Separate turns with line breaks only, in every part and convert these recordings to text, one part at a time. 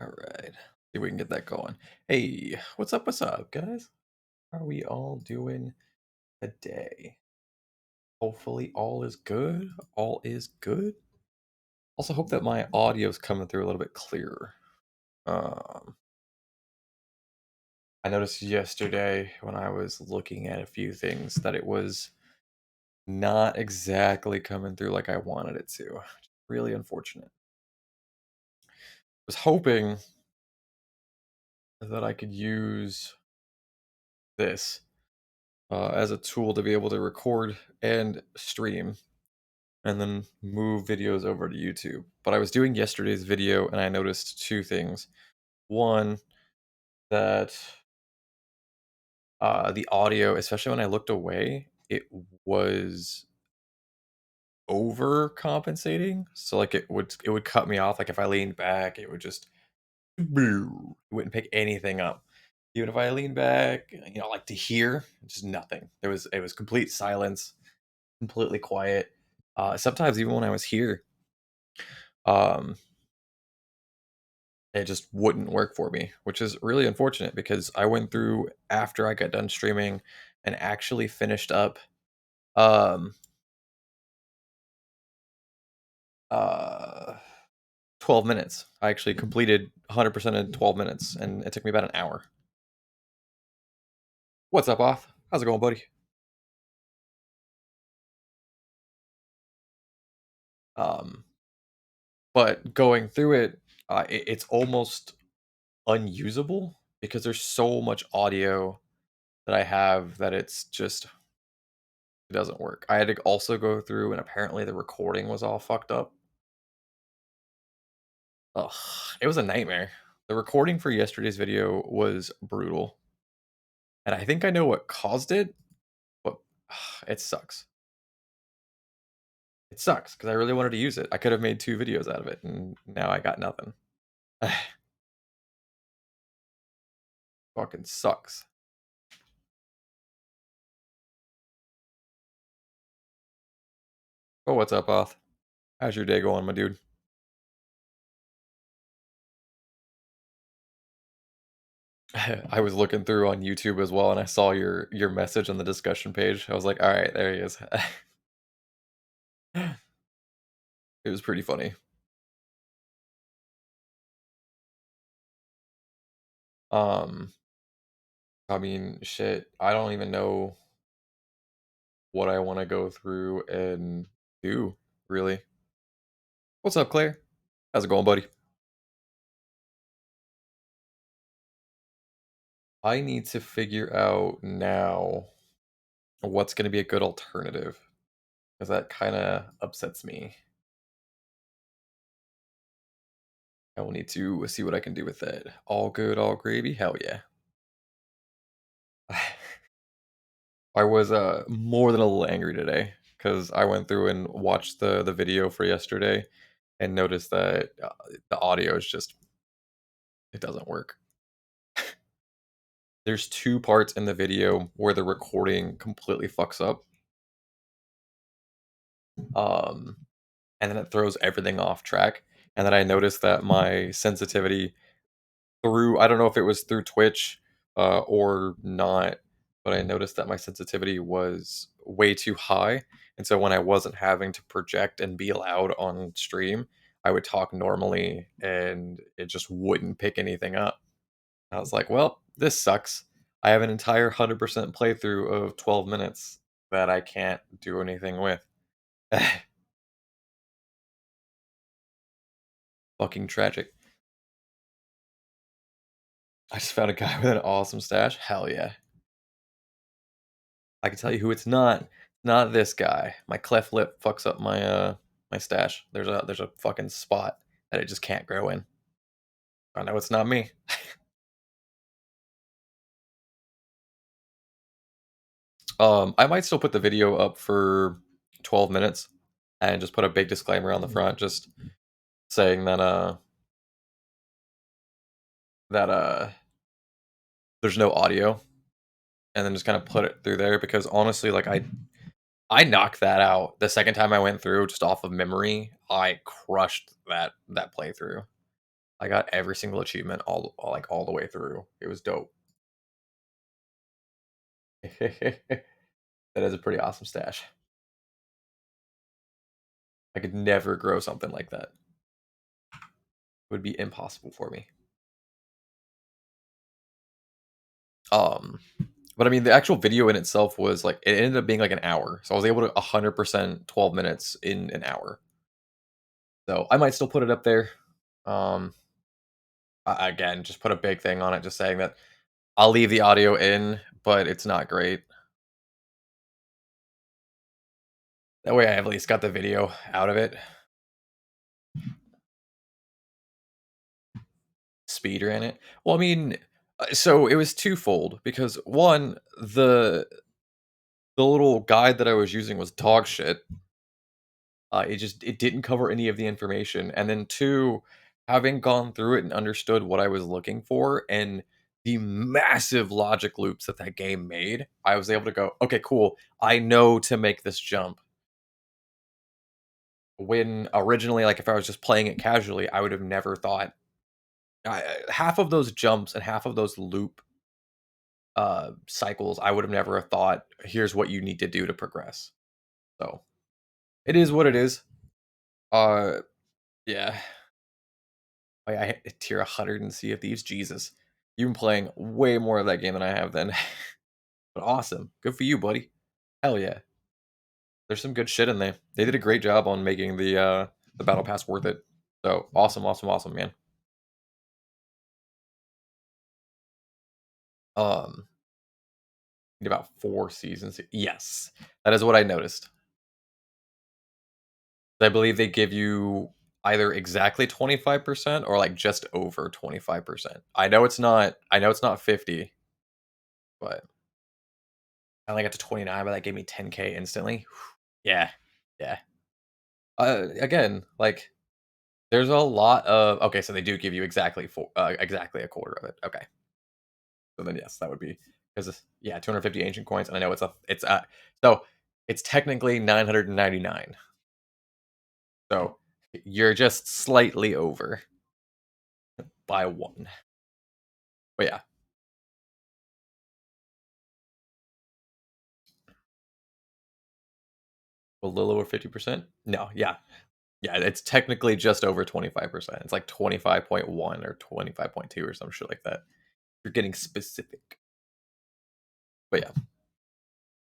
All right. See if we can get that going. Hey, what's up? What's up, guys? How are we all doing today? Hopefully, all is good. All is good. Also, hope that my audio is coming through a little bit clearer. Um, I noticed yesterday when I was looking at a few things that it was not exactly coming through like I wanted it to. Really unfortunate. Was hoping that I could use this as a tool to be able to record and stream and then move videos over to YouTube. But I was doing yesterday's video and I noticed two things. One, that the audio, especially when I looked away, it was overcompensating. So like it would cut me off. Like if I leaned back, it would just it wouldn't pick anything up. Even if I leaned back, like to hear, just nothing. It was complete silence, completely quiet. Sometimes even when I was here, um, it just wouldn't work for me, which is really unfortunate because I went through after I got done streaming and actually finished up um uh 12 minutes. I actually completed 100% in 12 minutes and it took me about an hour. What's up, off? How's it going, buddy? Um but going through it, it's almost unusable because there's so much audio that I have that it's just it doesn't work. I had to also go through and apparently the recording was all fucked up. Ugh, it was a nightmare. The recording for yesterday's video was brutal, and I think I know what caused it, but it sucks. It sucks because I really wanted to use it. I could have made two videos out of it, and now I got nothing. Fucking sucks. Oh, what's up, Oth? How's your day going, my dude? I was looking through on YouTube as well, and I saw your message on the discussion page. I was like, all right, there he is. It was pretty funny. Um, I mean, shit, I don't even know what I want to go through and do, really. What's up, Claire? How's it going, buddy? I need to figure out now what's going to be a good alternative because that kind of upsets me. I will need to see what I can do with that. All good, all gravy? Hell yeah. I was more than a little angry today because I went through and watched the video for yesterday and noticed that the audio is just it doesn't work. There's two parts in the video where the recording completely fucks up. Um, and then it throws everything off track. And then I noticed that my sensitivity through I don't know if it was through Twitch or not, but I noticed that my sensitivity was way too high. And so when I wasn't having to project and be loud on stream, I would talk normally and it just wouldn't pick anything up. I was like, well, this sucks. I have an entire 100% playthrough of 12 minutes that I can't do anything with. Fucking tragic. I just found a guy with an awesome stash. Hell yeah. I can tell you who it's not. Not this guy. My cleft lip fucks up my stash. There's a fucking spot that it just can't grow in. I know it's not me. I might still put the video up for 12 minutes and just put a big disclaimer on the front just saying that there's no audio and then just kind of put it through there because honestly like I knocked that out the second time I went through just off of memory. I crushed that playthrough. I got every single achievement like all the way through. It was dope. That is a pretty awesome stash. I could never grow something like that. It would be impossible for me. Um, but I mean, the actual video in itself was like it ended up being like an hour, so I was able to 100% 12 minutes in an hour. So I might still put it up there. Um, again, just put a big thing on it, just saying that I'll leave the audio in, but it's not great. That way, I at least got the video out of it. Speed ran it. Well, I mean, so it was twofold because one, the little guide that I was using was dog shit. It didn't cover any of the information, and then two, having gone through it and understood what I was looking for and the massive logic loops that that game made, I was able to go, okay, cool. I know to make this jump. When originally, like if I was just playing it casually, I would have never thought half of those jumps and half of those loop cycles. I would have never have thought, here's what you need to do to progress. So it is what it is. Uh, yeah. I hit tier 100 in Sea of Thieves. Jesus, you've been playing way more of that game than I have. Then, but awesome, good for you, buddy. Hell yeah, there's some good shit in there. They did a great job on making the battle pass worth it. So awesome, awesome, awesome, man. Um, need about 4 seasons. Yes, that is what I noticed. I believe they give you either exactly 25% or like just over 25%. I know it's not. I know it's not 50, but I only got to 29, but that gave me 10K instantly. Yeah, yeah. Again, like there's a lot of okay, so they do give you exactly a quarter of it. Okay, so then yes, that would be because yeah, 250 ancient coins, and I know so it's technically 999. So you're just slightly over by one. But yeah, a little over 50%. No, yeah, yeah, it's technically just over 25%. It's like 25.1 or 25.2 or some shit like that. You're getting specific. But yeah.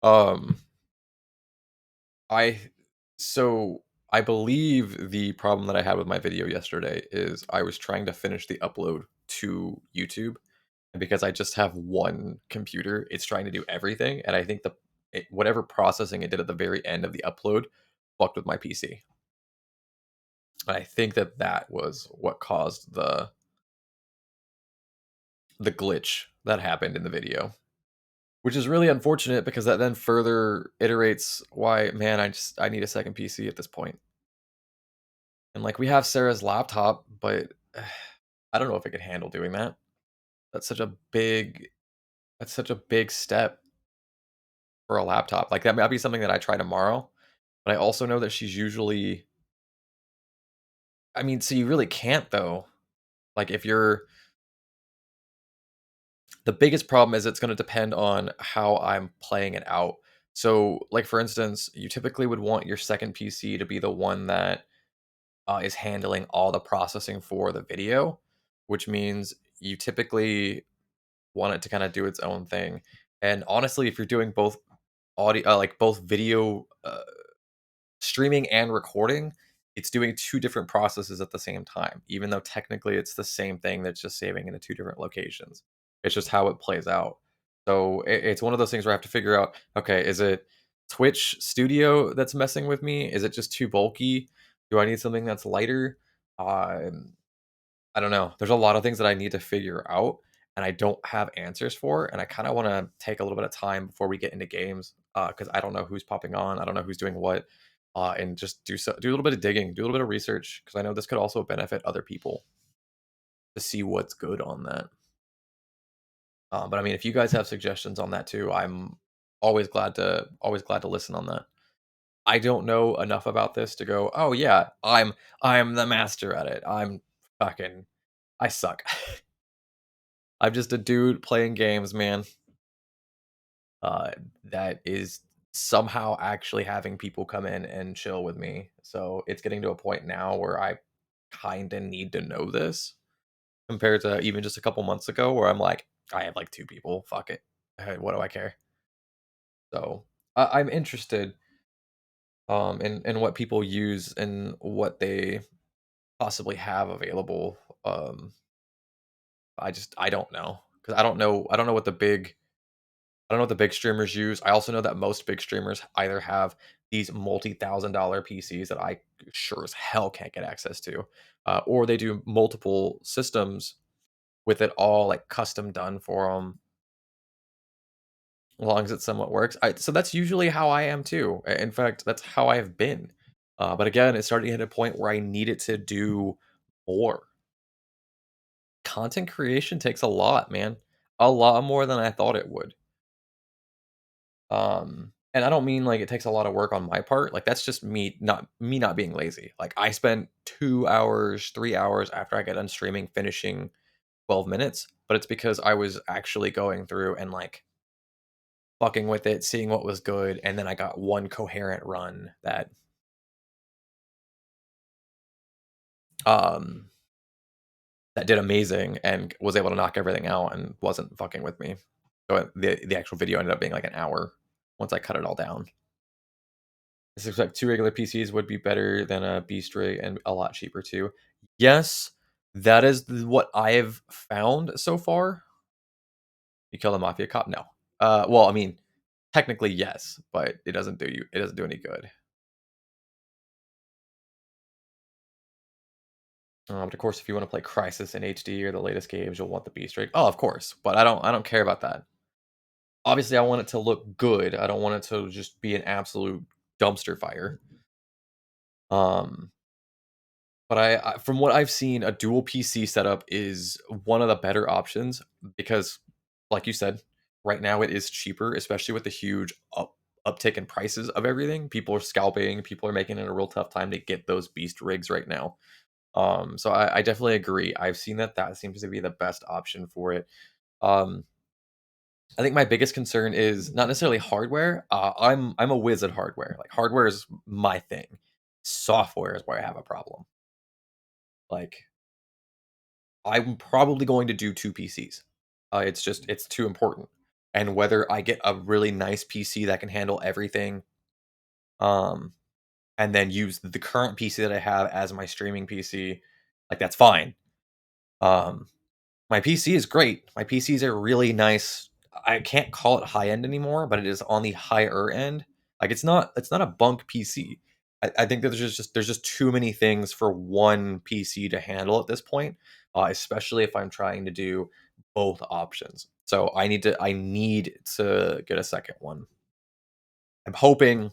Um I so I believe the problem that I had with my video yesterday is I was trying to finish the upload to YouTube, and because I just have one computer, it's trying to do everything, and I think whatever processing it did at the very end of the upload fucked with my PC. And I think that that was what caused the glitch that happened in the video, which is really unfortunate because that then further iterates why, man, I need a second PC at this point. And like we have Sarah's laptop, but I don't know if it could handle doing that. That's such a big that's such a big step for a laptop. Like that might be something that I try tomorrow, but I also know that she's usually I mean, so you really can't though. Like if you're the biggest problem is it's going to depend on how I'm playing it out. So, like for instance, you typically would want your second PC to be the one that is handling all the processing for the video, which means you typically want it to kind of do its own thing. And honestly, if you're doing both audio, like both video streaming and recording, it's doing two different processes at the same time, even though technically it's the same thing that's just saving into two different locations. It's just how it plays out. So it's one of those things where I have to figure out, okay, is it Twitch Studio that's messing with me? Is it just too bulky? Do I need something that's lighter? Um, I don't know. There's a lot of things that I need to figure out and I don't have answers for. And I kind of want to take a little bit of time before we get into games because I don't know who's popping on. I don't know who's doing what. And just do a little bit of digging, do a little bit of research because I know this could also benefit other people to see what's good on that. But I mean, if you guys have suggestions on that too, I'm always glad to listen on that. I don't know enough about this to go, oh yeah, I'm the master at it. I'm fucking I suck. I'm just a dude playing games, man. Uh, that is somehow actually having people come in and chill with me. So it's getting to a point now where I kind of need to know this compared to even just a couple months ago where I'm like, I have like two people. Fuck it. What do I care? So I'm interested in what people use and what they possibly have available. I don't know because I don't know what the big I don't know what the big streamers use. I also know that most big streamers either have these multi-thousand-dollar PCs that I sure as hell can't get access to, or they do multiple systems with it all like custom done for them, as long as it somewhat works. So that's usually how I am too. In fact, that's how I have been. But again, it's starting to hit a point where I needed to do more. Content creation takes a lot, man. A lot more than I thought it would. And I don't mean like it takes a lot of work on my part. Like that's just me not being lazy. Like I spent 2 hours, 3 hours after I got done streaming finishing 12 minutes, but it's because I was actually going through and like fucking with it, seeing what was good, and then I got one coherent run um that did amazing and was able to knock everything out and wasn't fucking with me. So the actual video ended up being like an hour once I cut it all down. This looks like two regular PCs would be better than a beast rig and a lot cheaper too. Yes, that is what I've found so far. You kill the mafia cop? No. Well, I mean, technically yes, but it doesn't do any good. But of course, if you want to play Crisis in HD or the latest games, you'll want the beast rig. Oh, of course, but I don't care about that. Obviously, I want it to look good. I don't want it to just be an absolute dumpster fire. Um, But from what I've seen, a dual PC setup is one of the better options because, like you said, right now it is cheaper, especially with the huge uptick in prices of everything. People are scalping. People are making it a real tough time to get those beast rigs right now. So I definitely agree. I've seen that that seems to be the best option for it. Um, I think my biggest concern is not necessarily hardware. I'm a whiz at hardware. Like hardware is my thing. Software is where I have a problem. Like I'm probably going to do 2 PCs. It's too important. And whether I get a really nice PC that can handle everything, um, and then use the current PC that I have as my streaming PC, like that's fine. Um, My PC is great. My PCs are really nice. I can't call it high end anymore, but it is on the higher end. Like it's not a bunk PC. I think that there's just too many things for one PC to handle at this point, especially if I'm trying to do both options. So I need to get a second one. I'm hoping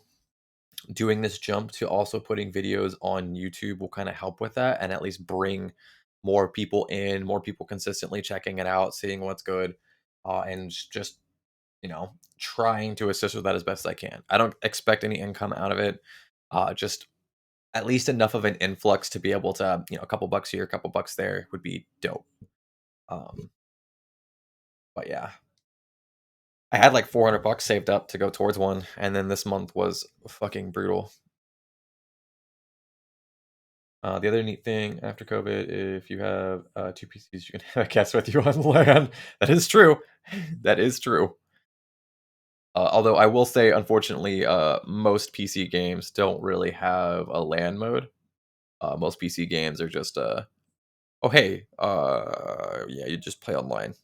doing this jump to also putting videos on YouTube will kind of help with that and at least bring more people in, more people consistently checking it out, seeing what's good, and just, you know, trying to assist with that as best I can. I don't expect any income out of it, just at least enough of an influx to be able to, you know, a couple bucks here, a couple bucks there would be dope. Um, but yeah, I had like 400 bucks saved up to go towards one, and then this month was fucking brutal. The other neat thing after COVID, if you have two PCs, you can have guests with you on LAN. That is true. That is true. Although I will say, unfortunately, most PC games don't really have a LAN mode. Most PC games are just, oh hey, yeah, you just play online.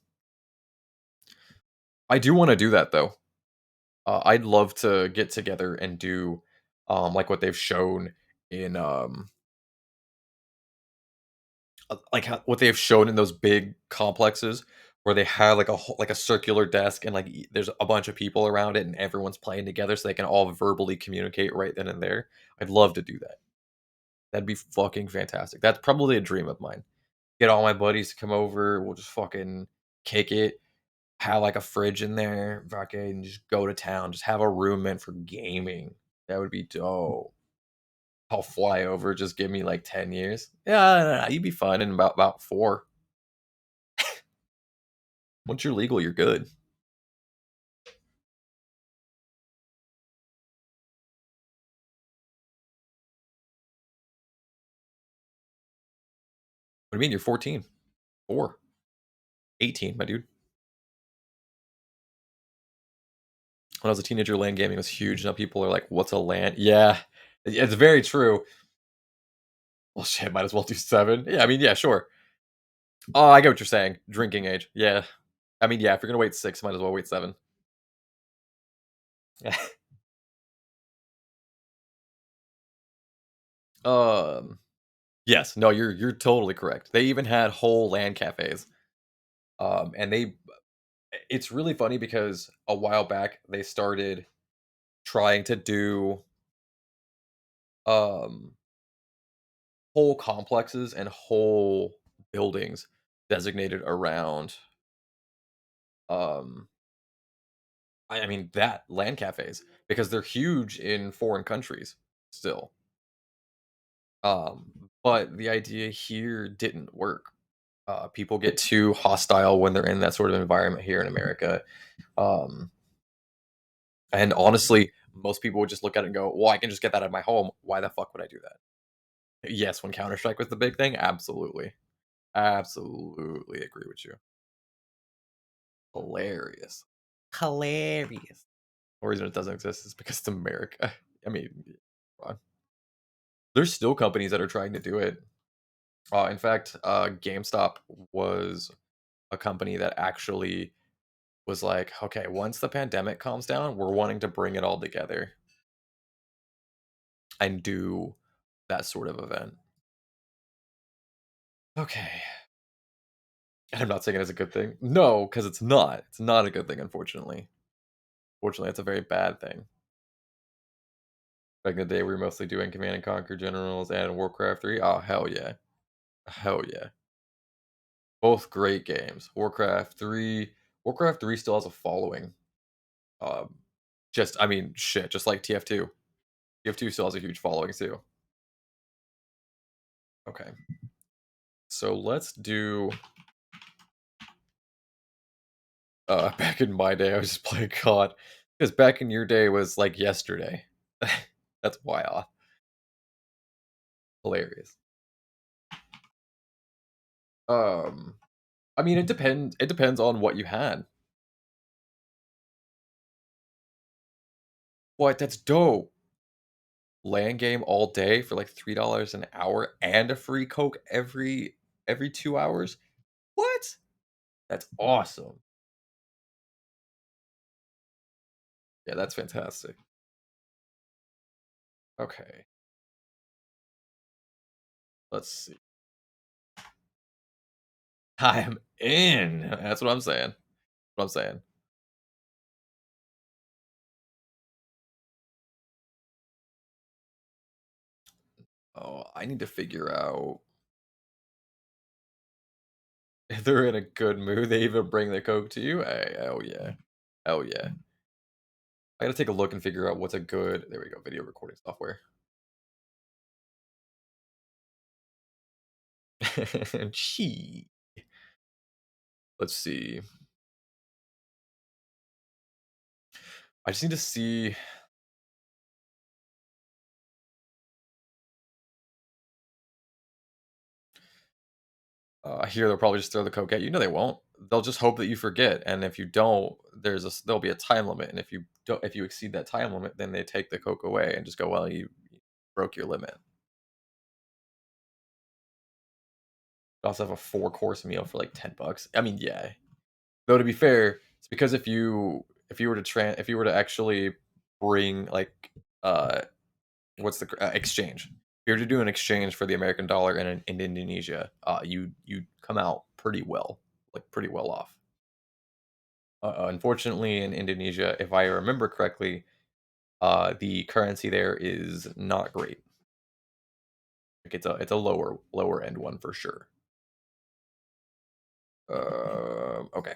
I do want to do that though. I'd love to get together and do, like what they've shown in like what they've shown in those big complexes where they have like like a circular desk and like there's a bunch of people around it and everyone's playing together so they can all verbally communicate right then and there. I'd love to do that. That'd be fucking fantastic. That's probably a dream of mine. Get all my buddies to come over. We'll just fucking kick it. Have like a fridge in there. Fucking just go to town. Just have a room meant for gaming. That would be dope. I'll fly over. Just give me like 10 years. Yeah, no, no, you'd be fine in about 4. Once you're legal, you're good. What do you mean? You're 14. 4. 18, my dude. When I was a teenager, LAN gaming was huge. Now people are like, "What's a LAN?" Yeah, it's very true. Well, shit, might as well do 7. Yeah, I mean, yeah, sure. Oh, I get what you're saying. Drinking age. Yeah. I mean, yeah, if you're gonna wait 6, might as well wait 7. um, yes, no, you're totally correct. They even had whole LAN cafes. And it's really funny because a while back they started trying to do um whole complexes and whole buildings designated around um I mean that land cafes because they're huge in foreign countries still. But the idea here didn't work. People get too hostile when they're in that sort of environment here in America. Um, and honestly, most people would just look at it and go, "Well, I can just get that at my home. Why the fuck would I do that?" Yes, when Counter Strike was the big thing, absolutely, absolutely agree with you. Hilarious, hilarious. The reason it doesn't exist is because it's America. I mean, come on. There's still companies that are trying to do it. In fact, GameStop was a company that actually was like, okay, once the pandemic calms down, we're wanting to bring it all together and do that sort of event. Okay. And I'm not saying it as a good thing. No, because it's not. It's not a good thing, unfortunately. Fortunately, it's a very bad thing. Back in the day, we were mostly doing Command and Conquer Generals and Warcraft 3. Oh, hell yeah. Hell yeah. Both great games. Warcraft 3 still has a following. Um, I mean, shit, just like TF2. TF2 still has a huge following too. Okay. So let's do back in my day I was just playing COD. Because back in your day was like yesterday. That's wild. Hilarious. Um I mean it depends on what you had. What? That's dope. LAN game all day for like $3 an hour and a free Coke every 2 hours. What? That's awesome. Yeah, that's fantastic. Okay, let's see. I am in. That's what I'm saying. What I'm saying. Oh, I need to figure out if they're in a good mood. They even bring the Coke to you. Hey, hell yeah, hell yeah. I gotta take a look and figure out what's a good. There we go. Video recording software. Gee. Let's see. I just need to see. Here they'll probably just throw the Coke at you. No, they won't. They'll just hope that you forget, and if you don't, there'll be a time limit, and if you exceed that time limit, then they take the Coke away and just go, well, you broke your limit. You also have a 4 course meal for like $10. I mean, yeah. Though to be fair, it's because if you were to actually bring like what's the exchange? If you were to do an exchange for the American dollar in Indonesia, you come out pretty well, like pretty well off. Unfortunately, in Indonesia, if I remember correctly, the currency there is not great. Like it's a lower end one for sure. Okay.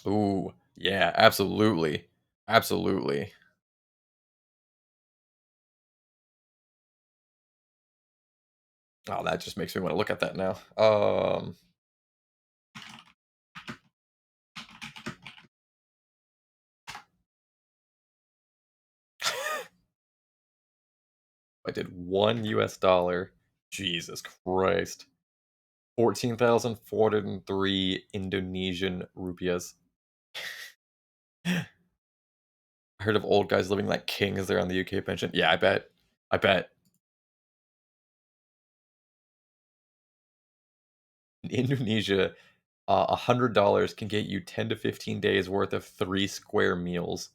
Ooh, yeah, absolutely, absolutely. Oh, that just makes me want to look at that now. I did $1 US. Jesus Christ. 14,403 Indonesian rupiahs. I heard of old guys living like kings there on the UK pension. Yeah, I bet. I bet. In Indonesia, $100 can get you 10 to 15 days worth of 3 square meals.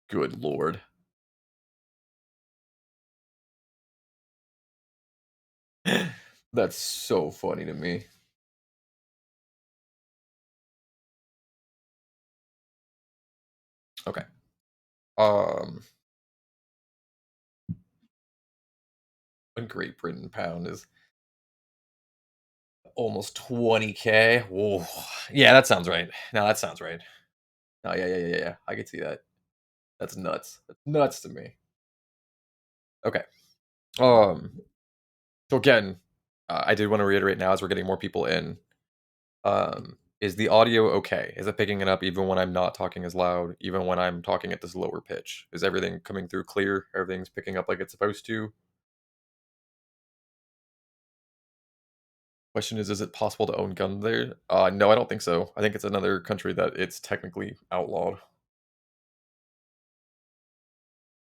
Good lord. That's so funny to me. Okay. Um, a Great Britain pound is almost 20K. Whoa. Yeah, that sounds right. No, that sounds right. Oh, yeah, yeah, yeah, yeah. I can see that. That's nuts. That's nuts to me. Okay. Um, so again, I did want to reiterate now as we're getting more people in. Is the audio okay? Is it picking it up even when I'm not talking as loud, even when I'm talking at this lower pitch? Is everything coming through clear? Everything's picking up like it's supposed to? Question is it possible to own guns there? No, I don't think so. I think it's another country that it's technically outlawed.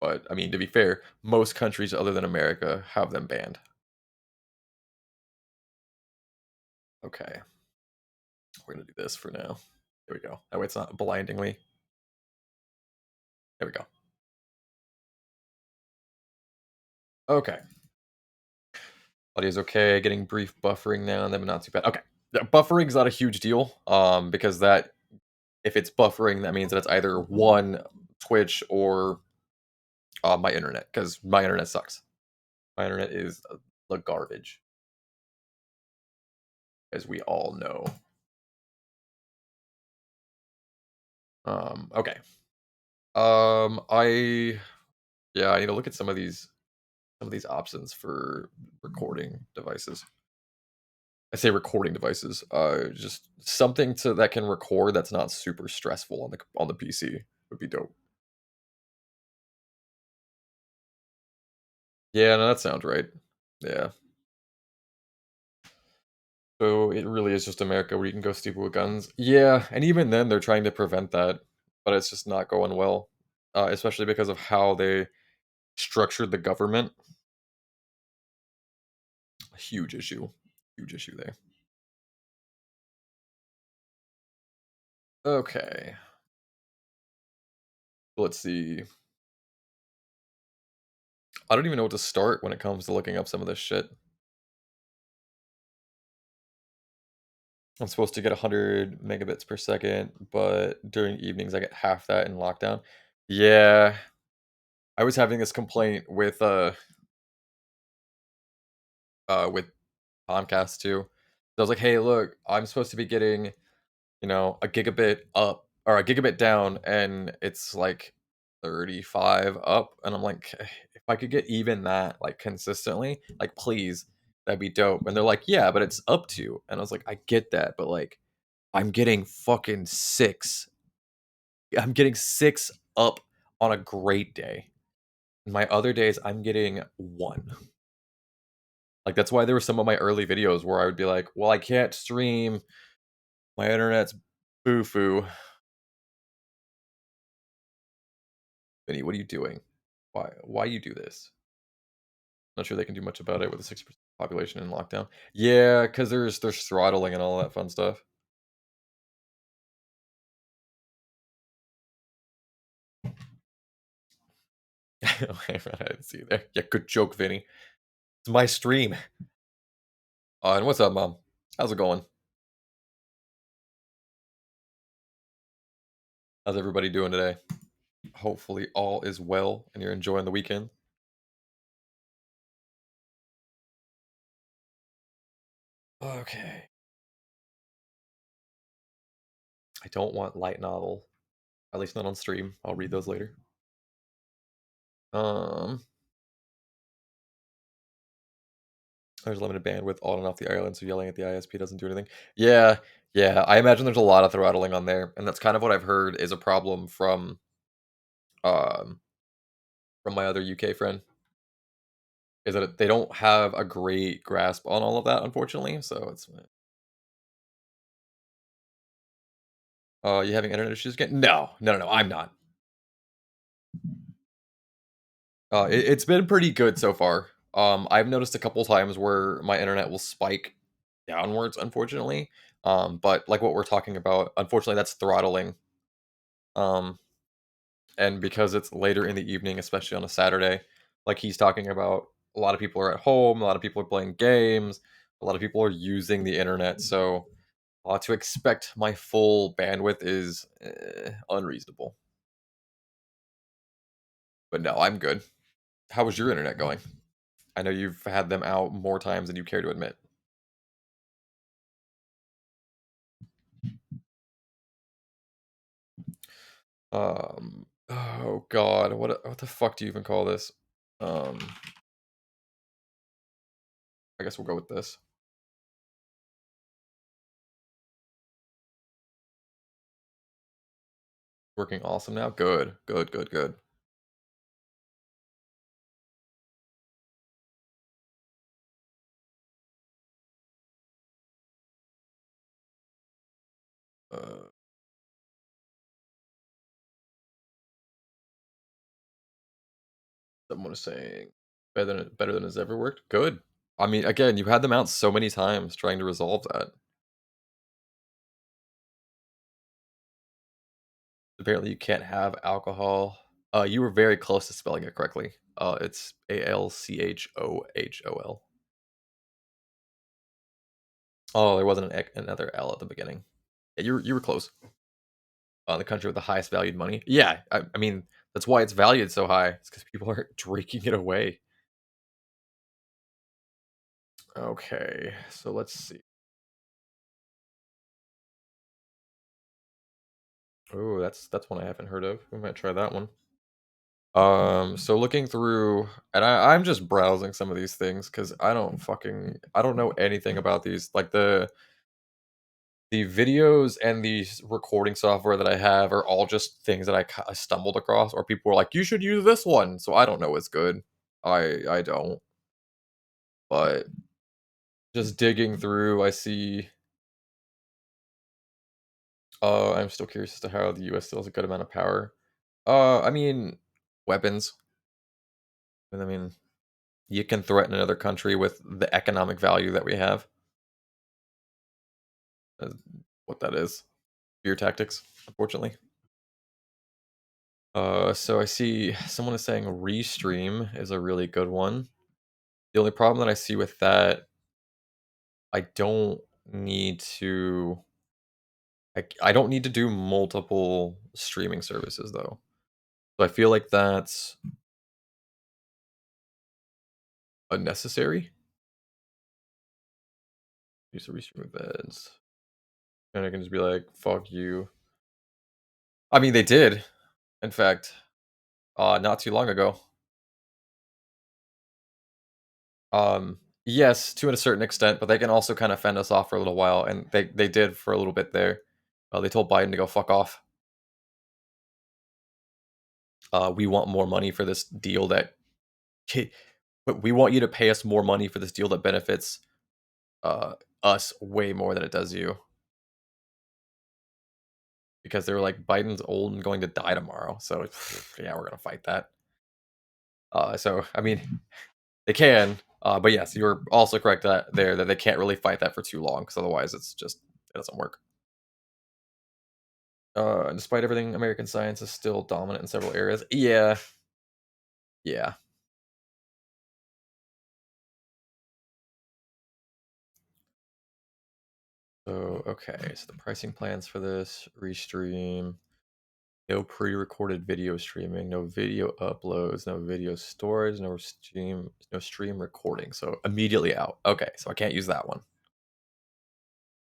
But I mean, to be fair, most countries other than America have them banned. Okay, we're gonna do this for now. There we go. That way it's not blindingly. There we go. Okay. Audio's okay. Getting brief buffering now and then, but not too bad. Okay. Yeah, buffering's not a huge deal. Because that if it's buffering, that means that it's either one Twitch or my internet, because my internet sucks. My internet is the garbage, as we all know. Okay. I yeah, I need to look at some of these options for recording devices. I say recording devices. Just something to that can record that's not super stressful on the PC would be dope. Yeah, no, that sounds right. Yeah. So it really is just America where you can go stupid with guns. Yeah, and even then they're trying to prevent that, but it's just not going well. Especially because of how they structured the government. Huge issue. Huge issue there. Okay. Let's see. I don't even know what to start when it comes to looking up some of this shit. I'm supposed to get 100 megabits per second, but during evenings I get half that in lockdown. Yeah, I was having this complaint with Comcast too. So I was like, "Hey, look, I'm supposed to be getting, a gigabit up or a gigabit down, and it's like 35 up." And I'm like, if I could get even that like consistently, like please, that'd be dope. And they're like, yeah, but it's up to. And I was like, I get that, but like I'm getting fucking six. I'm getting six up on a great day. My other days, I'm getting one. Like that's why there were some of my early videos where I would be like, well, I can't stream. My internet's boo-foo. Vinny, what are you doing? Why you do this? Not sure they can do much about it with a 60% population in lockdown. Yeah, because there's throttling and all that fun stuff. I didn't see you there. Yeah, good joke, Vinny. It's my stream. And what's up, Mom? How's it going? How's everybody doing today? Hopefully all is well and you're enjoying the weekend. Okay. I don't want light novel. At least not on stream. I'll read those later. Um, there's limited bandwidth on and off the island, so yelling at the ISP doesn't do anything. Yeah, yeah. I imagine there's a lot of throttling on there, and that's kind of what I've heard is a problem from um, from my other UK friend, is that they don't have a great grasp on all of that, unfortunately. So it's, you having internet issues again? No, no, no, no. I'm not. It's been pretty good so far. I've noticed a couple times where my internet will spike downwards, unfortunately. But like what we're talking about, unfortunately, that's throttling. Um, and because it's later in the evening, especially on a Saturday, like he's talking about, a lot of people are at home, a lot of people are playing games, a lot of people are using the internet. So to expect my full bandwidth is unreasonable. But no, I'm good. How was your internet going? I know you've had them out more times than you care to admit. Oh god, what the fuck do you even call this? Um, I guess we'll go with this. Working awesome now. Good, good, good, good. Uh, Someone is saying better than it's ever worked. Good. I mean, again, you had them out so many times trying to resolve that. Apparently, you can't have alcohol. You were very close to spelling it correctly. It's Alchohol. Oh, there wasn't another L at the beginning. Yeah, you were close. The country with the highest valued money. Yeah, I mean that's why it's valued so high. It's because people are drinking it away. Okay, so let's see. Oh, that's one I haven't heard of. We might try that one. So looking through, and I'm just browsing some of these things because I don't know anything about these. Like the videos and the recording software that I have are all just things that I stumbled across, or people were like, "You should use this one." So I don't know what's good. I don't, but just digging through, I see. I'm still curious as to how the U.S. still has a good amount of power. I mean, weapons. I mean, you can threaten another country with the economic value that we have. uh, what that is. Fear tactics, unfortunately. So I see someone is saying Restream is a really good one. The only problem that I see with that, I don't need to. I don't need to do multiple streaming services though. So I feel like that's unnecessary. Use the Restream events, and I can just be like, "Fuck you." I mean, they did, in fact, not too long ago. Yes, to a certain extent, but they can also kind of fend us off for a little while, and they did for a little bit there. They told Biden to go fuck off. We want more money for this deal but we want you to pay us more money for this deal that benefits uh, us way more than it does you. Because they were like, Biden's old and going to die tomorrow, so yeah, we're gonna fight that. So I mean, they can, but yes, you were also correct that they can't really fight that for too long, because otherwise it doesn't work. Despite everything, American science is still dominant in several areas. Yeah, yeah. So okay, so the pricing plans for this restream. No pre-recorded video streaming, no video uploads, no video storage, no stream recording. So immediately out. Okay, so I can't use that one.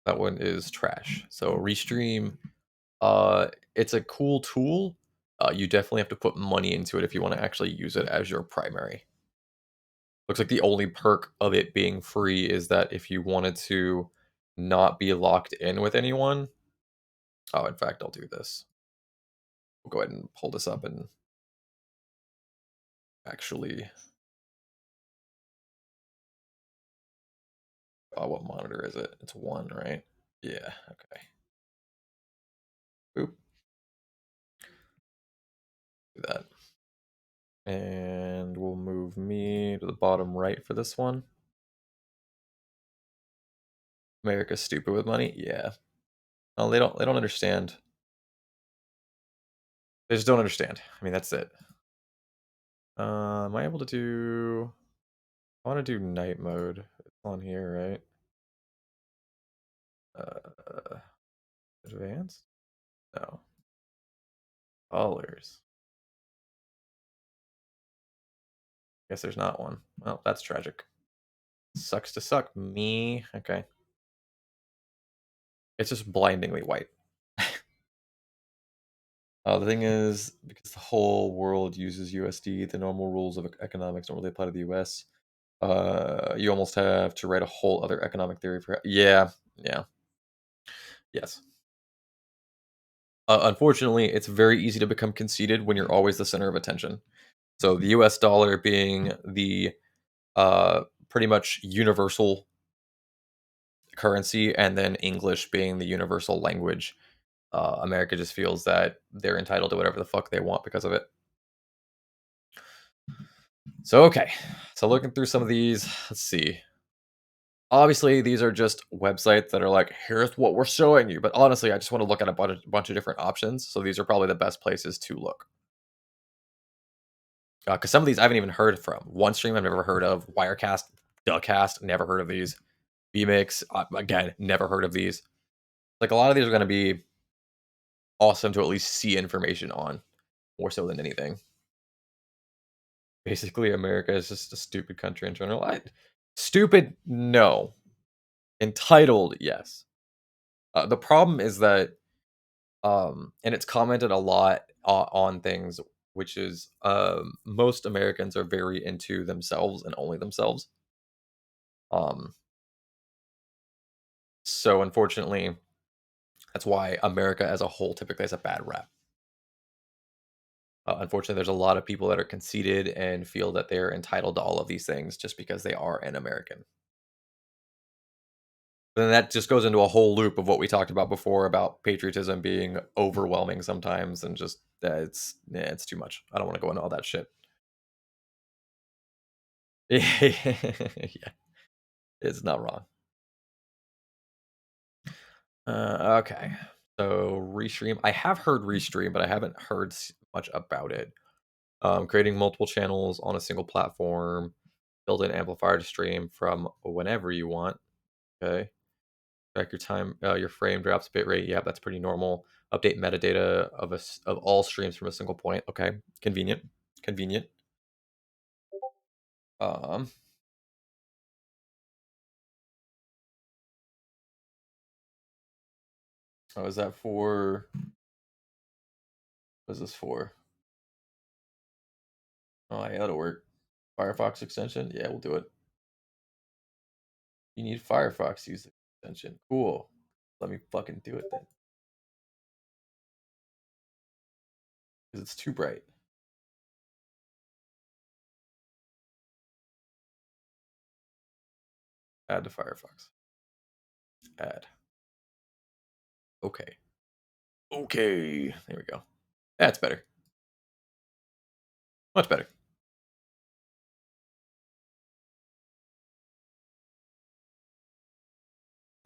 That one is trash. So restream, it's a cool tool. You definitely have to put money into it if you want to actually use it as your primary. Looks like the only perk of it being free is that if you wanted to not be locked in with anyone. Oh, in fact, I'll do this. We'll go ahead and pull this up and actually. What monitor is it? It's one, right? Yeah. Okay. Oop. Do that. And we'll move me to the bottom right for this one. America's stupid with money. Yeah. Oh, they don't. They don't understand. They just don't understand. I mean, that's it. Am I able to do? I want to do night mode. It's on here, right? Uh, advanced? No. Colors. Guess there's not one. Well, that's tragic. Sucks to suck. Me. Okay. It's just blindingly white. The thing is, because the whole world uses USD, the normal rules of economics don't really apply to the US. You almost have to write a whole other economic theory for. Yeah, yeah, yes. Unfortunately, it's very easy to become conceited when you're always the center of attention. So the US dollar being the pretty much universal currency, and then English being the universal language. America just feels that they're entitled to whatever the fuck they want because of it. So okay, so looking through some of these, let's see. Obviously, these are just websites that are like, here's what we're showing you. But honestly, I just want to look at a bunch of different options. So these are probably the best places to look. Because some of these I haven't even heard from. OneStream I've never heard of. Wirecast, Duckcast, never heard of these. vMix, again, never heard of these. Like a lot of these are going to be awesome to at least see information on, more so than anything. Basically, America is just a stupid country in general. Stupid, no. Entitled, yes. The problem is that, and it's commented a lot on things, which is most Americans are very into themselves and only themselves. Um, so unfortunately, that's why America as a whole typically has a bad rap. Unfortunately, there's a lot of people that are conceited and feel that they're entitled to all of these things just because they are an American. Then that just goes into a whole loop of what we talked about before about patriotism being overwhelming sometimes, and just it's too much. I don't want to go into all that shit. Yeah, it's not wrong. Okay, so Restream. I have heard Restream, but I haven't heard much about it. Creating multiple channels on a single platform, build an amplifier to stream from whenever you want. Okay, track your time, your frame drops, bitrate. Yeah, that's pretty normal. Update metadata of all streams from a single point. Okay, convenient, convenient. Um, oh, is that for? What is this for? Oh, yeah, that'll work. Firefox extension. Yeah, we'll do it. You need Firefox to use the extension. Cool. Let me fucking do it then. Because it's too bright. Add to Firefox. Add. Okay. Okay. There we go. That's better. Much better.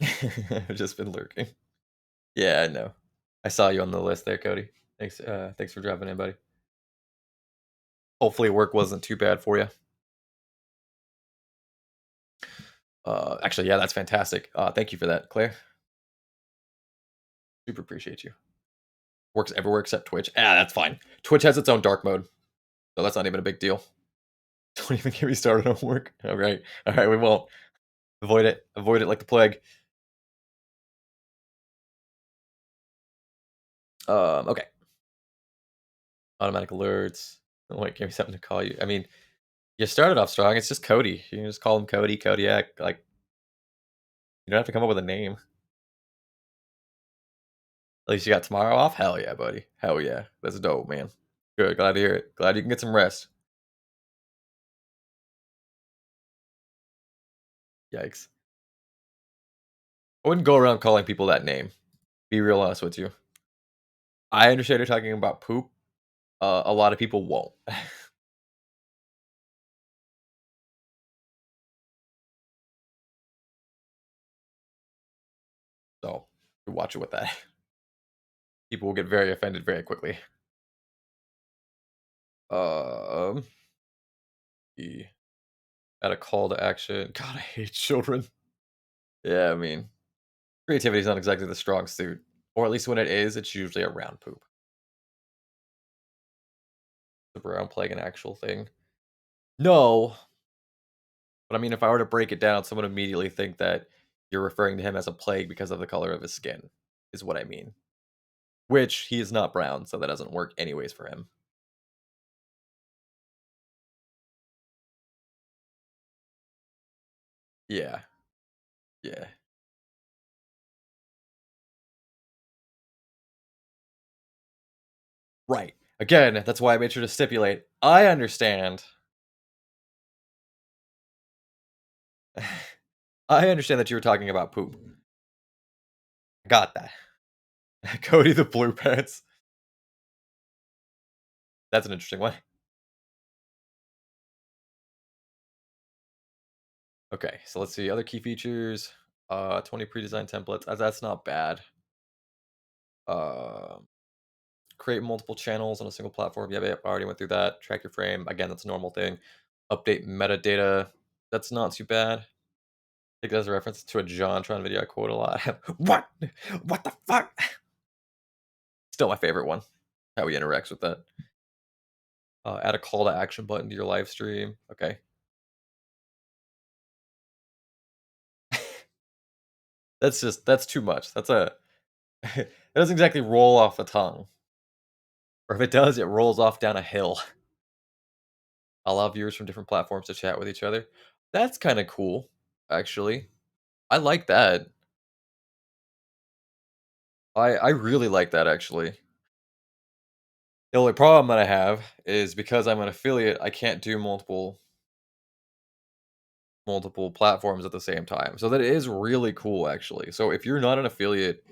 I've just been lurking. Yeah, I know. I saw you on the list there, Cody. Thanks for dropping in, buddy. Hopefully work wasn't too bad for you. Actually, yeah, that's fantastic. Thank you for that, Claire. Super appreciate you. Works everywhere except Twitch. Ah, that's fine. Twitch has its own dark mode, so that's not even a big deal. Don't even get me started on work. All right, we won't. Avoid it. Avoid it like the plague. Okay. Automatic alerts. Oh, wait, give me something to call you. I mean, you started off strong. It's just Cody. You can just call him Cody, Kodiak. Like, you don't have to come up with a name. At least you got tomorrow off? Hell yeah, buddy. Hell yeah. That's dope, man. Good. Glad to hear it. Glad you can get some rest. Yikes. I wouldn't go around calling people that name. Be real honest with you. I understand you're talking about poop. A lot of people won't. So watch it with that. People will get very offended very quickly. Um, e- Add a call to action. God, I hate children. Yeah, I mean, creativity is not exactly the strong suit, or at least when it is, it's usually around poop. The brown plague an actual thing? No, but I mean, if I were to break it down, someone would immediately think that you're referring to him as a plague because of the color of his skin, is what I mean. Which he is not brown, so that doesn't work anyways for him. Yeah, yeah. Right. Again, that's why I made sure to stipulate. I understand. I understand that you were talking about poop. Got that. Cody the Blue Pants. That's an interesting one. Okay, so let's see other key features. 20 pre-designed templates. That's not bad. Um, Create multiple channels on a single platform. Yeah, I already went through that. Track your frame. Again, that's a normal thing. Update metadata. That's not too bad. I think that's a reference to a JonTron video I quote a lot. What? What the fuck? Still my favorite one. How he interacts with that. Add a call to action button to your live stream. Okay. That's too much. It doesn't exactly roll off the tongue. Or if it does, it rolls off down a hill. Allow viewers from different platforms to chat with each other. That's kind of cool, actually. I like that. I really like that actually. The only problem that I have is because I'm an affiliate, I can't do multiple platforms at the same time. So that is really cool actually. So if you're not an affiliate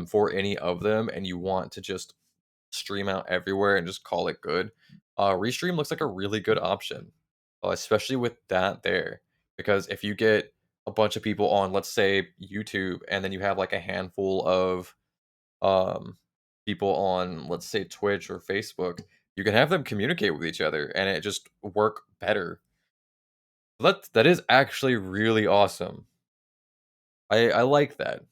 for any of them and you want to just stream out everywhere and just call it good, Restream looks like a really good option, especially with that there. Because if you get a bunch of people on, let's say YouTube, and then you have like a handful of um, people on, let's say Twitch or Facebook, you can have them communicate with each other, and it just work better. That is actually really awesome. I like that.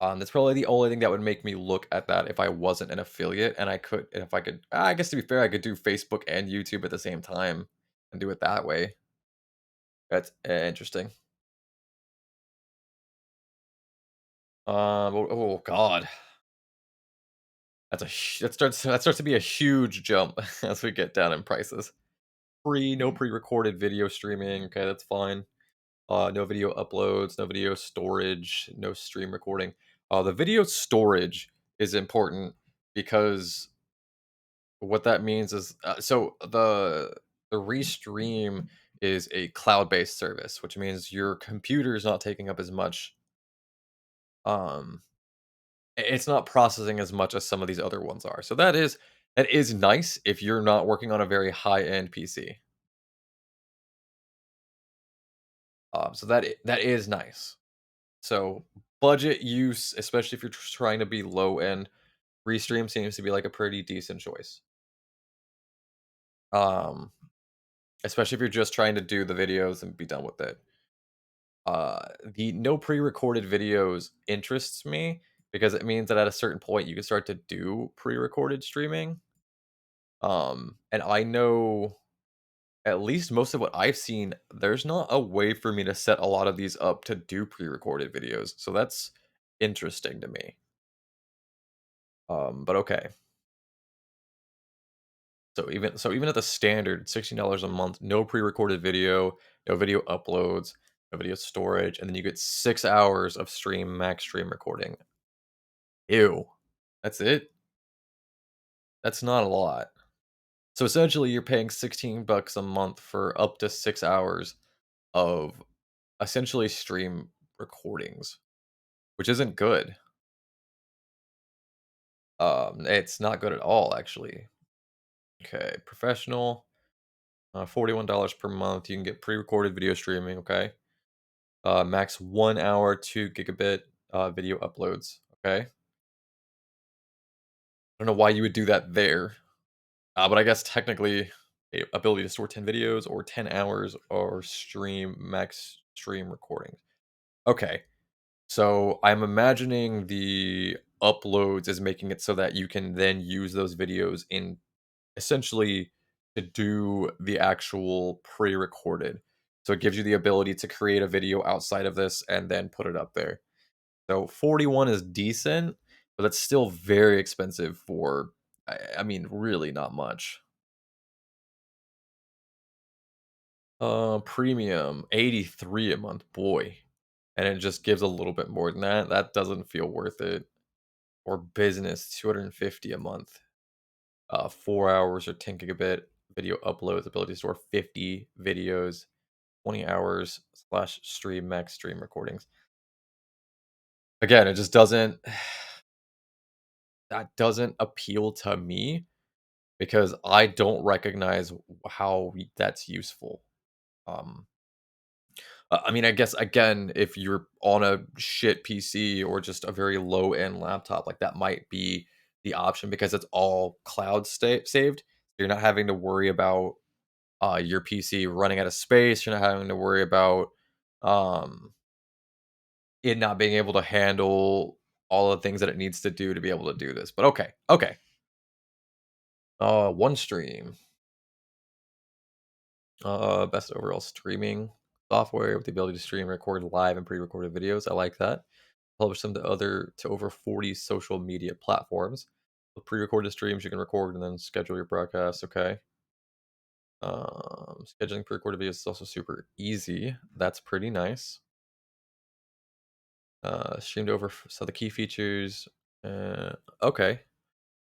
That's probably the only thing that would make me look at that if I wasn't an affiliate and if I could, I guess to be fair, I could do Facebook and YouTube at the same time and do it that way. That's interesting. Oh God, that starts to be a huge jump as we get down in prices. No pre-recorded video streaming. Okay, that's fine. No video uploads, no video storage, no stream recording. The video storage is important because what that means is the Restream is a cloud-based service, which means your computer is not taking up as much. Um, it's not processing as much as some of these other ones are. So that is nice if you're not working on a very high-end PC. So that is nice. So budget use, especially if you're trying to be low end, Restream seems to be like a pretty decent choice. Um, Especially if you're just trying to do the videos and be done with it. The no pre-recorded videos interests me because it means that at a certain point you can start to do pre-recorded streaming. And I know at least most of what I've seen, there's not a way for me to set a lot of these up to do pre-recorded videos. So that's interesting to me. But okay. So even at the standard $16 a month, no pre-recorded video, no video uploads, no video storage, and then you get 6 hours of max stream recording. Ew. That's it? That's not a lot. So essentially you're paying 16 bucks a month for up to 6 hours of essentially stream recordings, which isn't good. It's not good at all, actually. Okay, professional, $41 per month. You can get pre-recorded video streaming. Okay, max 1 hour, 2 gigabit video uploads. Okay, I don't know why you would do that there, but I guess technically, ability to store 10 videos or 10 hours or stream max stream recordings. Okay, so I'm imagining the uploads is making it so that you can then use those videos in essentially to do the actual pre-recorded. So it gives you the ability to create a video outside of this and then put it up there. So 41 is decent, but that's still very expensive for I mean really not much. Premium 83 a month, boy. And it just gives a little bit more than that. That doesn't feel worth it. Or business 250 a month. 4 hours or 10 gigabit video uploads, ability to store 50 videos, 20 hours slash stream max stream recordings. Again, it just doesn't that doesn't appeal to me because I don't recognize how that's useful. Um I mean, I guess again, if you're on a shit PC or just a very low end laptop, like that might be the option because it's all cloud saved. You're not having to worry about your PC running out of space. You're not having to worry about um, it not being able to handle all the things that it needs to do to be able to do this. But okay, okay. One stream, best overall streaming software with the ability to stream, record live and pre-recorded videos. I like that. Publish them to over 40 social media platforms. With pre-recorded streams, you can record and then schedule your broadcast. Okay. Scheduling pre-recorded videos is also super easy. That's pretty nice. Streamed over so the key features, okay.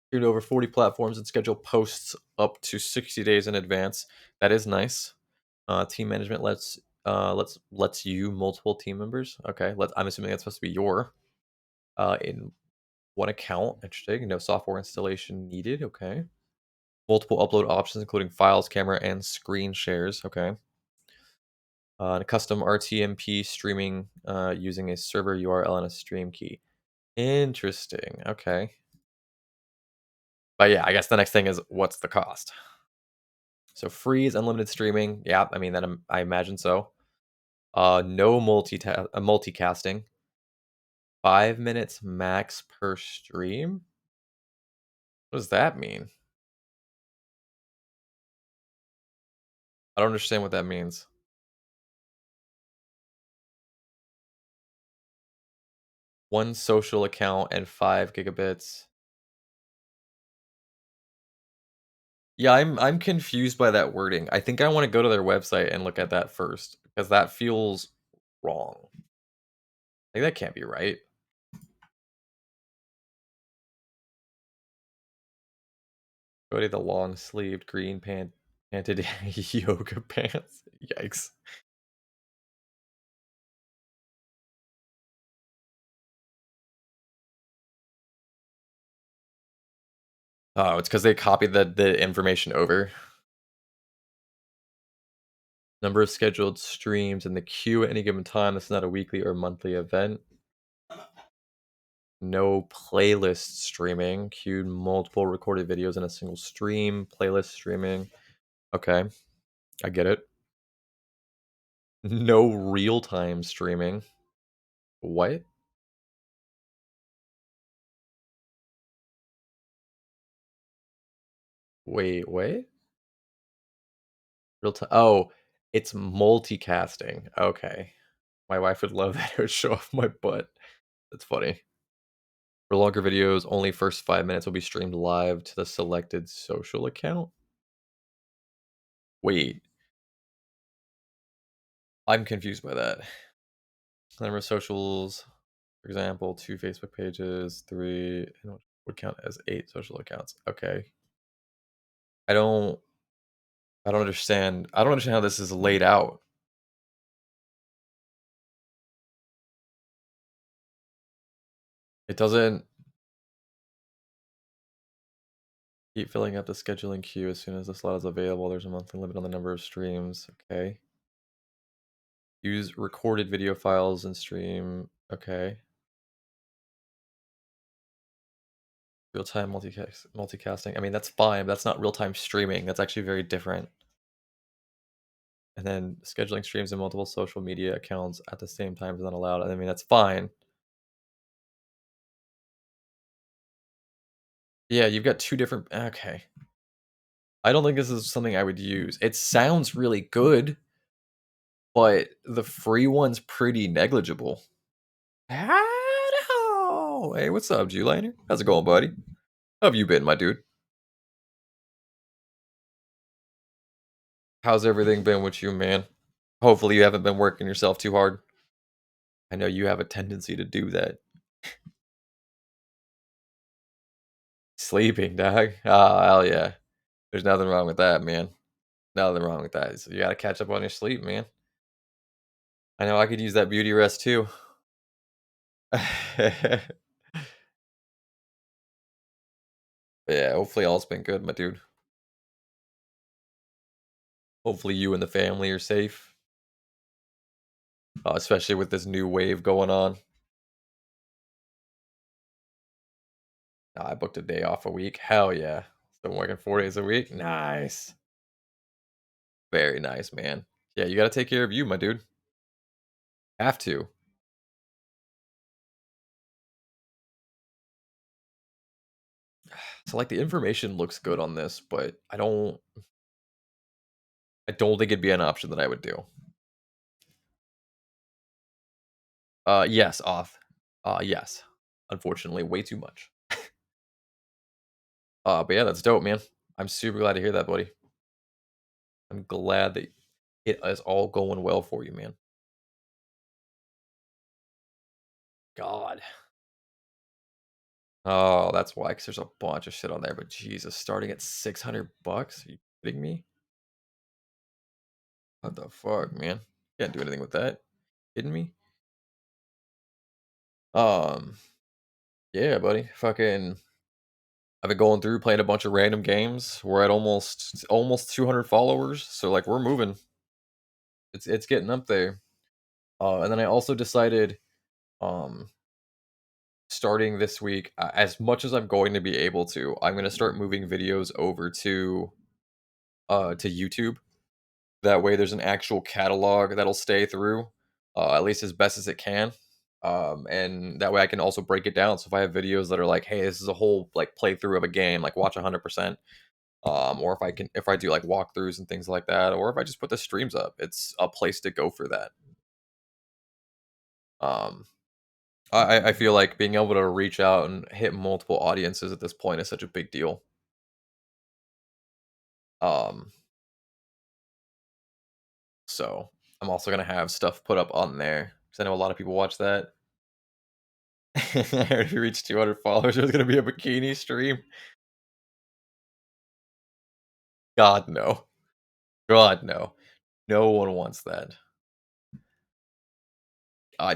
Streamed over 40 platforms and schedule posts up to 60 days in advance. That is nice. Team management lets you multiple team members. Okay, I'm assuming that's supposed to be your in one account. Interesting. No software installation needed. Okay. Multiple upload options, including files, camera, and screen shares. Okay. And a custom RTMP streaming using a server URL and a stream key. Interesting. Okay. But yeah, I guess the next thing is what's the cost? So free is unlimited streaming. Yeah, I mean I imagine so. No multicasting. 5 minutes max per stream. What does that mean? I don't understand what that means. One social account and 5 gigabits. Yeah, I'm confused by that wording. I think I want to go to their website and look at that first because that feels wrong. Like that can't be right. Go to the long sleeved green panted yoga pants. Yikes. Oh, it's because they copied the information over. Number of scheduled streams in the queue at any given time. That's not a weekly or monthly event. No playlist streaming. Queued multiple recorded videos in a single stream. Playlist streaming. Okay, I get it. No real time streaming. What? Wait. Real time. Oh, it's multicasting. Okay. My wife would love that. It would show off my butt. That's funny. For longer videos, only first 5 minutes will be streamed live to the selected social account. Wait, I'm confused by that. Number of socials, for example, 2 Facebook pages, 3 would count as 8 social accounts. Okay. I don't I don't understand. I don't understand how this is laid out. It doesn't keep filling up the scheduling queue as soon as the slot is available. There's a monthly limit on the number of streams. Okay. Use recorded video files and stream. Okay. Real-time multicasting. I mean, that's fine, but that's not real-time streaming. That's actually very different. And then scheduling streams in multiple social media accounts at the same time is not allowed. I mean, that's fine. Yeah, you've got two different. Okay. I don't think this is something I would use. It sounds really good, but the free one's pretty negligible. Hello! Hey, what's up, G-Liner? How's it going, buddy? How have you been, my dude? How's everything been with you, man? Hopefully you haven't been working yourself too hard. I know you have a tendency to do that. Sleeping, dog. Oh, hell yeah. There's nothing wrong with that, man. Nothing wrong with that. So you gotta catch up on your sleep, man. I know I could use that beauty rest too. Yeah, hopefully all's been good, my dude. Hopefully you and the family are safe, especially with this new wave going on. I booked a day off a week. Hell yeah. So I'm working 4 days a week. Nice. Very nice, man. Yeah, you gotta take care of you, my dude. Have to. So like the information looks good on this, but I don't think it'd be an option that I would do. Yes, off. Yes. Unfortunately, way too much. But yeah, that's dope, man. I'm super glad to hear that, buddy. I'm glad that it is all going well for you, man. God. Oh, that's why, because there's a bunch of shit on there. But Jesus, starting at $600? Are you kidding me? What the fuck, man? Can't do anything with that. Kidding me? Um, yeah, buddy. Fucking, I've been going through playing a bunch of random games. We're at almost 200 followers, so like we're moving. It's getting up there. And then I also decided, um, starting this week, as much as I'm going to be able to, I'm gonna start moving videos over to YouTube. That way, there's an actual catalog that'll stay through, at least as best as it can. And that way, I can also break it down. So if I have videos that are like, "Hey, this is a whole like playthrough of a game, like watch 100%," or if I do like walkthroughs and things like that, or if I just put the streams up, it's a place to go for that. Um, I feel like being able to reach out and hit multiple audiences at this point is such a big deal. Um, so I'm also gonna have stuff put up on there because I know a lot of people watch that. I heard if you reach 200 followers, there's gonna be a bikini stream. God no, God no, no one wants that.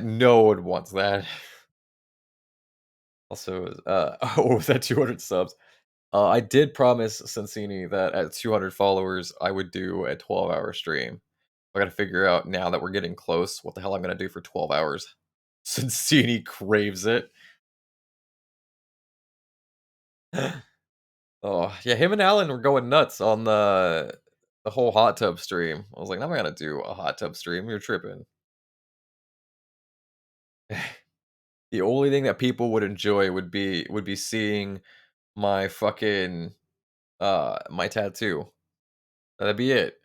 No one wants that. Also, what was that 200 subs? I did promise Sensini that at 200 followers, I would do a 12-hour stream. I gotta figure out now that we're getting close what the hell I'm gonna do for 12 hours. Sensini craves it. Oh, yeah, him and Alan were going nuts on the whole hot tub stream. I was like, "I'm not gonna do a hot tub stream. You're tripping." The only thing that people would enjoy would be seeing my fucking my tattoo. That'd be it.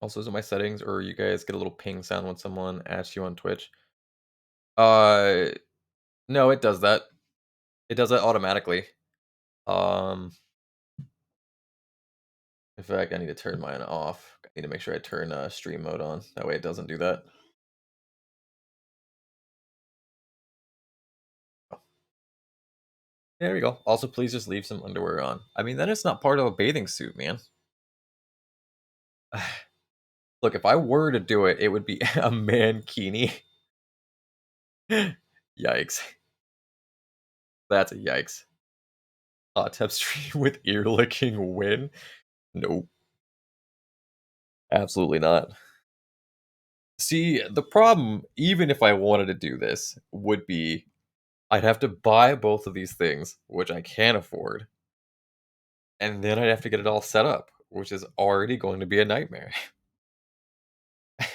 Also, is it my settings or you guys get a little ping sound when someone asks you on Twitch? Uh no, it does that. It does that automatically. Um in fact, I need to turn mine off. I need to make sure I turn stream mode on. That way it doesn't do that. Oh, there we go. Also, please just leave some underwear on. I mean, then it's not part of a bathing suit, man. Look, if I were to do it, it would be a mankini. Yikes. That's a yikes. Hot tub stream with ear licking win? Nope, absolutely not. See, the problem, even if I wanted to do this, would be I'd have to buy both of these things, which I can't afford, and then I'd have to get it all set up, which is already going to be a nightmare.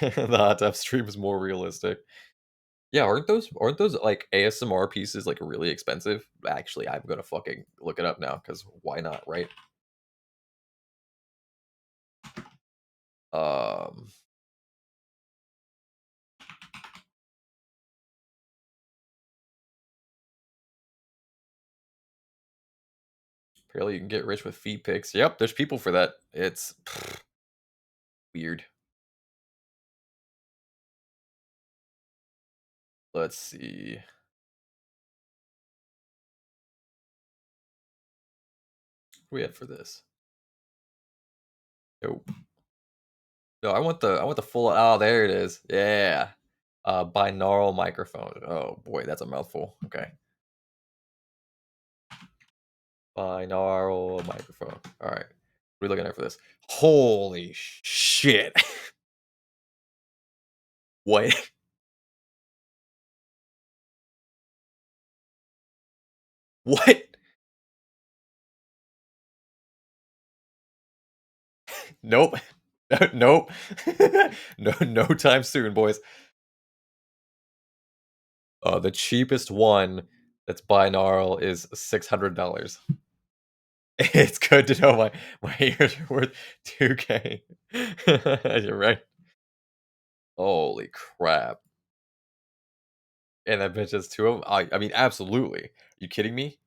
The hot tub stream is more realistic. Yeah, aren't those like ASMR pieces like really expensive? Actually, I'm gonna fucking look it up now because why not, right? Um, Apparently you can get rich with feed pics. Yep, there's people for that. It's weird. Let's see. What do we have for this? Nope. No, I want the full. Oh, there it is. Yeah. Binaural microphone. Oh boy, that's a mouthful. Okay. Binaural microphone. All right. What are we looking at for this? Holy shit. What? What? Nope. Nope. No time soon, boys. The cheapest one that's binaural is $600. It's good to know my ears are worth 2K. You're right. Holy crap. And that bitch has 2 of 'em? I mean, absolutely. You kidding me?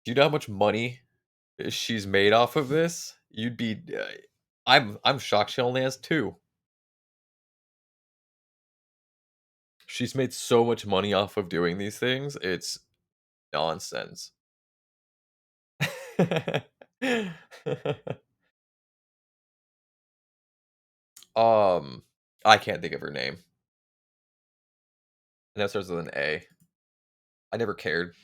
Do you know how much money she's made off of this? You'd be I'm shocked she only has 2. She's made so much money off of doing these things, it's nonsense. Um, I can't think of her name. I know it starts with an A. I never cared.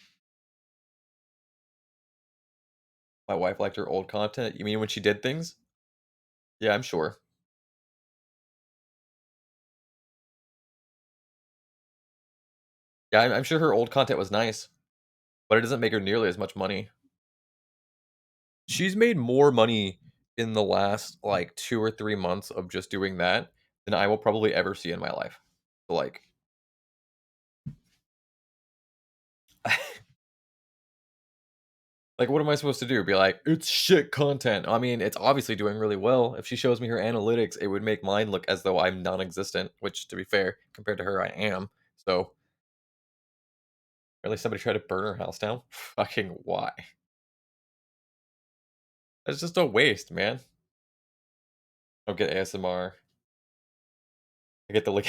My wife liked her old content. You mean when she did things? Yeah, I'm sure. Yeah, I'm sure her old content was nice, but it doesn't make her nearly as much money. She's made more money in the last, like, 2 or 3 months of just doing that than I will probably ever see in my life. Like like, what am I supposed to do? Be like, "It's shit content." I mean, it's obviously doing really well. If she shows me her analytics, it would make mine look as though I'm non-existent, which, to be fair, compared to her, I am. So, really somebody tried to burn her house down? Fucking why? It's just a waste, man. I'll get ASMR. I get the lick.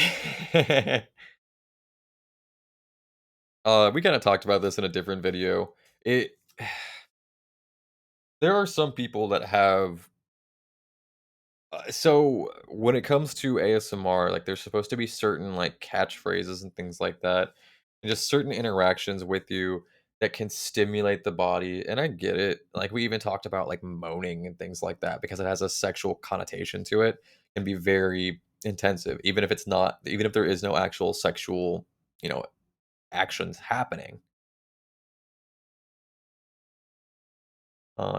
We kinda talked about this in a different video. It There are some people that have so when it comes to ASMR, like, there's supposed to be certain, like, catchphrases and things like that, and just certain interactions with you that can stimulate the body, and I get it. Like, we even talked about, like, moaning and things like that because it has a sexual connotation to it, can be very intensive, even if there is no actual sexual, you know, actions happening.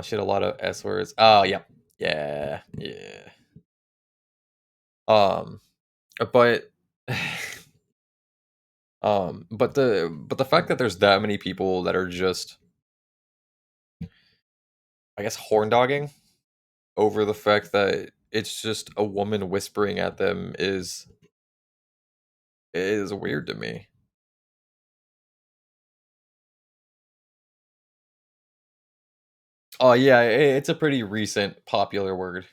She had a lot of S words. Oh, yep. Yeah, yeah. Um, but but the fact that there's that many people that are just, I guess, horn dogging over the fact that it's just a woman whispering at them is weird to me. Oh yeah, it's a pretty recent popular word.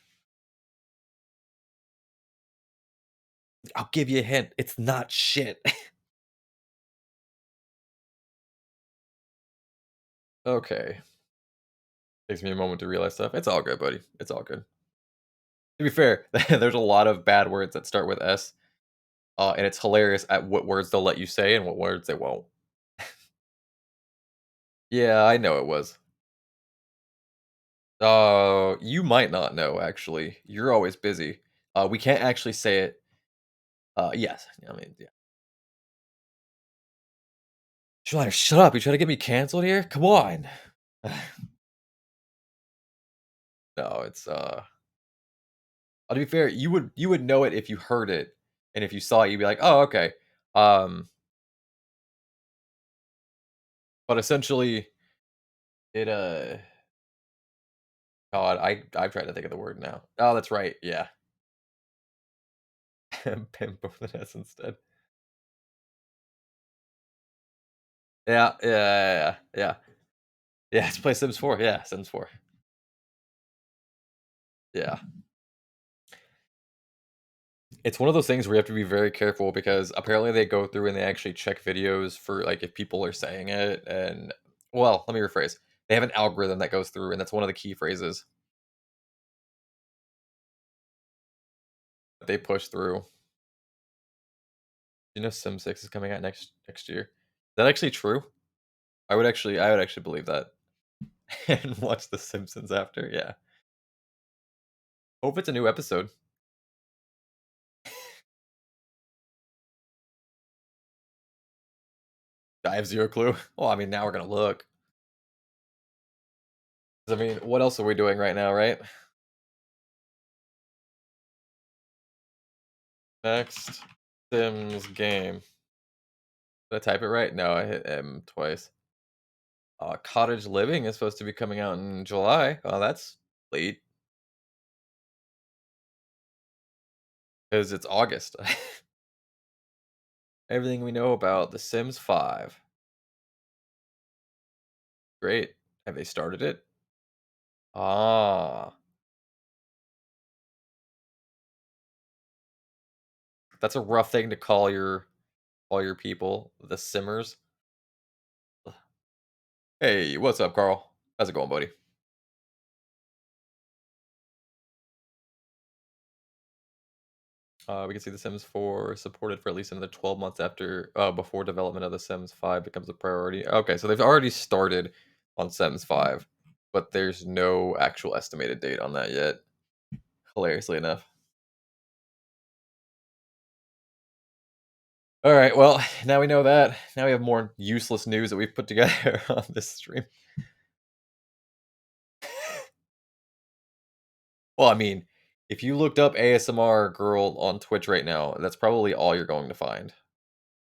I'll give you a hint. It's not shit. Okay. Takes me a moment to realize stuff. It's all good, buddy. It's all good. To be fair, there's a lot of bad words that start with S. and it's hilarious at what words they'll let you say and what words they won't. Yeah, I know it was. You might not know, actually. You're always busy. We can't actually say it. Yes. I mean, yeah. Schneider, shut up. You trying to get me canceled here? Come on. No, it's to be fair, you would know it if you heard it, and if you saw it, you'd be like, "Oh, okay." Um, but essentially, it God, I'm trying to think of the word now. Oh, that's right. Yeah, pimp over the S instead. Yeah, yeah, yeah, yeah. Yeah, let's play Sims 4. Yeah, Sims 4. Yeah. It's one of those things where you have to be very careful because apparently they go through and they actually check videos for like if people are saying it and well, let me rephrase. They have an algorithm that goes through and that's one of the key phrases that they push through. You know Sim 6 is coming out next year. Is that actually true? I would actually believe that. And watch The Simpsons after. Yeah. Hope it's a new episode. I have zero clue. Well, I mean, now we're gonna look. I mean, what else are we doing right now, right? Next Sims game. Did I type it right? No, I hit M twice. Cottage Living is supposed to be coming out in July. Oh, that's late because it's August. Everything we know about The Sims 5. Great. Have they started it? Ah, that's a rough thing to call your people, the Simmers. Hey, what's up, Carl? How's it going, buddy? We can see The Sims 4 supported for at least another 12 months after before development of The Sims 5 becomes a priority. Okay, so they've already started on Sims 5, but there's no actual estimated date on that yet. Hilariously enough. All right, well, now we know that. Now we have more useless news that we've put together on this stream. Well, I mean, if you looked up ASMR girl on Twitch right now, that's probably all you're going to find.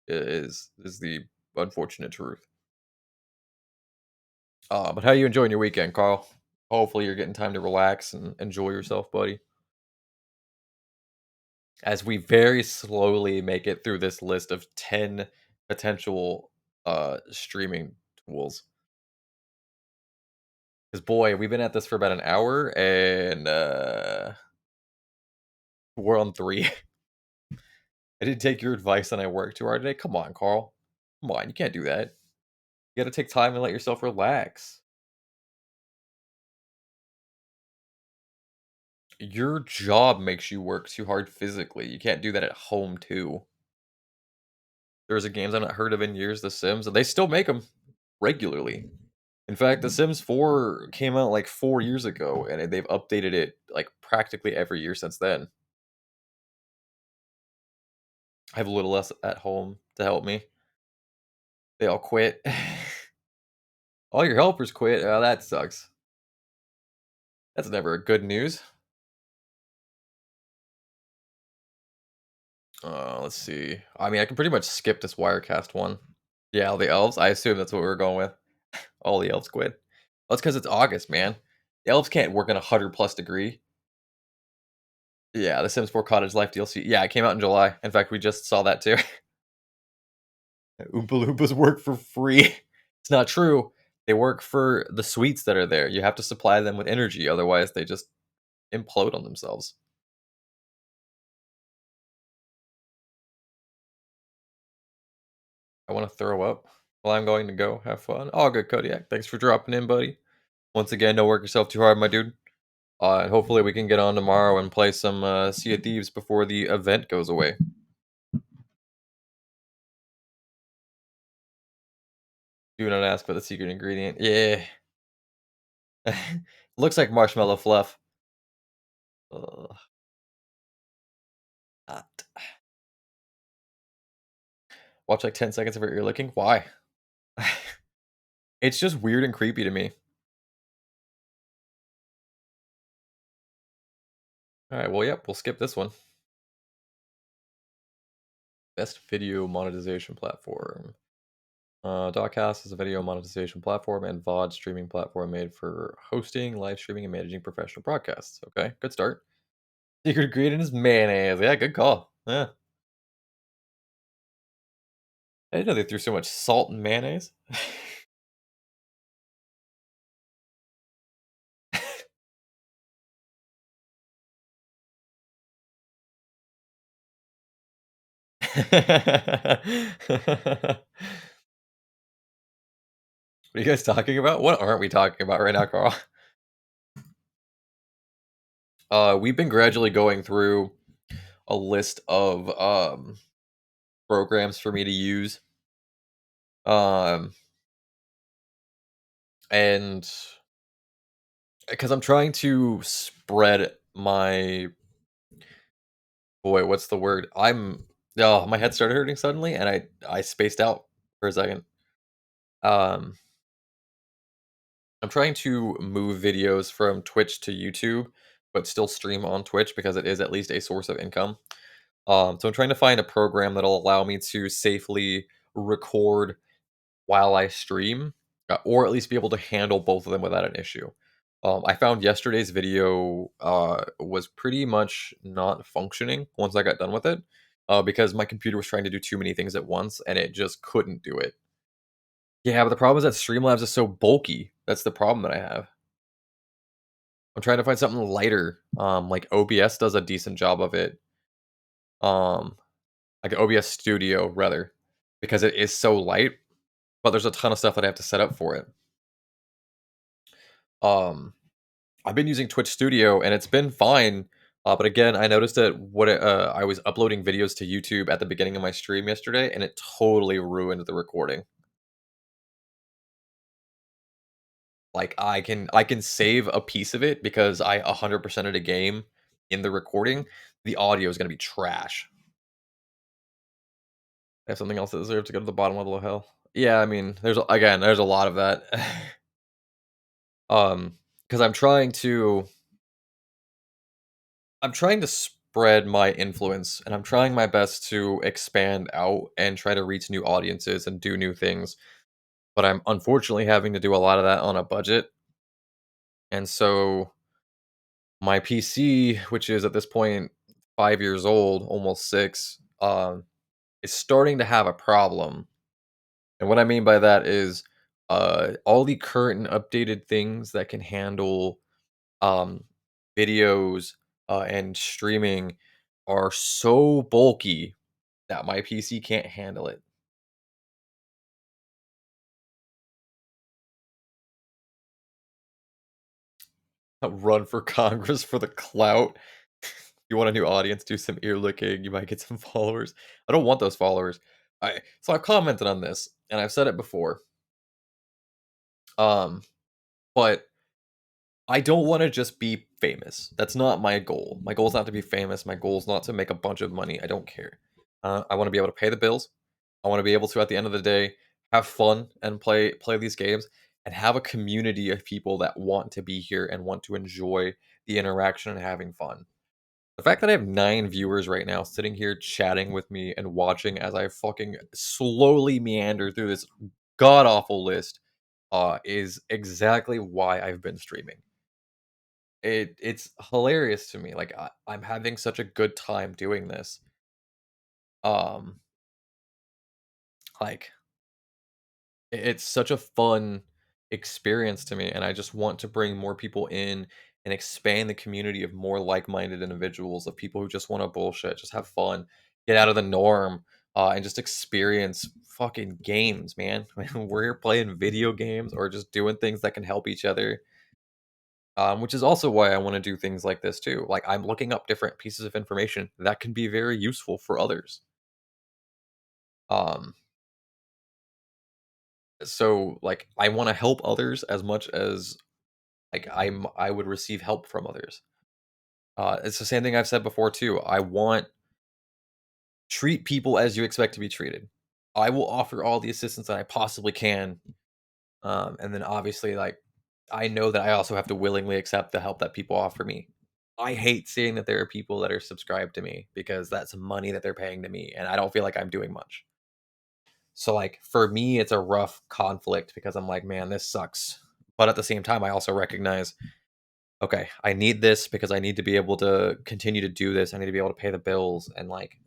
Is the unfortunate truth. But how you enjoying your weekend, Carl? Hopefully, you're getting time to relax and enjoy yourself, buddy. As we very slowly make it through this list of 10 potential streaming tools. Because boy, we've been at this for about an hour and we're on three. I didn't take your advice and I worked too hard today. Come on, Carl. Come on, you can't do that. You got to take time and let yourself relax. Your job makes you work too hard physically. You can't do that at home too. There's a games I've not heard of in years, The Sims, and they still make them regularly. In fact, The Sims 4 came out like 4 years ago, and they've updated it like practically every year since then. I have a little less at home to help me. They all quit. All your helpers quit. Oh, that sucks. That's never a good news. Let's see. I mean, I can pretty much skip this Wirecast one. Yeah, all the elves. I assume that's what we were going with. All the elves quit. Well, that's because it's August, man. The elves can't work in 100+ degree. Yeah, The Sims 4 Cottage Life DLC. Yeah, it came out in July. In fact, we just saw that too. Oompa Loompas work for free. It's not true. They work for the sweets that are there. You have to supply them with energy, otherwise they just implode on themselves. I want to throw up. Well, I'm going to go have fun. All good, Kodiak. Thanks for dropping in, buddy. Once again, don't work yourself too hard, my dude. And hopefully we can get on tomorrow and play some Sea of Thieves before the event goes away. Do not ask for the secret ingredient. Yeah. Looks like marshmallow fluff. Ugh, hot. Watch like 10 seconds of her ear licking. Why? It's just weird and creepy to me. All right, well, yep, we'll skip this one. Best video monetization platform. Dogcast is a video monetization platform and VOD streaming platform made for hosting, live streaming, and managing professional broadcasts. Okay, good start. Secret ingredient is mayonnaise. Yeah, good call. Yeah. I didn't know they threw so much salt in mayonnaise. What are you guys talking about? What aren't we talking about right now, Carl? We've been gradually going through a list of programs for me to use. Um, and because I'm trying to spread my boy, what's the word? Oh, my head started hurting suddenly, and I spaced out for a second. Um, I'm trying to move videos from Twitch to YouTube, but still stream on Twitch because it is at least a source of income. So I'm trying to find a program that'll allow me to safely record while I stream, or at least be able to handle both of them without an issue. I found yesterday's video was pretty much not functioning once I got done with it, because my computer was trying to do too many things at once and it just couldn't do it. Yeah, but the problem is that Streamlabs is so bulky. That's the problem that I have. I'm trying to find something lighter. Like OBS does a decent job of it. Um, like OBS Studio rather, because it is so light. But there's a ton of stuff that I have to set up for it. Um, I've been using Twitch Studio and it's been fine. But again, I noticed that I was uploading videos to YouTube at the beginning of my stream yesterday, and it totally ruined the recording. Like I can save a piece of it because I 100%ed a game in the recording. The audio is gonna be trash. I have something else that deserves to go to the bottom level of hell. Yeah, I mean, there's a lot of that. Because I'm trying to spread my influence, and I'm trying my best to expand out and try to reach new audiences and do new things. But I'm unfortunately having to do a lot of that on a budget. And so my PC, which is at this point 5 years old, almost six, is starting to have a problem. And what I mean by that is all the current and updated things that can handle um, videos and streaming are so bulky that my PC can't handle it. Run for Congress for the clout. You want a new audience, do some ear licking, you might get some followers. I don't want those followers. I've commented on this and I've said it before. Um, but I don't want to just be famous. That's not my goal. My goal is not to be famous. My goal is not to make a bunch of money. I don't care. I want to be able to pay the bills. I want to be able to, at the end of the day, have fun and play these games and have a community of people that want to be here and want to enjoy the interaction and having fun. The fact that I have 9 viewers right now sitting here chatting with me and watching as I fucking slowly meander through this god awful list is exactly why I've been streaming. It's hilarious to me. Like I'm having such a good time doing this. Um, like it's such a fun experience to me, and I just want to bring more people in and expand the community of more like-minded individuals, of people who just want to bullshit, just have fun, get out of the norm, and just experience fucking games, man. We're here playing video games or just doing things that can help each other. Which is also why I want to do things like this too. Like I'm looking up different pieces of information that can be very useful for others. Um, So, like, I wanna help others as much as, like, I would receive help from others. It's the same thing I've said before too. I want treat people as you expect to be treated. I will offer all the assistance that I possibly can, and then obviously, like, I know that I also have to willingly accept the help that people offer me. I hate seeing that there are people that are subscribed to me because that's money that they're paying to me, and I don't feel like I'm doing much. So, like, for me, it's a rough conflict because I'm like, man, this sucks. But at the same time, I also recognize, okay, I need this because I need to be able to continue to do this. I need to be able to pay the bills. And like,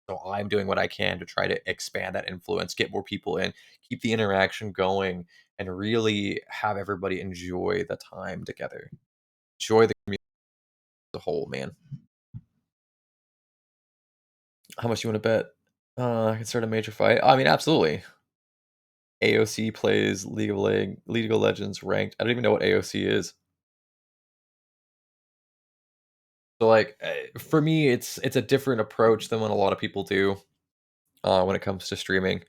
so I'm doing what I can to try to expand that influence, get more people in, keep the interaction going, and really have everybody enjoy the time together. Enjoy the community as a whole, man. How much you want to bet? I can start a major fight. I mean, absolutely. AOC plays League of Legends ranked. I don't even know what AOC is. So like for me, it's a different approach than what a lot of people do when it comes to streaming.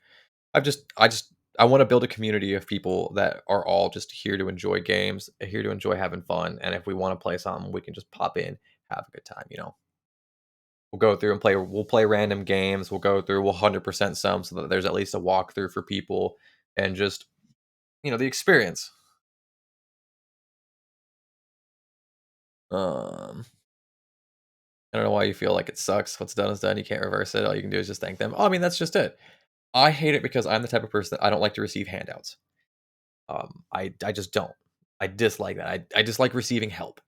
I want to build a community of people that are all just here to enjoy games, here to enjoy having fun, and if we want to play something, we can just pop in, have a good time. We'll go through and play. We'll play random games. We'll go through. We'll 100% some so that there's at least a walkthrough for people and just the experience. Um, I don't know why you feel like it sucks. What's done is done. You can't reverse it. All you can do is just thank them. Oh, I mean, that's just it. I hate it because I'm the type of person that I don't like to receive handouts. I just don't. I dislike that. I dislike receiving help.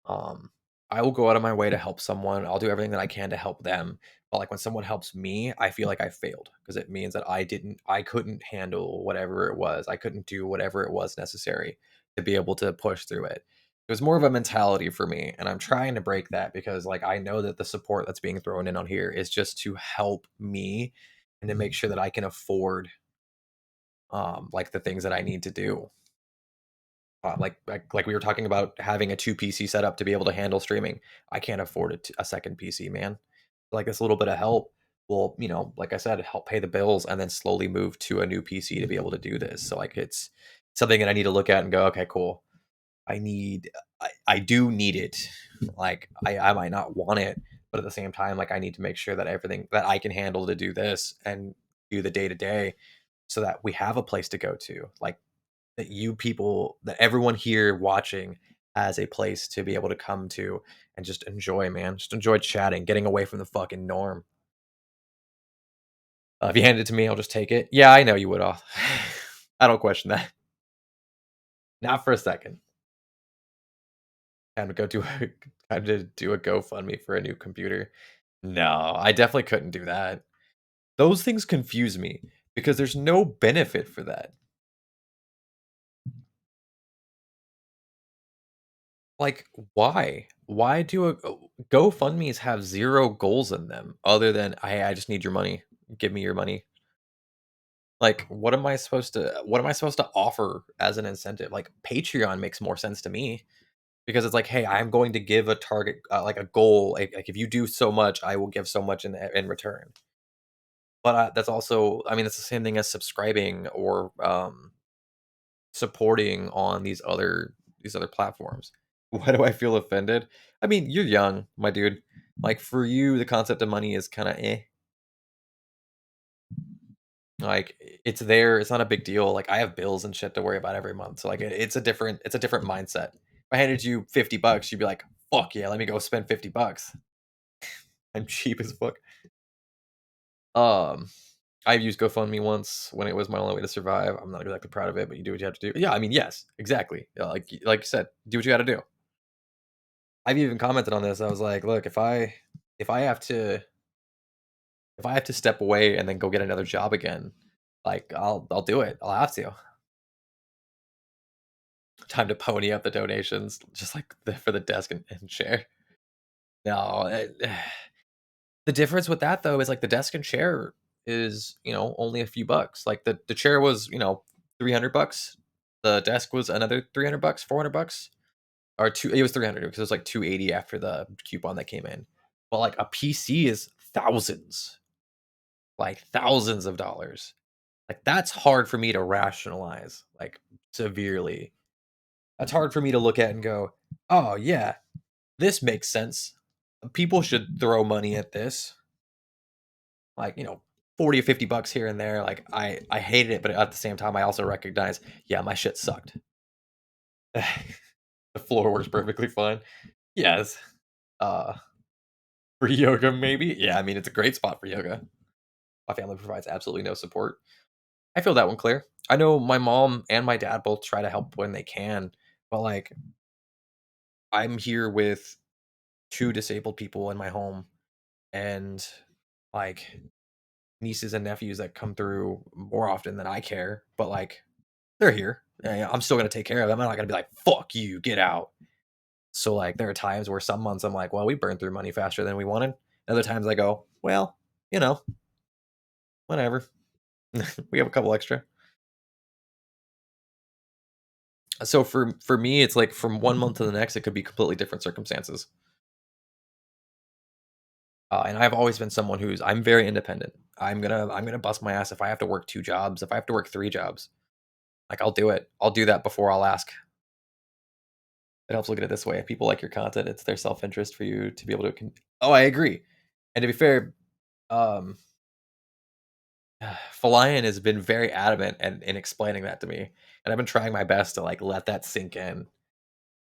Um, I will go out of my way to help someone. I'll do everything that I can to help them. But like when someone helps me, I feel like I failed because it means that I couldn't handle whatever it was. I couldn't do whatever it was necessary to be able to push through it. It was more of a mentality for me, and I'm trying to break that because like I know that the support that's being thrown in on here is just to help me and to make sure that I can afford like the things that I need to do. Like we were talking about having a two PC setup to be able to handle streaming. I can't afford a second PC, man. Like this little bit of help will, like I said, help pay the bills and then slowly move to a new PC to be able to do this. So like it's something that I need to look at and go, okay, cool. I do need it. Like I might not want it, but at the same time, like I need to make sure that everything that I can handle to do this and do the day to day so that we have a place to go to. Like that you people that everyone here watching has a place to be able to come to and just enjoy, man. Just enjoy chatting, getting away from the fucking norm. If you hand it to me, I'll just take it. Yeah, I know you would. Off. I don't question that. Not for a second. Time to go do a time to do a GoFundMe for a new computer. No, I definitely couldn't do that. Those things confuse me because there's no benefit for that. Like, why? Why do a GoFundMe's have 0 goals in them other than, "Hey, I just need your money. Give me your money." Like, what am I supposed to offer as an incentive? Like, Patreon makes more sense to me because it's like, "Hey, I'm going to give a target, like a goal. Like, if you do so much, I will give so much in return." But, that's also I mean, it's the same thing as subscribing or, supporting on these other platforms. Why do I feel offended? I mean, you're young, my dude. Like for you, the concept of money is kind of Like it's there. It's not a big deal. Like I have bills and shit to worry about every month. So like it's a different mindset. If I handed you $50, you'd be like, fuck yeah, let me go spend $50. I'm cheap as fuck. Um, I've used GoFundMe once when it was my only way to survive. I'm not exactly proud of it, but you do what you have to do. Yeah, I mean, yes, exactly. Like you said, do what you got to do. I've even commented on this. I was like, look, if I have to if I have to step away and then go get another job again, like I'll do it. I'll have to. Time to pony up the donations, just like for the desk and chair. No, the difference with that though is like the desk and chair is only a few bucks. Like the chair was $300. The desk was another $300, $400, or two. It was 300 because it was like 280 after the coupon that came in. But like a PC is thousands, like thousands of dollars. Like, that's hard for me to rationalize, like, severely. That's hard for me to look at and go, "Oh, yeah, this makes sense. People should throw money at this." Like, 40 or 50 bucks here and there. Like, I hated it, but at the same time, I also recognize, yeah, my shit sucked. The floor works perfectly fine. Yes. Uh, for yoga, maybe? Yeah, I mean, it's a great spot for yoga. My family provides absolutely no support. I feel that one clear. I know my mom and my dad both try to help when they can, but, like, I'm here with 2 disabled people in my home and, like, nieces and nephews that come through more often than I care, but, like, they're here. Yeah, I'm still gonna take care of them. I'm not gonna be like, "Fuck you, get out." So, like, there are times where some months I'm like, "Well, we burned through money faster than we wanted." Other times I go, "Well, you know, whatever. We have a couple extra." So for me, it's like from one month to the next, it could be completely different circumstances. And I've always been someone I'm very independent. I'm gonna bust my ass if I have to work 2 jobs, if I have to work 3 jobs. Like, I'll do it. I'll do that before I'll ask. It helps look at it this way. If people like your content, it's their self-interest for you to be able to Oh, I agree. And to be fair, um, Falion has been very adamant in explaining that to me, and I've been trying my best to, like, let that sink in.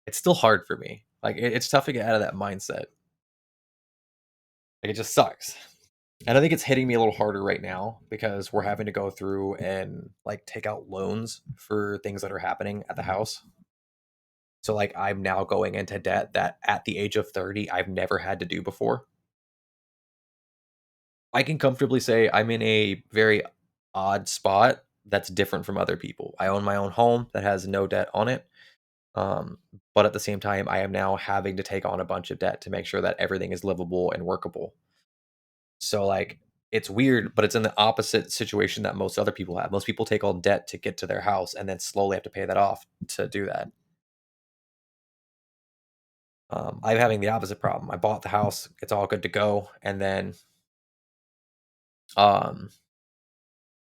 It's still hard for me. Like, it's tough to get out of that mindset. Like, it just sucks. And I think it's hitting me a little harder right now because we're having to go through and, like, take out loans for things that are happening at the house. So, like, I'm now going into debt that at the age of 30, I've never had to do before. I can comfortably say I'm in a very odd spot that's different from other people. I own my own home that has no debt on it. Um, but at the same time, I am now having to take on a bunch of debt to make sure that everything is livable and workable. So, like, it's weird, but it's in the opposite situation that most other people have. Most people take on debt to get to their house and then slowly have to pay that off to do that. I'm having the opposite problem. I bought the house, it's all good to go, and then um,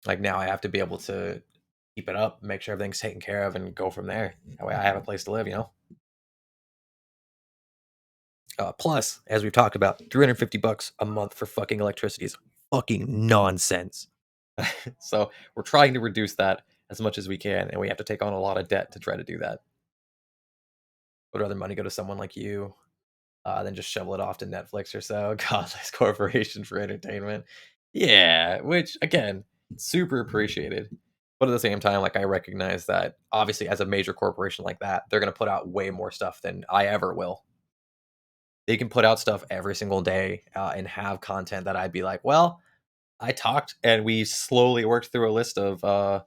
like, now I have to be able to keep it up, make sure everything's taken care of, and go from there. That way, I have a place to live. Plus, as we've talked about, 350 bucks a month for fucking electricity is fucking nonsense. So we're trying to reduce that as much as we can, and we have to take on a lot of debt to try to do that. Would rather money go to someone like you than just shovel it off to Netflix or so. Godless corporation for entertainment. Yeah, which again, super appreciated. But at the same time, like, I recognize that obviously as a major corporation like that, they're gonna put out way more stuff than I ever will. They can put out stuff every single day and have content that I'd be like, well, I talked and we slowly worked through a list of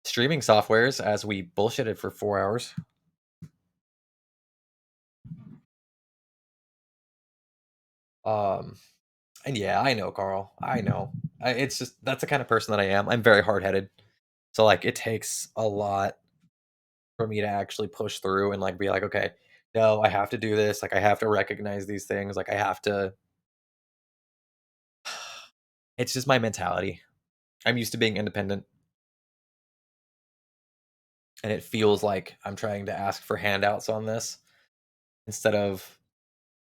streaming softwares as we bullshitted for 4 hours. Um, and yeah, I know, Carl. I know. It's just that's the kind of person that I am. I'm very hard headed. So, like, it takes a lot for me to actually push through and, like, be like, okay, no, I have to do this. Like, I have to recognize these things. Like, I have to. It's just my mentality. I'm used to being independent, and it feels like I'm trying to ask for handouts on this instead of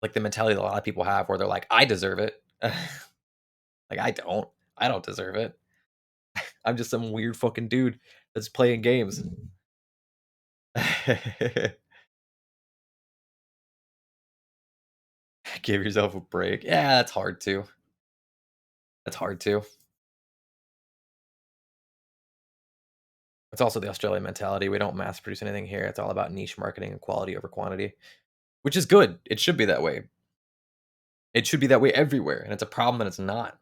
like the mentality that a lot of people have where they're like, I deserve it. Like, I don't. I don't deserve it. I'm just some weird fucking dude that's playing games. Give yourself a break. Yeah, that's hard too. That's hard too. It's also the Australian mentality. We don't mass produce anything here. It's all about niche marketing and quality over quantity, which is good. It should be that way. It should be that way everywhere. And it's a problem that it's not.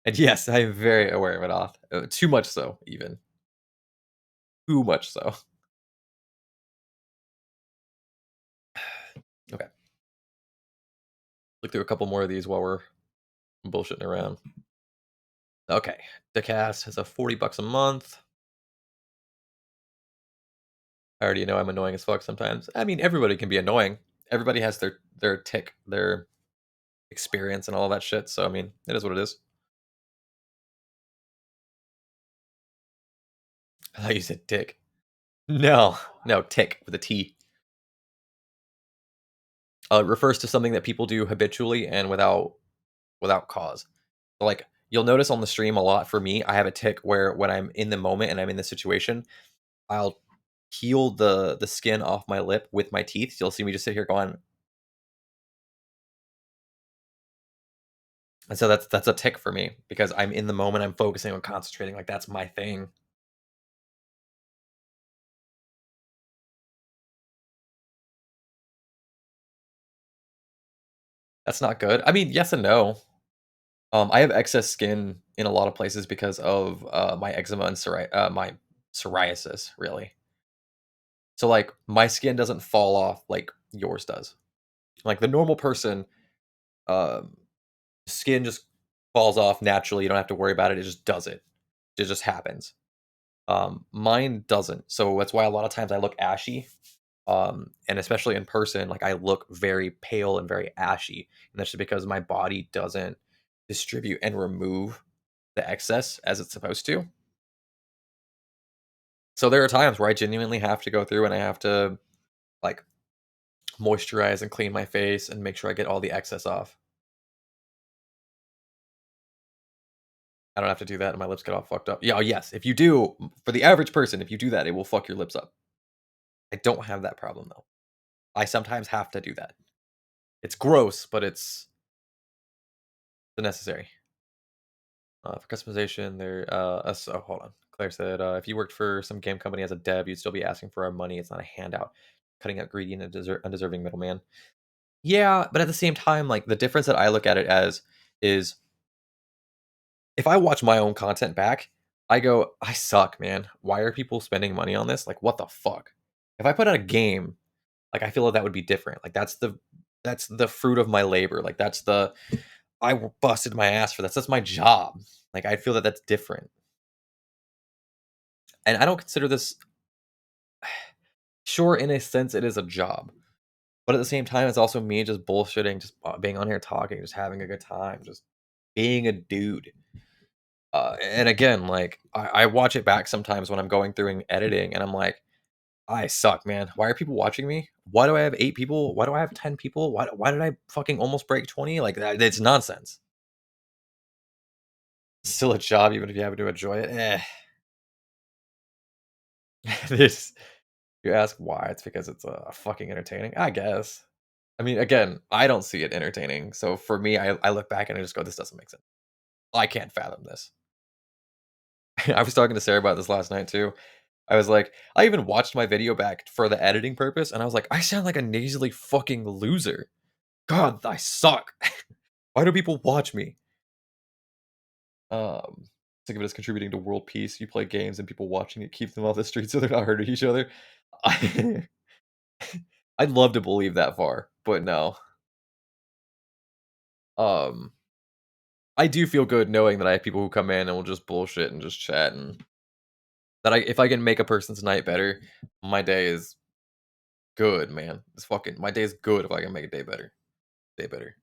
And yes, I am very aware of it off. Too much so, even. Too much so. Okay. Look through a couple more of these while we're bullshitting around. Okay. The cast has a 40 bucks a month. I already know I'm annoying as fuck sometimes. I mean, everybody can be annoying. Everybody has their tick, their experience and all that shit. So I mean, it is what it is. I thought you said dick. No, no, tick with a T. It refers to something that people do habitually and without cause. So, like, you'll notice on the stream a lot for me, I have a tick where when I'm in the moment and I'm in the situation, I'll peel the skin off my lip with my teeth. You'll see me just sit here going, and so that's a tick for me because I'm in the moment, I'm focusing on concentrating, like that's my thing. That's not good. I mean, yes and no. I have excess skin in a lot of places because of my eczema and my psoriasis, really. So like my skin doesn't fall off like yours does. Like the normal person, um, skin just falls off naturally. You don't have to worry about it. It just does it. It just happens. Mine doesn't. So that's why a lot of times I look ashy. And especially in person, like I look very pale and very ashy. And that's just because my body doesn't distribute and remove the excess as it's supposed to. So there are times where I genuinely have to go through and I have to like moisturize and clean my face and make sure I get all the excess off. I don't have to do that and my lips get all fucked up. Yeah, oh, yes. If you do, for the average person, if you do that, it will fuck your lips up. I don't have that problem though. I sometimes have to do that. It's gross, but it's necessary. For customization, so hold on. Claire said, if you worked for some game company as a dev, you'd still be asking for our money. It's not a handout. Cutting out greedy and undeserving middleman. Yeah, but at the same time, like the difference that I look at it as is if I watch my own content back, I go, I suck, man. Why are people spending money on this? Like, what the fuck? If I put out a game, like I feel like that would be different. Like that's the fruit of my labor. Like that's the busted my ass for this. That's my job. Like I feel that that's different. And I don't consider this sure in a sense it is a job. But at the same time, it's also me just bullshitting, just being on here talking, just having a good time, just being a dude. And again, like I watch it back sometimes when I'm going through and editing, and I'm like, I suck, man. Why are people watching me? Why do I have 8 people? Why do I have 10 people? Why did I fucking almost break 20? Like that, it's nonsense. It's still a job, even if you happen to enjoy it. This you ask why? It's because it's fucking entertaining, I guess. I mean, again, I don't see it entertaining. So for me, I look back and I just go, this doesn't make sense. I can't fathom this. I was talking to Sarah about this last night too. I was like, I even watched my video back for the editing purpose, and I was like, I sound like a nasally fucking loser. God, I suck. Why do people watch me? Think of it as contributing to world peace. You play games and people watching it keep them off the streets so they're not hurting each other. I, I'd love to believe that far, but no. Um, I do feel good knowing that I have people who come in and will just bullshit and just chat, and that if I can make a person's night better, my day is good, man. It's fucking my day is good if I can make a day better. Day better.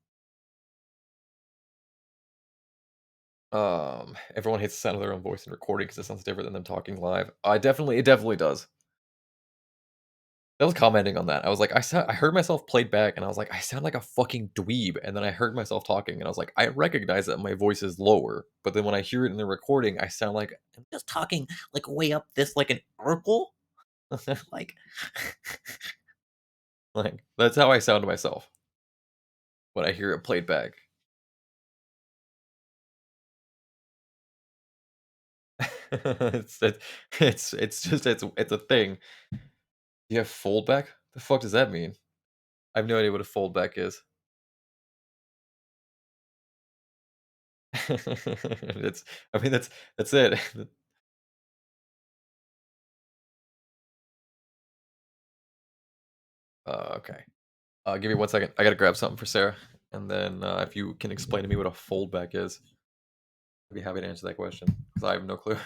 Everyone hates the sound of their own voice in recording because it sounds different than them talking live. It definitely does. I was commenting on that. I was like, I heard myself played back, and I was like, I sound like a fucking dweeb. And then I heard myself talking, and I was like, I recognize that my voice is lower, but then when I hear it in the recording, I sound like I'm just talking like way up this like an urkel. like, like that's how I sound to myself when I hear it played back. it's it, it's a thing. You have foldback? The fuck does that mean? I have no idea what a foldback is. it's I mean that's it. Okay. Give me 1 second. I gotta grab something for Sarah, and then if you can explain to me what a foldback is, I'd be happy to answer that question because I have no clue.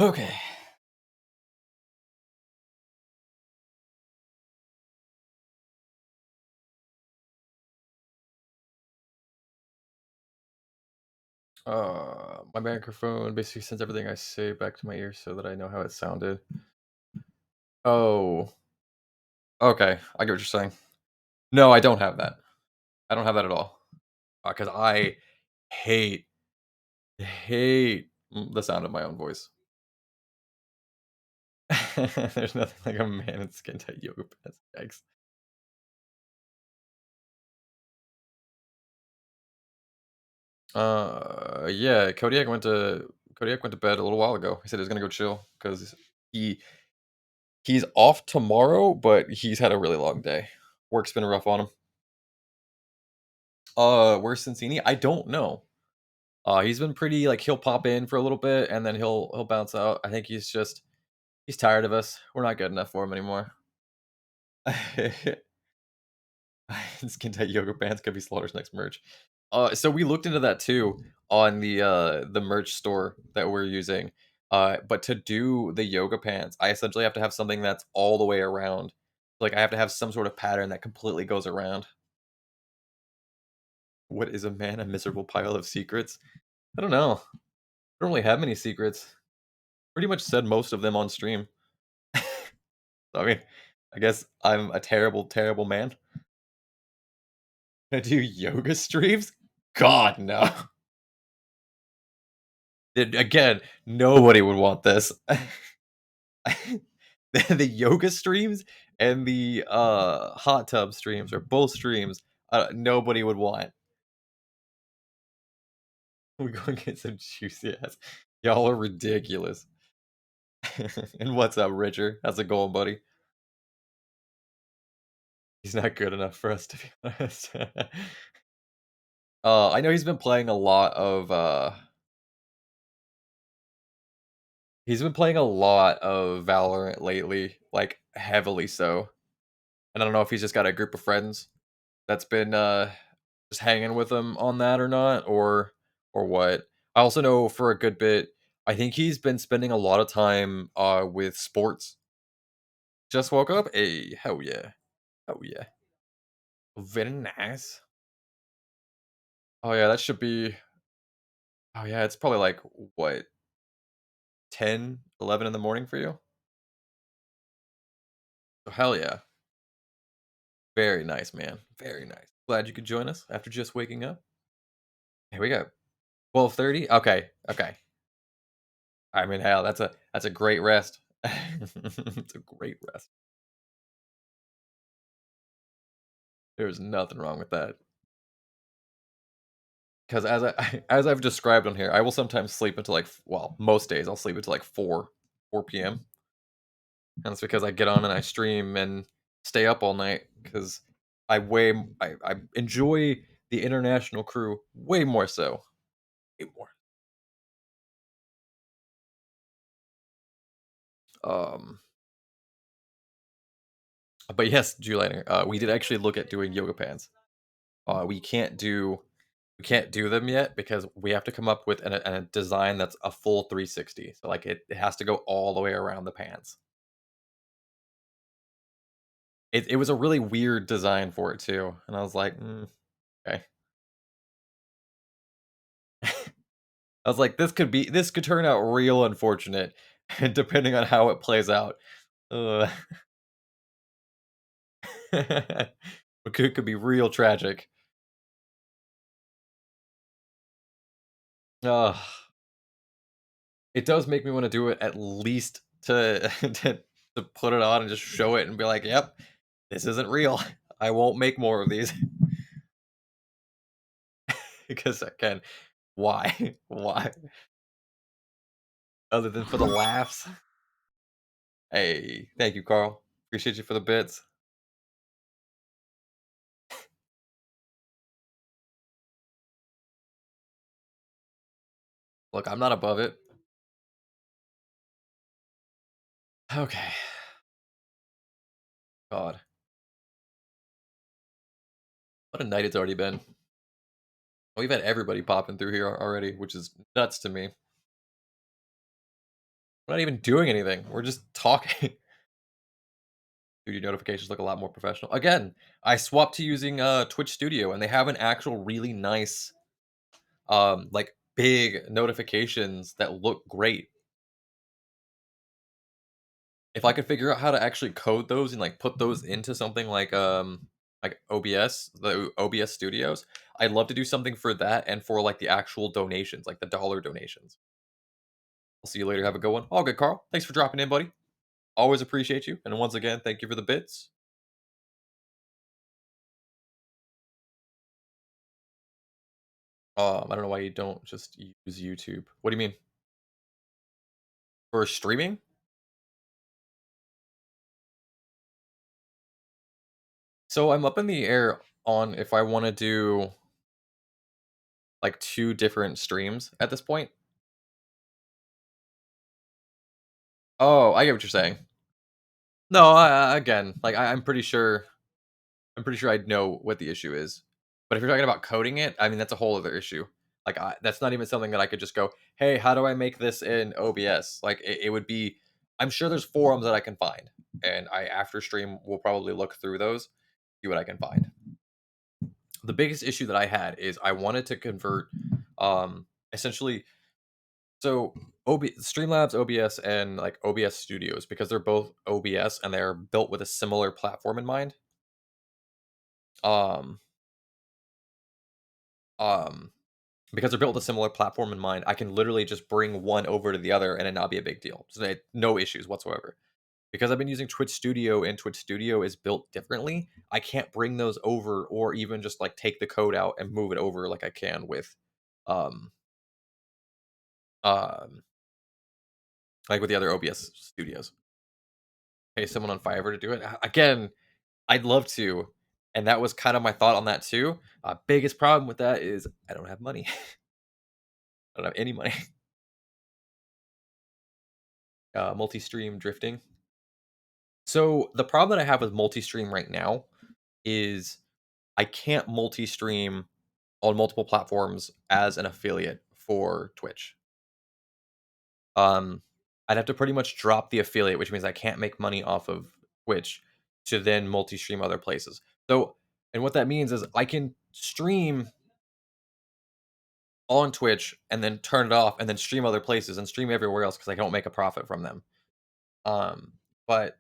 Okay. My microphone basically sends everything I say back to my ear so that I know how it sounded. Oh, okay. I get what you're saying. No, I don't have that. I don't have that at all. Because I hate, the sound of my own voice. There's nothing like a man in skin tight yoga pants. Yikes. Yeah, Kodiak went to bed a little while ago. He said he was gonna go chill because he he's off tomorrow, but he's had a really long day. Work's been rough on him. Where's Cincinnati? I don't know. He's been pretty like he'll pop in for a little bit and then he'll bounce out. I think he's tired of us. We're not good enough for him anymore. Skin tight yoga pants could be Slaughter's next merch. So we looked into that too on the merch store that we're using. But to do the yoga pants, I essentially have to have something that's all the way around. Like I have to have some sort of pattern that completely goes around. What is a man? A miserable pile of secrets? I don't know. I don't really have many secrets. Pretty much said most of them on stream. I mean, I guess I'm a terrible, terrible man. I do yoga streams? God, no. Again, nobody would want this. The yoga streams and the hot tub streams are both streams nobody would want. We go and get some juicy ass. Y'all are ridiculous. And what's up, Richard? How's it going, buddy? He's not good enough for us, to be honest. I know he's been playing a lot of Valorant lately, like heavily so. And I don't know if he's just got a group of friends that's been just hanging with him on that or not, or what. I also know for a good bit, I think he's been spending a lot of time with sports. Just woke up? Hey, hell yeah. Oh yeah. Very nice. Oh yeah, that should be oh yeah, it's probably like what, 10, 11 in the morning for you? Oh, hell yeah. Very nice, man. Very nice. Glad you could join us after just waking up. Here we go. 12:30? Okay. Okay. I mean, hell, that's a great rest. It's a great rest. There's nothing wrong with that. Because as as I've described on here, I will sometimes sleep until like well, most days I'll sleep until like 4 p.m. And it's because I get on and I stream and stay up all night because I enjoy the international crew way more so. Way more. Um but yes, Julian, we did actually look at doing yoga pants. We can't do them yet because we have to come up with a design that's a full 360. So like it has to go all the way around the pants. It was a really weird design for it too, and I was like, okay. I was like, this could turn out real unfortunate, depending on how it plays out. Ugh. It could be real tragic. Ugh. It does make me want to do it at least to to put it on and just show it and be like, "Yep, this isn't real. I won't make more of these." Because again, why? Why? Other than for the laughs? Hey, thank you, Carl. Appreciate you for the bits. Look, I'm not above it. Okay. God, what a night it's already been. We've had everybody popping through here already, which is nuts to me. We're not even doing anything. We're just talking. Dude, your notifications look a lot more professional. Again, I swapped to using Twitch Studio, and they have an actual really nice, like big notifications that look great. If I could figure out how to actually code those and like put those into something like OBS, the OBS Studios, I'd love to do something for that and for like the actual donations, like the dollar donations. I'll see you later. Have a good one. All good, Carl. Thanks for dropping in, buddy. Always appreciate you. And once again, thank you for the bits. I don't know why you don't just use YouTube. What do you mean? For streaming? So I'm up in the air on if I want to do like two different streams at this point. Oh, I get what you're saying. No, again, like I'm pretty sure I'd know what the issue is. But if you're talking about coding it, I mean that's a whole other issue. Like that's not even something that I could just go, "Hey, how do I make this in OBS?" Like it would be. I'm sure there's forums that I can find, and I after stream will probably look through those, see what I can find. The biggest issue that I had is I wanted to convert, essentially, so Streamlabs OBS and like OBS Studios because they're both OBS and they're built with a similar platform in mind. Um, um, because they're built with a similar platform in mind, I can literally just bring one over to the other and it not be a big deal. So no issues whatsoever. Because I've been using Twitch Studio and Twitch Studio is built differently, I can't bring those over or even just like take the code out and move it over like I can with um um like with the other OBS studios. Pay someone on Fiverr to do it. Again, I'd love to. And that was kind of my thought on that too. Biggest problem with that is I don't have money. I don't have any money. Multi-stream drifting. So the problem that I have with multi-stream right now is I can't multi-stream on multiple platforms as an affiliate for Twitch. Um, I'd have to pretty much drop the affiliate, which means I can't make money off of Twitch to then multi-stream other places. So, and what that means is I can stream on Twitch and then turn it off and then stream other places and stream everywhere else because I don't make a profit from them. But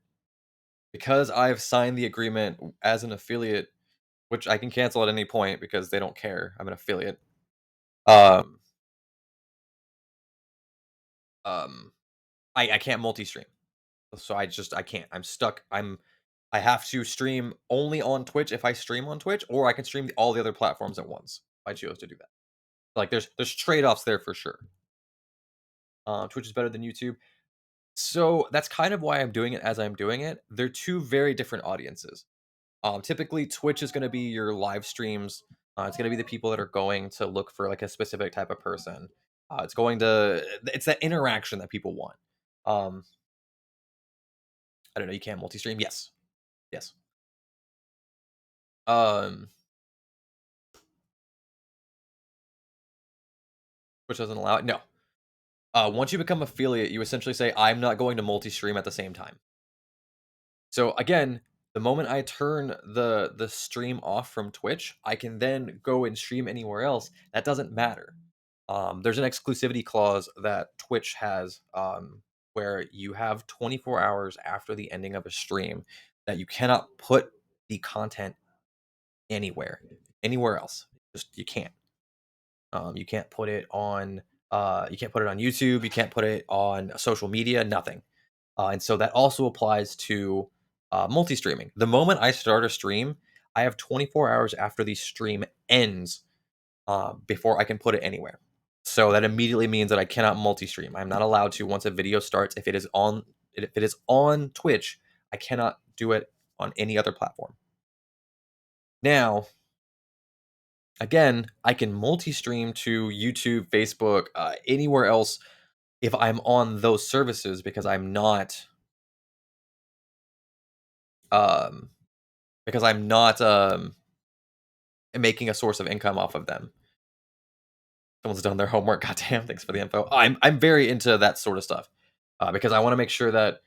because I've signed the agreement as an affiliate, which I can cancel at any point because they don't care. I'm an affiliate. Um, um, I can't multi-stream. So I can't. I'm stuck. I have to stream only on Twitch if I stream on Twitch, or I can stream all the other platforms at once if I choose to do that. Like there's trade-offs there for sure. Twitch is better than YouTube. So that's kind of why I'm doing it as I'm doing it. They're two very different audiences. Typically Twitch is going to be your live streams. It's going to be the people that are going to look for like a specific type of person. It's that interaction that people want. Um, I don't know. You can't multi-stream. Yes, yes. Um, which doesn't allow it. No. Once you become affiliate, you essentially say, "I'm not going to multi-stream at the same time." So again, the moment I turn the stream off from Twitch, I can then go and stream anywhere else. That doesn't matter. There's an exclusivity clause that Twitch has, where you have 24 hours after the ending of a stream that you cannot put the content anywhere else. Just you can't. You can't put it on. You can't put it on YouTube. You can't put it on social media. Nothing. And so that also applies to multi-streaming. The moment I start a stream, I have 24 hours after the stream ends before I can put it anywhere. So that immediately means that I cannot multi-stream. I'm not allowed to once a video starts. If it is on Twitch, I cannot do it on any other platform. Now, again, I can multi-stream to YouTube, Facebook, anywhere else if I'm on those services because um, I'm not making a source of income off of them. Someone's done their homework. Goddamn, thanks for the info. I'm very into that sort of stuff. because I want to make sure that,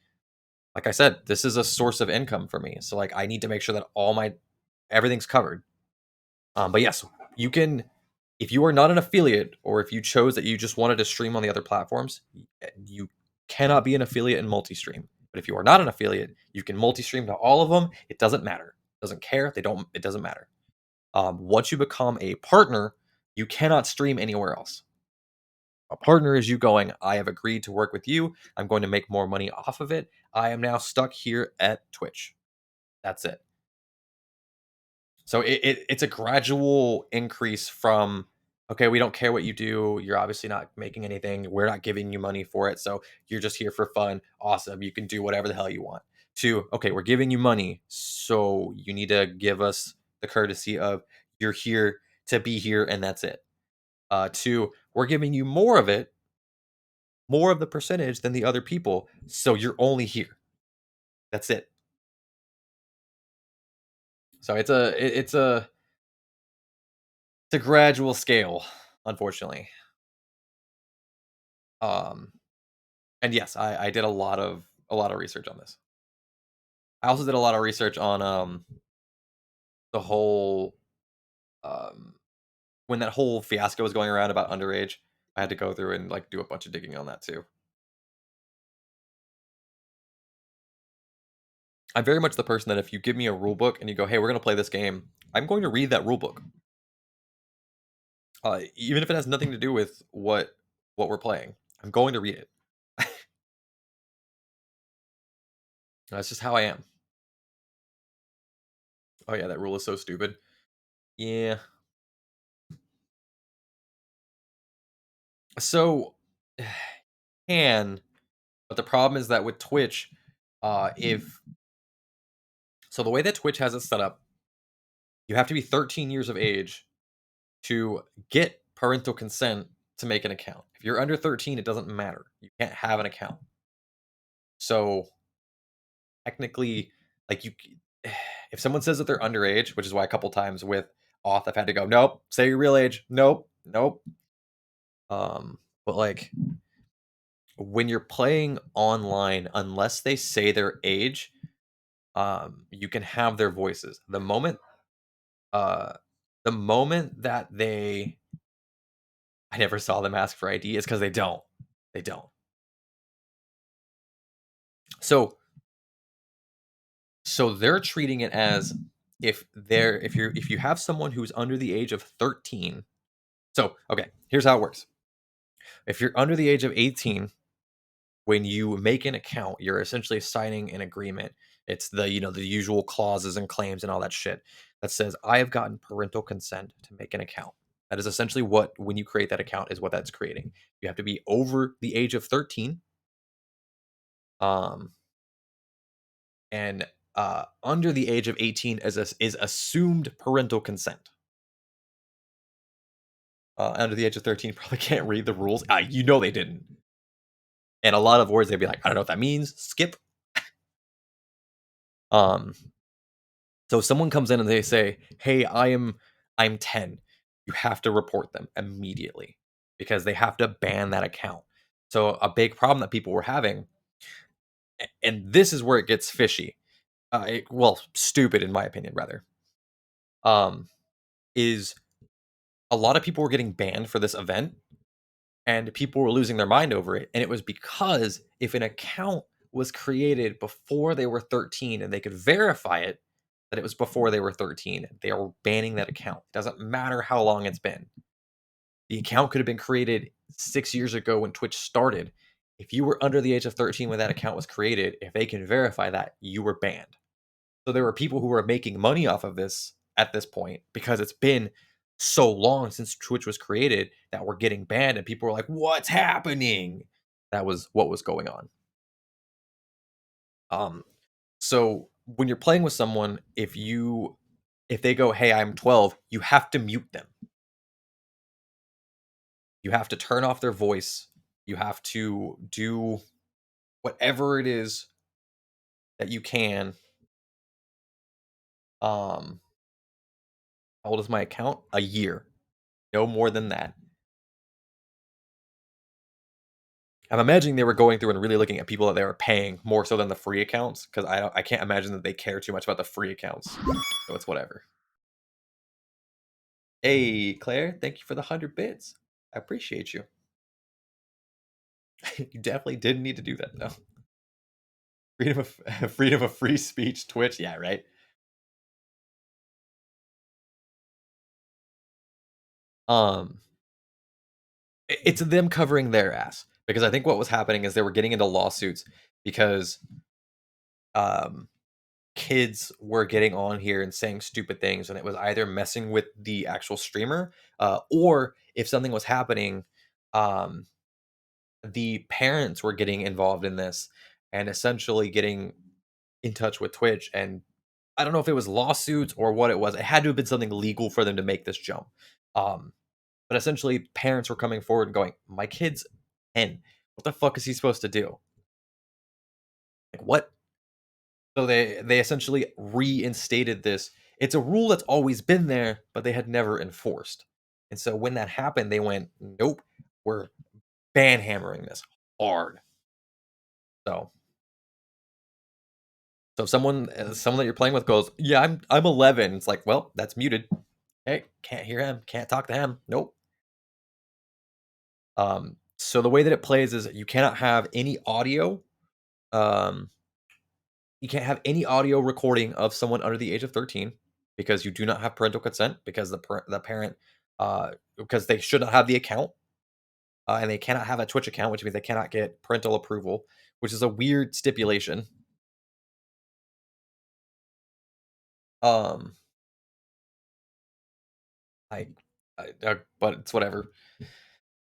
like I said, this is a source of income for me. So like I need to make sure that all my everything's covered. But yes, you can, if you are not an affiliate or if you chose that you just wanted to stream on the other platforms, you cannot be an affiliate in multi-stream. But if you are not an affiliate, you can multi-stream to all of them. It doesn't matter. It doesn't care. They don't. It doesn't matter. Once you become a partner, you cannot stream anywhere else. A partner is you going, I have agreed to work with you. I'm going to make more money off of it. I am now stuck here at Twitch. That's it. So it's a gradual increase from, okay, we don't care what you do. You're obviously not making anything. We're not giving you money for it. So you're just here for fun. Awesome. You can do whatever the hell you want. To, okay, we're giving you money. So you need to give us the courtesy of you're here to be here and that's it. To, we're giving you more of it, more of the percentage than the other people. So you're only here. That's it. So it's a gradual scale, unfortunately. Um, and yes, I did a lot of research on this. I also did a lot of research on the whole um when that whole fiasco was going around about underage. I had to go through and like do a bunch of digging on that too. I'm very much the person that if you give me a rule book and you go, "Hey, we're gonna play this game," I'm going to read that rule book, even if it has nothing to do with what we're playing. I'm going to read it. That's just how I am. Oh yeah, that rule is so stupid. Yeah. So can, but the problem is that with Twitch, if so, the way that Twitch has it set up, you have to be 13 years of age to get parental consent to make an account. If you're under 13, it doesn't matter. You can't have an account. So technically, like if someone says that they're underage, which is why a couple times with auth, I've had to go, nope, say your real age, nope, nope. But like when you're playing online, unless they say their age, you can have their voices. Uh, the moment that I never saw them ask for ID is because they don't. They don't. So so they're treating it as if you have someone who's under the age of 13. So, okay, here's how it works. If you're under the age of 18, when you make an account, you're essentially signing an agreement. It's the usual clauses and claims and all that shit that says I have gotten parental consent to make an account. That is essentially what when you create that account is what that's creating. You have to be over the age of 13. Um and under the age of 18 is assumed parental consent. Under the age of 13 probably can't read the rules. They didn't. And a lot of words they'd be like, I don't know what that means. Skip. Um, so if someone comes in and they say, "Hey, I'm 10," you have to report them immediately because they have to ban that account. So a big problem that people were having, and this is where it gets fishy. Well, stupid in my opinion, rather. Um, is a lot of people were getting banned for this event and people were losing their mind over it. And it was because if an account was created before they were 13 and they could verify it that it was before they were 13, they are banning that account. It doesn't matter how long it's been. The account could have been created 6 years ago when Twitch started. If you were under the age of 13 when that account was created, if they can verify that, you were banned. So there were people who were making money off of this at this point because it's been so long since Twitch was created that we're getting banned and people were like, "What's happening?" That was what was going on. Um so when you're playing with someone, if they go, "Hey, I'm 12," you have to mute them. You have to turn off their voice. You have to do whatever it is that you can. Um how old is my account? A year. No more than that. I'm imagining they were going through and really looking at people that they were paying more so than the free accounts, because I can't imagine that they care too much about the free accounts. So it's whatever. Hey, Claire, thank you for the 100 bits. I appreciate you. You definitely didn't need to do that though. Freedom of freedom of free speech, Twitch. Yeah, right. Um, it's them covering their ass because I think what was happening is they were getting into lawsuits because um kids were getting on here and saying stupid things, and it was either messing with the actual streamer, or if something was happening, um, the parents were getting involved in this and essentially getting in touch with Twitch. And I don't know if it was lawsuits or what it was. It had to have been something legal for them to make this jump. Um, but essentially, parents were coming forward and going, "My kid's 10. What the fuck is he supposed to do? Like what?" So they essentially reinstated this. It's a rule that's always been there, but they had never enforced. And so when that happened, they went, "Nope, we're ban hammering this hard." So if someone that you're playing with goes, "Yeah, I'm 11," it's like, well, that's muted. Hey, can't hear him, can't talk to him. Nope. So the way that it plays is you cannot have any audio. Um, you can't have any audio recording of someone under the age of 13 because you do not have parental consent because the parent because they should not have the account, and they cannot have a Twitch account, which means they cannot get parental approval, which is a weird stipulation. Um, I, but it's whatever.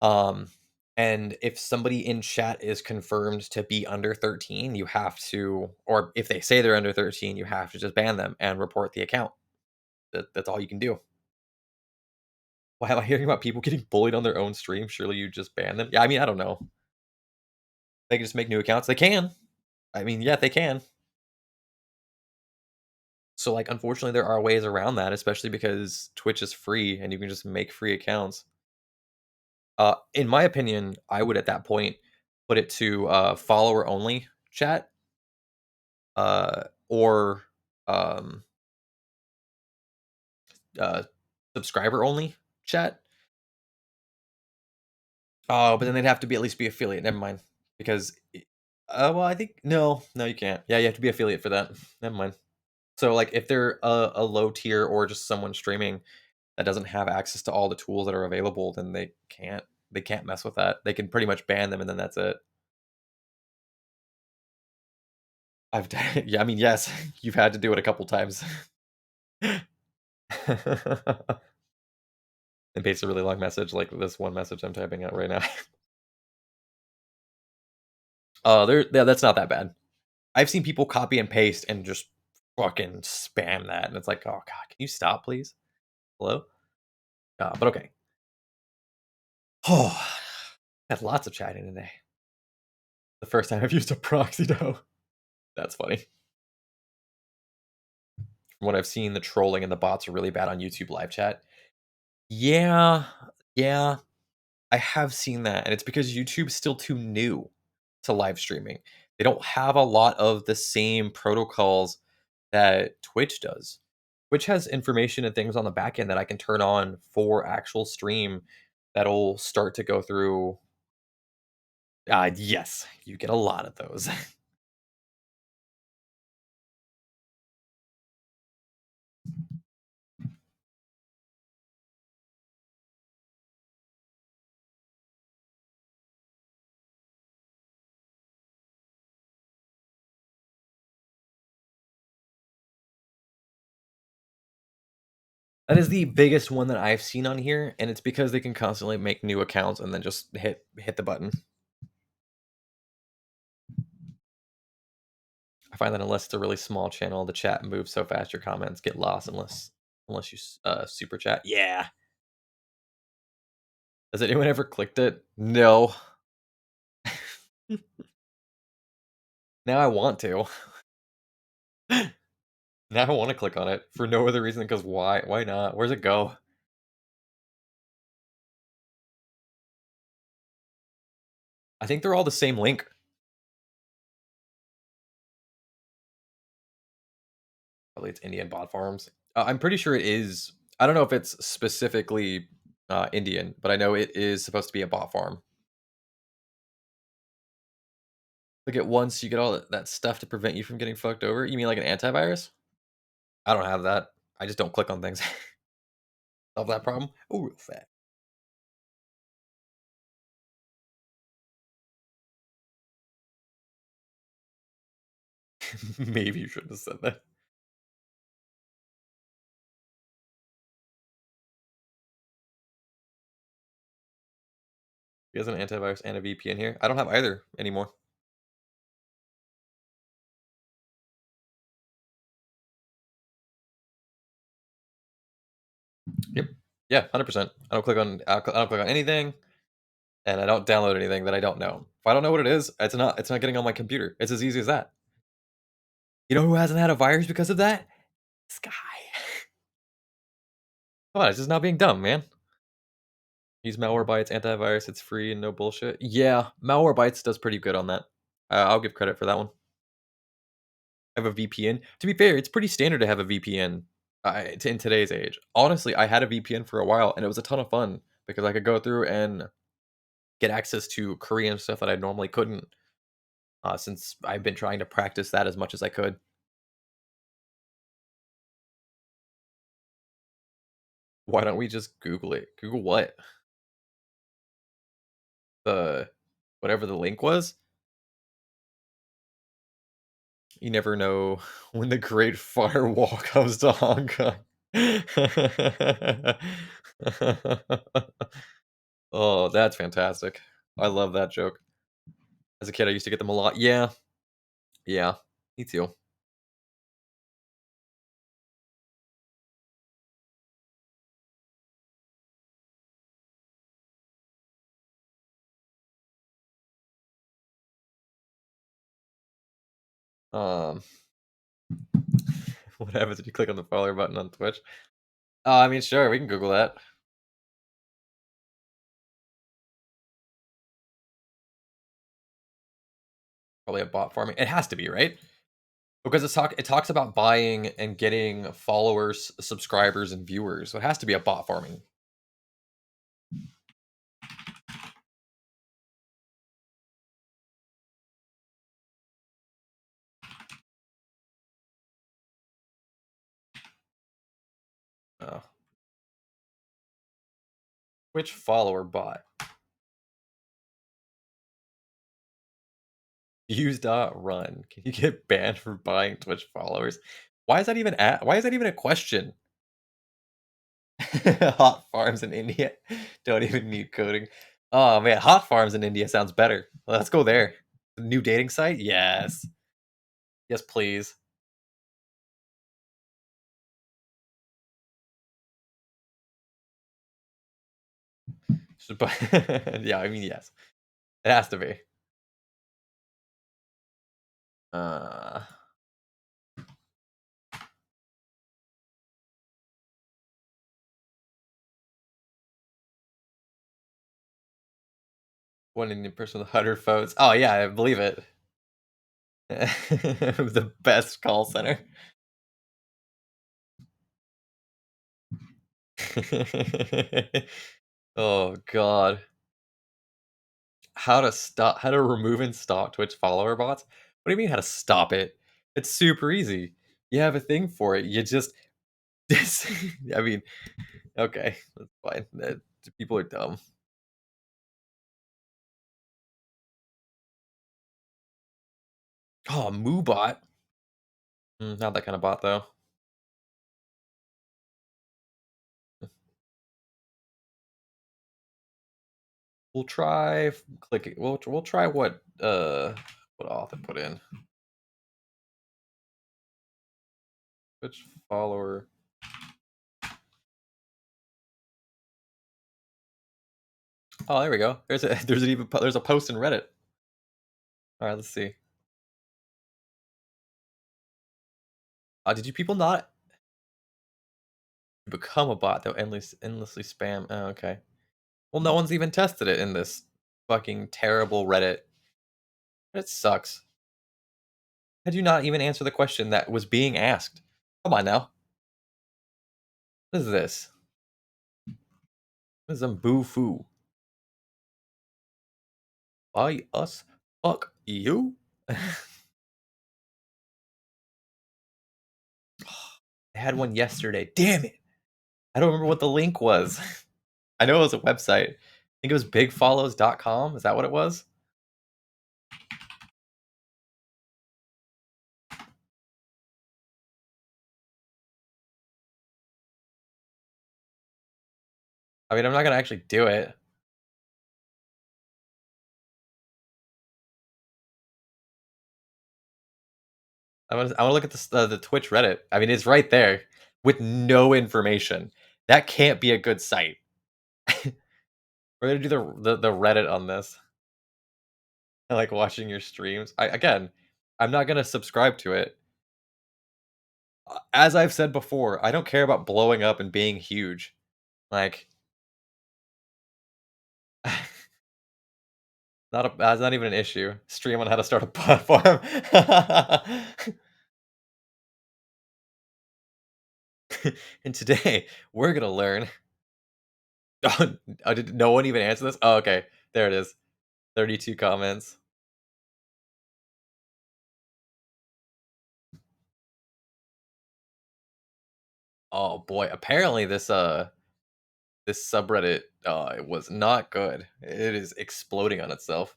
Um, and if somebody in chat is confirmed to be under 13, you have to, or if they say they're under 13, you have to just ban them and report the account. That's all you can do. Why am I hearing about people getting bullied on their own stream? Surely you just ban them. Yeah, I mean, I don't know. They can just make new accounts. They can. I mean, yeah, they can. So, like, unfortunately, there are ways around that, especially because Twitch is free and you can just make free accounts. In my opinion, I would at that point put it to follower only chat, or um, uh, subscriber only chat. Oh, but then they'd have to be at least be affiliate. Never mind, because well, I think no, you can't. Yeah, you have to be affiliate for that. Never mind. So, like, if they're a low tier or just someone streaming that doesn't have access to all the tools that are available, then they can't mess with that. They can pretty much ban them, and then that's it. I've done, yeah, I mean, yes, you've had to do it a couple times. And paste a really long message like this one message I'm typing out right now. Yeah, that's not that bad. I've seen people copy and paste and just fucking spam that, and it's like, oh god, can you stop, please? Hello? But okay. Oh, had lots of chatting today. The first time I've used a proxy though. That's funny. From what I've seen, the trolling and the bots are really bad on YouTube live chat. Yeah, yeah, I have seen that, and it's because YouTube's still too new to live streaming. They don't have a lot of the same protocols that Twitch does. Twitch has information and things on the back end that I can turn on for actual stream that'll start to go through. Yes, you get a lot of those. That is the biggest one that I've seen on here, and it's because they can constantly make new accounts and then just hit the button. I find that unless it's a really small channel, the chat moves so fast, your comments get lost unless you super chat. Yeah. Has anyone ever clicked it? No. Now I want to. Now I want to click on it for no other reason because why? Why not? Where's it go? I think they're all the same link. Probably it's Indian bot farms. I'm pretty sure it is. I don't know if it's specifically Indian, but I know it is supposed to be a bot farm. Like at once you get all that stuff to prevent you from getting fucked over. You mean like an antivirus? I don't have that. I just don't click on things. Solve that problem. Oh, real fast. Maybe you shouldn't have said that. He has an antivirus and a VPN here. I don't have either anymore. Yep. Yeah, 100%. I don't click on anything, and I don't download anything that I don't know. If I don't know what it is, it's not getting on my computer. It's as easy as that. You know who hasn't had a virus because of that? Sky. Come on, it's just not being dumb, man. Use Malwarebytes antivirus. It's free and no bullshit. Yeah, Malwarebytes does pretty good on that. I'll give credit for that one. I have a VPN. To be fair, it's pretty standard to have a VPN in today's age. Honestly, I had a VPN for a while, and it was a ton of fun because I could go through and get access to Korean stuff that I normally couldn't, since I've been trying to practice that as much as I could. Why don't we just Google it? Google what? The whatever the link was? You never know when the Great Firewall comes to Hong Kong. Oh, that's fantastic. I love that joke. As a kid, I used to get them a lot. Yeah, yeah, me too. Um, what happens if you click on the follower button on Twitch? I mean, sure, we can Google that. Probably a bot farming. It has to be, right? Because it talks about buying and getting followers, subscribers, and viewers. So it has to be a bot farming. Oh. Which follower bot? Use dot run. Can you get banned for buying Twitch followers? Why is that even a question? Hot farms in India don't even need coding. Oh man, hot farms in India sounds better. Let's go there. New dating site? Yes. Yes, please. Yeah, I mean yes. It has to be. Uh One Indian person with 100 votes. Oh yeah, I believe it. The best call center. Oh god. How to remove and stop Twitch follower bots? What do you mean how to stop it? It's super easy. You have a thing for it. You just I mean, okay, that's fine. People are dumb. Oh, Moobot. Not that kind of bot though. We'll try clicking. We'll try what author put in. Twitch follower. Oh, there we go. There's a post in Reddit. All right, let's see. Did you people not become a bot that endlessly spam? Oh, okay. Well, no one's even tested it in this. Fucking terrible Reddit. It sucks. Had you not even answer the question that was being asked? Come on now. What is this? This is some boo-foo. Buy us? Fuck you? I had one yesterday. Damn it. I don't remember what the link was. I know it was a website. I think it was bigfollows.com. Is that what it was? I mean, I'm not gonna actually do it. I wanna look at the Twitch Reddit. I mean, it's right there with no information. That can't be a good site. We're gonna do the Reddit on this. I like watching your streams. Again, I'm not gonna subscribe to it. As I've said before, I don't care about blowing up and being huge. Like, that's not even an issue. Stream on how to start a platform. And today we're gonna learn. Did no one even answer this? Oh, okay, there it is. 32 comments. Oh boy, apparently this subreddit it was not good. It is exploding on itself.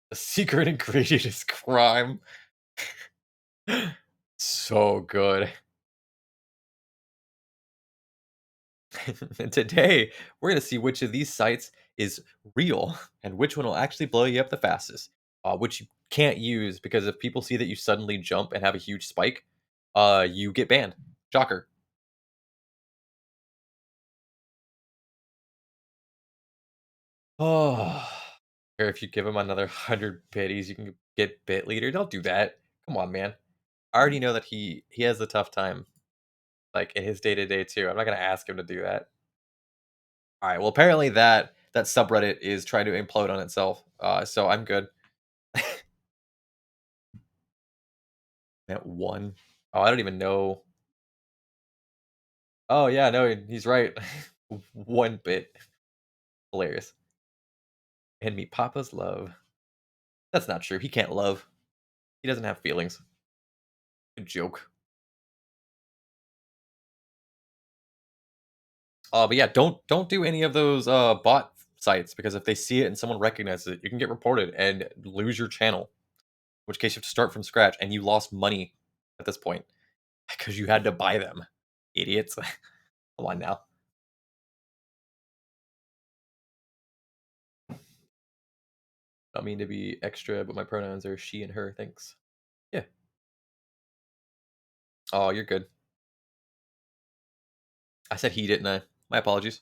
The secret ingredient is crime. So good. And today, we're going to see which of these sites is real and which one will actually blow you up the fastest. Which you can't use because if people see that you suddenly jump and have a huge spike, you get banned. Shocker. Oh, or if you give him another 100 biddies, you can get bit leader. Don't do that. Come on, man. I already know that he has a tough time, like in his day to day too. I'm not gonna ask him to do that. All right. Well, apparently that subreddit is trying to implode on itself. So I'm good. At one. Oh, I don't even know. Oh yeah, no, he's right. 1 bit. Hilarious. And me Papa's love. That's not true. He can't love. He doesn't have feelings. Good joke. But yeah, don't do any of those bot sites because if they see it and someone recognizes it, you can get reported and lose your channel. In which case you have to start from scratch and you lost money at this point because you had to buy them. Idiots. Come on now. I don't mean to be extra, but my pronouns are she and her. Thanks. Yeah. Oh, you're good. I said he, didn't I? My apologies.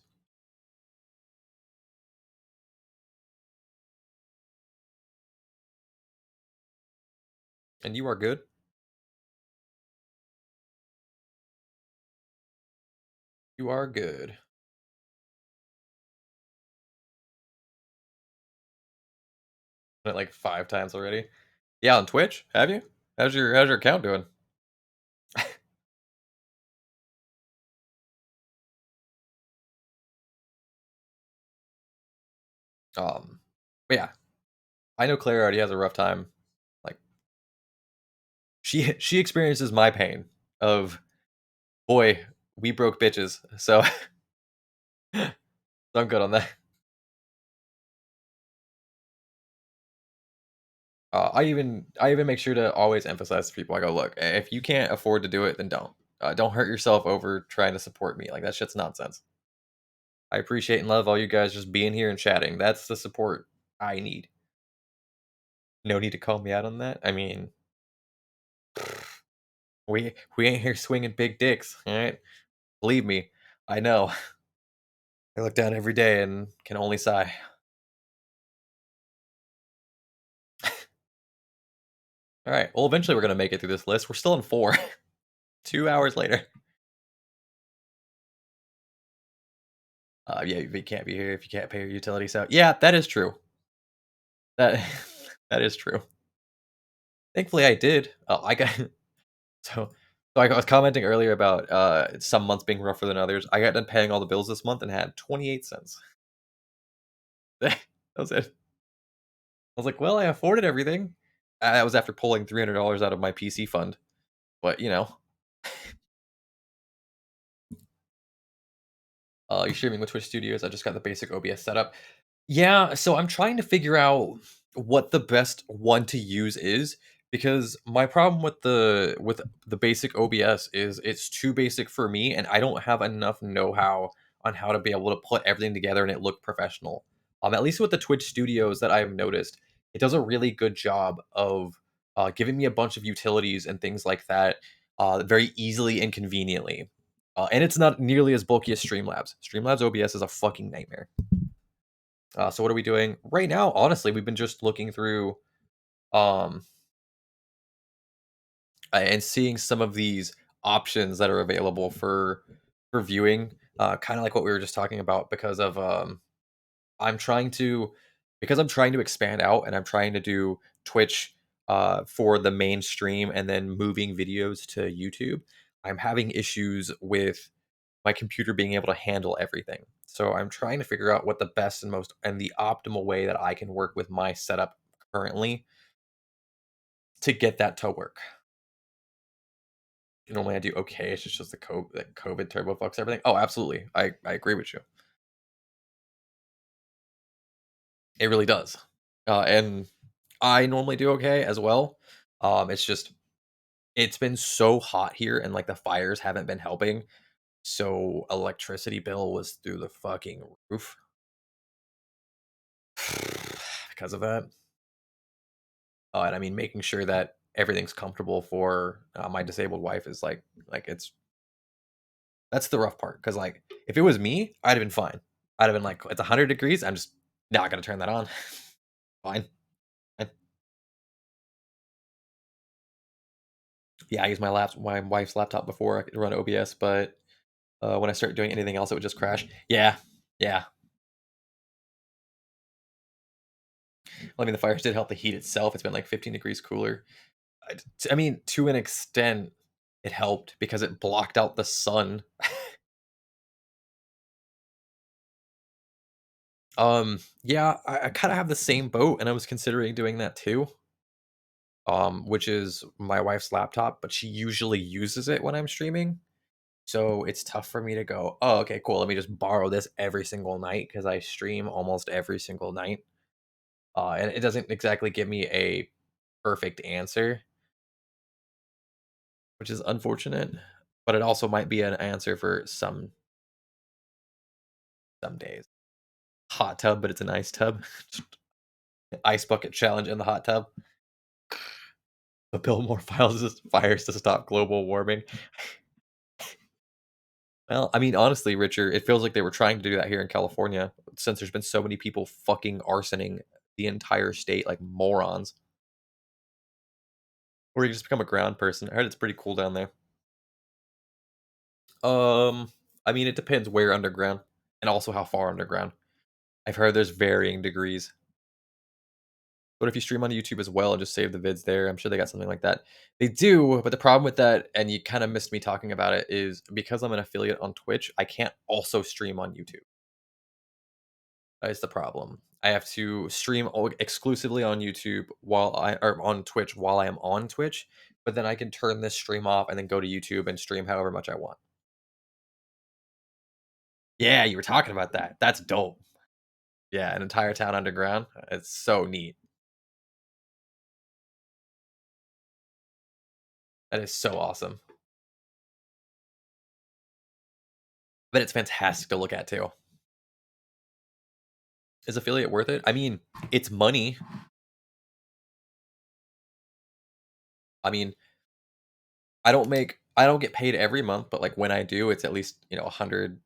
And you are good. You are good. Done it like 5 times already. Yeah, on Twitch. Have you? How's your account doing? But yeah, I know Claire already has a rough time. Like she experiences my pain of boy, we broke bitches. So, so I'm good on that. I even make sure to always emphasize to people. I go, look, if you can't afford to do it, then don't. Don't hurt yourself over trying to support me. Like that shit's nonsense. I appreciate and love all you guys just being here and chatting. That's the support I need. No need to call me out on that. I mean, we ain't here swinging big dicks, all right? Believe me, I know. I look down every day and can only sigh. All right. Well, eventually we're gonna make it through this list. We're still in four. 2 hours later. Yeah, you can't be here if you can't pay your utilities out. Yeah, that is true. That that is true. Thankfully, I did. I got so I was commenting earlier about, some months being rougher than others. I got done paying all the bills this month and had 28 cents. That was it. I was like, "Well, I afforded everything." That was after pulling $300 out of my PC fund, but, you're streaming with Twitch Studios. I just got the basic OBS setup. Yeah, so I'm trying to figure out what the best one to use is because my problem with the basic OBS is it's too basic for me and I don't have enough know-how on how to be able to put everything together and it look professional. At least with the Twitch Studios that I've noticed, it does a really good job of giving me a bunch of utilities and things like that very easily and conveniently. And it's not nearly as bulky as Streamlabs. Streamlabs OBS is a fucking nightmare. So what are we doing right now? Honestly, we've been just looking through um and seeing some of these options that are available for viewing. Kind of like what we were just talking about because of I'm trying to I'm trying to expand out and I'm trying to do Twitch for the mainstream and then moving videos to YouTube. I'm having issues with my computer being able to handle everything. So I'm trying to figure out what the best and most and the optimal way that I can work with my setup currently to get that to work. Normally I do okay. It's just the COVID turbo fucks everything. Oh, absolutely. I agree with you. It really does. And I normally do okay as well. It's just it's been so hot here and like the fires haven't been helping. So electricity bill was through the fucking roof because of that. And I mean, making sure that everything's comfortable for my disabled wife is it's that's the rough part. Because like, if it was me, I'd have been fine. I'd have been like, it's 100 degrees. I'm just not gonna turn that on. Fine. And yeah, I use my wife's laptop before I could run OBS, but when I start doing anything else, it would just crash. Yeah, yeah. I mean, the fires did help the heat itself. It's been like 15 degrees cooler. I mean, to an extent, it helped because it blocked out the sun. Yeah, I kind of have the same boat, and I was considering doing that too. Which is my wife's laptop, but she usually uses it when I'm streaming. So it's tough for me to go, oh, okay, cool. Let me just borrow this every single night because I stream almost every single night. And it doesn't exactly give me a perfect answer, which is unfortunate. But it also might be an answer for some days. Hot tub, but it's an ice tub. Ice bucket challenge in the hot tub. The build more fires to stop global warming. Well, I mean, honestly, Richard, it feels like they were trying to do that here in California since there's been so many people fucking arsoning the entire state like morons. Or you just become a ground person. I heard it's pretty cool down there. Um, I mean, it depends where underground and also how far underground. I've heard there's varying degrees. But if you stream on YouTube as well and just save the vids there, I'm sure they got something like that. They do, but the problem with that, and you kind of missed me talking about it, is because I'm an affiliate on Twitch, I can't also stream on YouTube. Is the problem. I have to stream exclusively on YouTube while I or on Twitch while I am on Twitch, but then I can turn this stream off and then go to YouTube and stream however much I want. Yeah, you were talking about that. That's dope. Yeah, an entire town underground. It's so neat. That is so awesome. But it's fantastic to look at too. Is affiliate worth it? I mean, it's money. I mean, I don't get paid every month, but like when I do, it's at least, $100+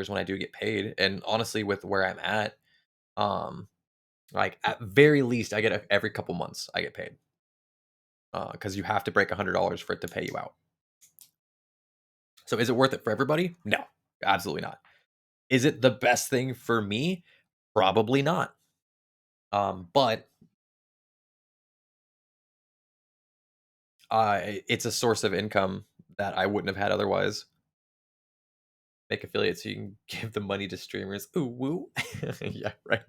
when I do get paid. And honestly, with where I'm at, um, like at very least, I get every couple months I get paid. Because you have to break $100 for it to pay you out. So is it worth it for everybody? No, absolutely not. Is it the best thing for me? Probably not. But it's a source of income that I wouldn't have had otherwise. Make affiliates so you can give the money to streamers. Ooh, woo. Yeah, right.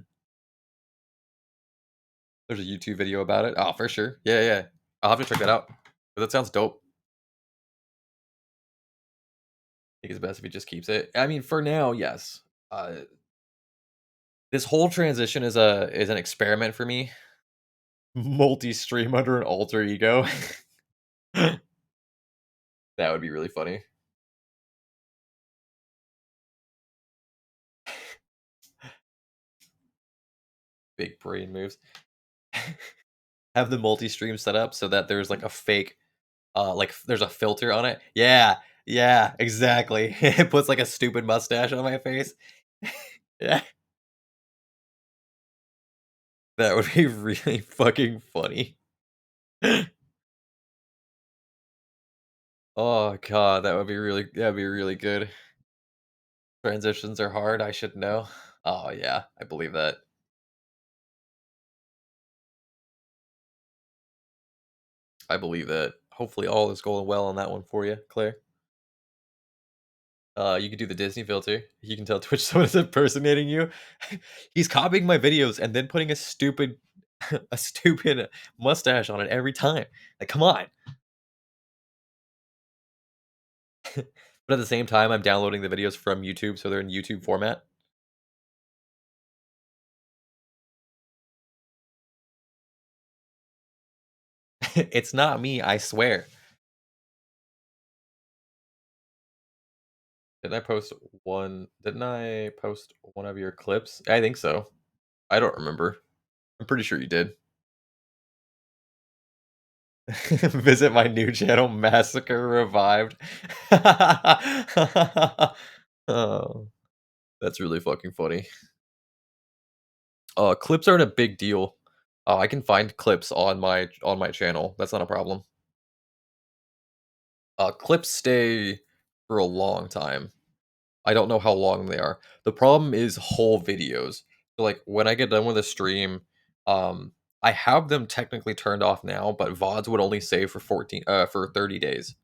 There's a YouTube video about it. Oh, for sure. Yeah, yeah. I'll have to check that out. But that sounds dope. I think it's best if he just keeps it. I mean, for now, yes. This whole transition is an experiment for me. Multi-stream under an alter ego. That would be really funny. Big brain moves. Have the multi-stream set up so that there's like a fake like there's a filter on it. Yeah. Yeah, exactly. It puts like a stupid mustache on my face. Yeah. That would be really fucking funny. Oh god, that'd be really good. Transitions are hard, I should know. Oh yeah, I believe that. I believe that. Hopefully all is going well on that one for you, Claire. You can do the Disney filter. You can tell Twitch someone is impersonating you. He's copying my videos and then putting a stupid a stupid mustache on it every time. Like, come on. But at the same time, I'm downloading the videos from YouTube, so they're in YouTube format. It's not me, I swear. Didn't I post one of your clips? I think so. I don't remember. I'm pretty sure you did. Visit my new channel, Massacre Revived. Oh, that's really fucking funny. Clips aren't a big deal. I can find clips on my channel. That's not a problem. Clips stay for a long time. I don't know how long they are. The problem is whole videos. So, like, when I get done with a stream, um, I have them technically turned off now, but VODs would only save for 30 days.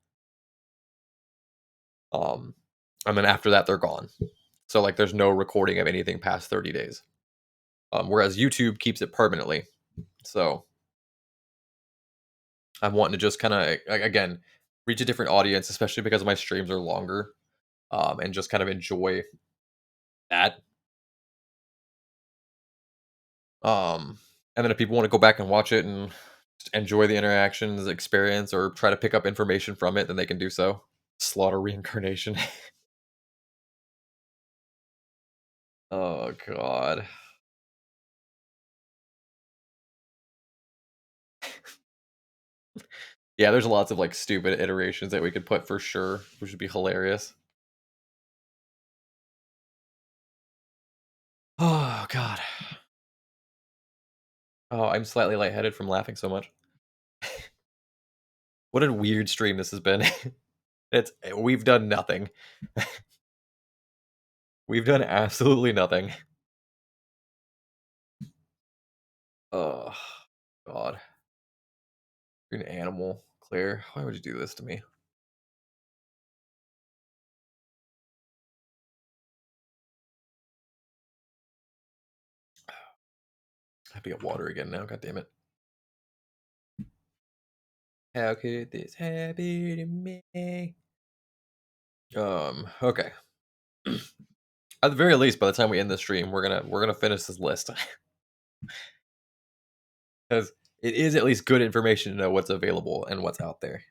Um, and then after that, they're gone. So, like, there's no recording of anything past 30 days. Whereas YouTube keeps it permanently. So, I'm wanting to just kind of, again, reach a different audience, especially because my streams are longer, and just kind of enjoy that. And then if people want to go back and watch it and just enjoy the interactions, experience, or try to pick up information from it, then they can do so. Slaughter reincarnation. Oh god. Yeah, there's lots of like stupid iterations that we could put for sure, which would be hilarious. Oh god. Oh, I'm slightly lightheaded from laughing so much. What a weird stream this has been. We've done nothing. We've done absolutely nothing. Oh god. You're an animal, Claire. Why would you do this to me? I have to get water again now, god damn it. How could this happen to me? Okay. At the very least, by the time we end the stream, we're gonna finish this list. Because it is at least good information to know what's available and what's out there.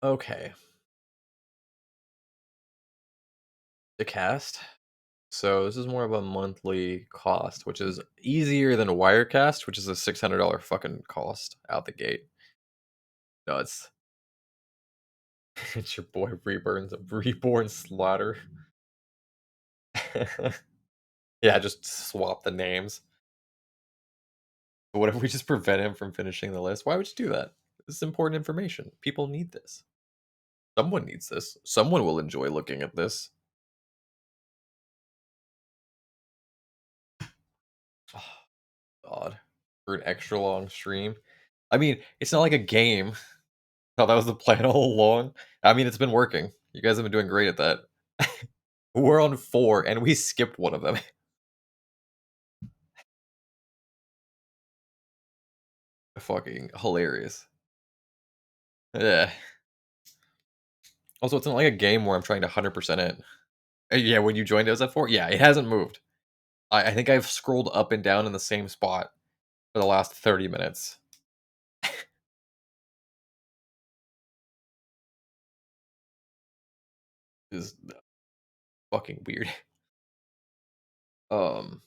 Okay. The cast. So this is more of a monthly cost, which is easier than a Wirecast, which is a $600 fucking cost out the gate. No, it's your boy Reborn Slaughter. Yeah, just swap the names. What if we just prevent him from finishing the list? Why would you do that? This is important information. People need this. Someone needs this. Someone will enjoy looking at this. Oh, God. For an extra long stream. I mean, it's not like a game. No, that was the plan all along. I mean, it's been working. You guys have been doing great at that. We're on 4, and we skipped one of them. Fucking hilarious. Yeah. Also, it's not like a game where I'm trying to 100% it. Yeah, when you joined, it was at 4? Yeah, it hasn't moved. I think I've scrolled up and down in the same spot for the last 30 minutes. Is fucking weird. Um,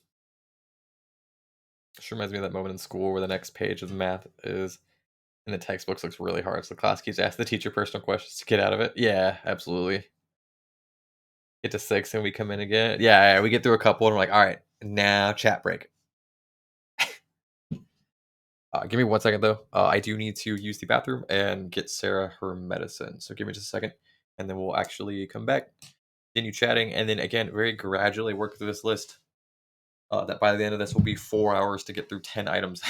Just reminds me of that moment in school where the next page of math is in the textbooks looks really hard, so the class keeps asking the teacher personal questions to get out of it. Yeah, absolutely. Get to 6 and we come in again. Yeah, we get through a couple and we're like, all right, now chat break. Give me 1 second though. I do need to use the bathroom and get Sarah her medicine. So give me just a second, and then we'll actually come back, continue chatting, and then again, very gradually work through this list. That by the end of this will be 4 hours to get through 10 items.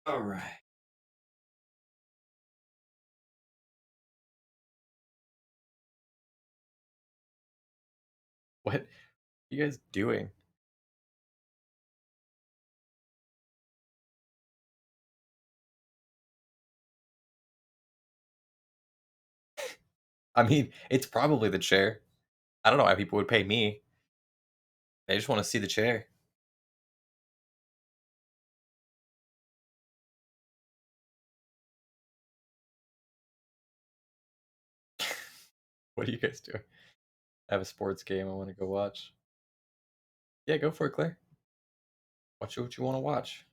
All right. What are you guys doing? I mean, it's probably the chair. I don't know why people would pay me. They just want to see the chair. What are you guys doing? I have a sports game I want to go watch. Yeah, go for it, Claire. Watch what you want to watch.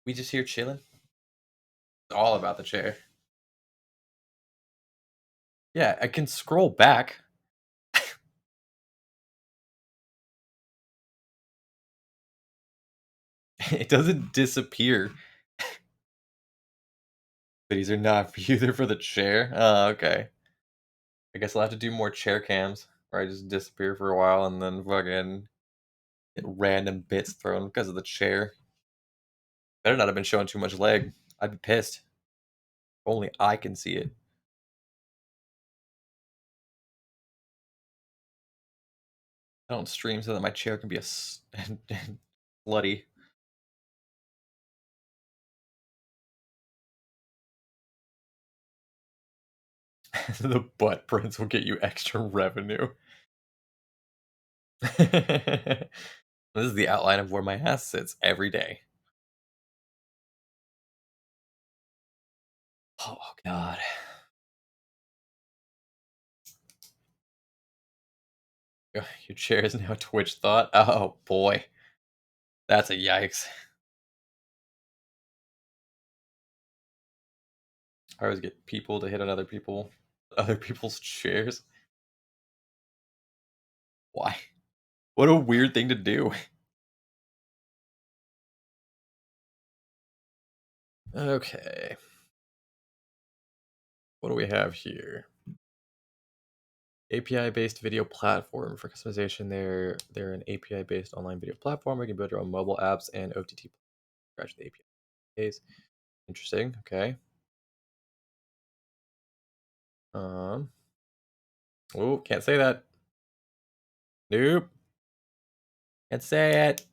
We just here chilling. It's all about the chair. Yeah, I can scroll back. It doesn't disappear. But these are not for you, they're for the chair. Oh, okay. I guess I'll have to do more chair cams where I just disappear for a while and then fucking get random bits thrown because of the chair. Better not have been showing too much leg. I'd be pissed. Only I can see it. I don't stream so that my chair can be bloody. The butt prints will get you extra revenue. This is the outline of where my ass sits every day. Oh god. Your chair is now a Twitch thought. Oh boy. That's a yikes. I always get people to hit on other people's chairs. Why? What a weird thing to do. Okay. What do we have here? API-based video platform for customization. They're an API-based online video platform where you can build your own mobile apps and OTT scratch the APIs. Interesting. Okay. Um. Oh, can't say that. Nope. Can't say it.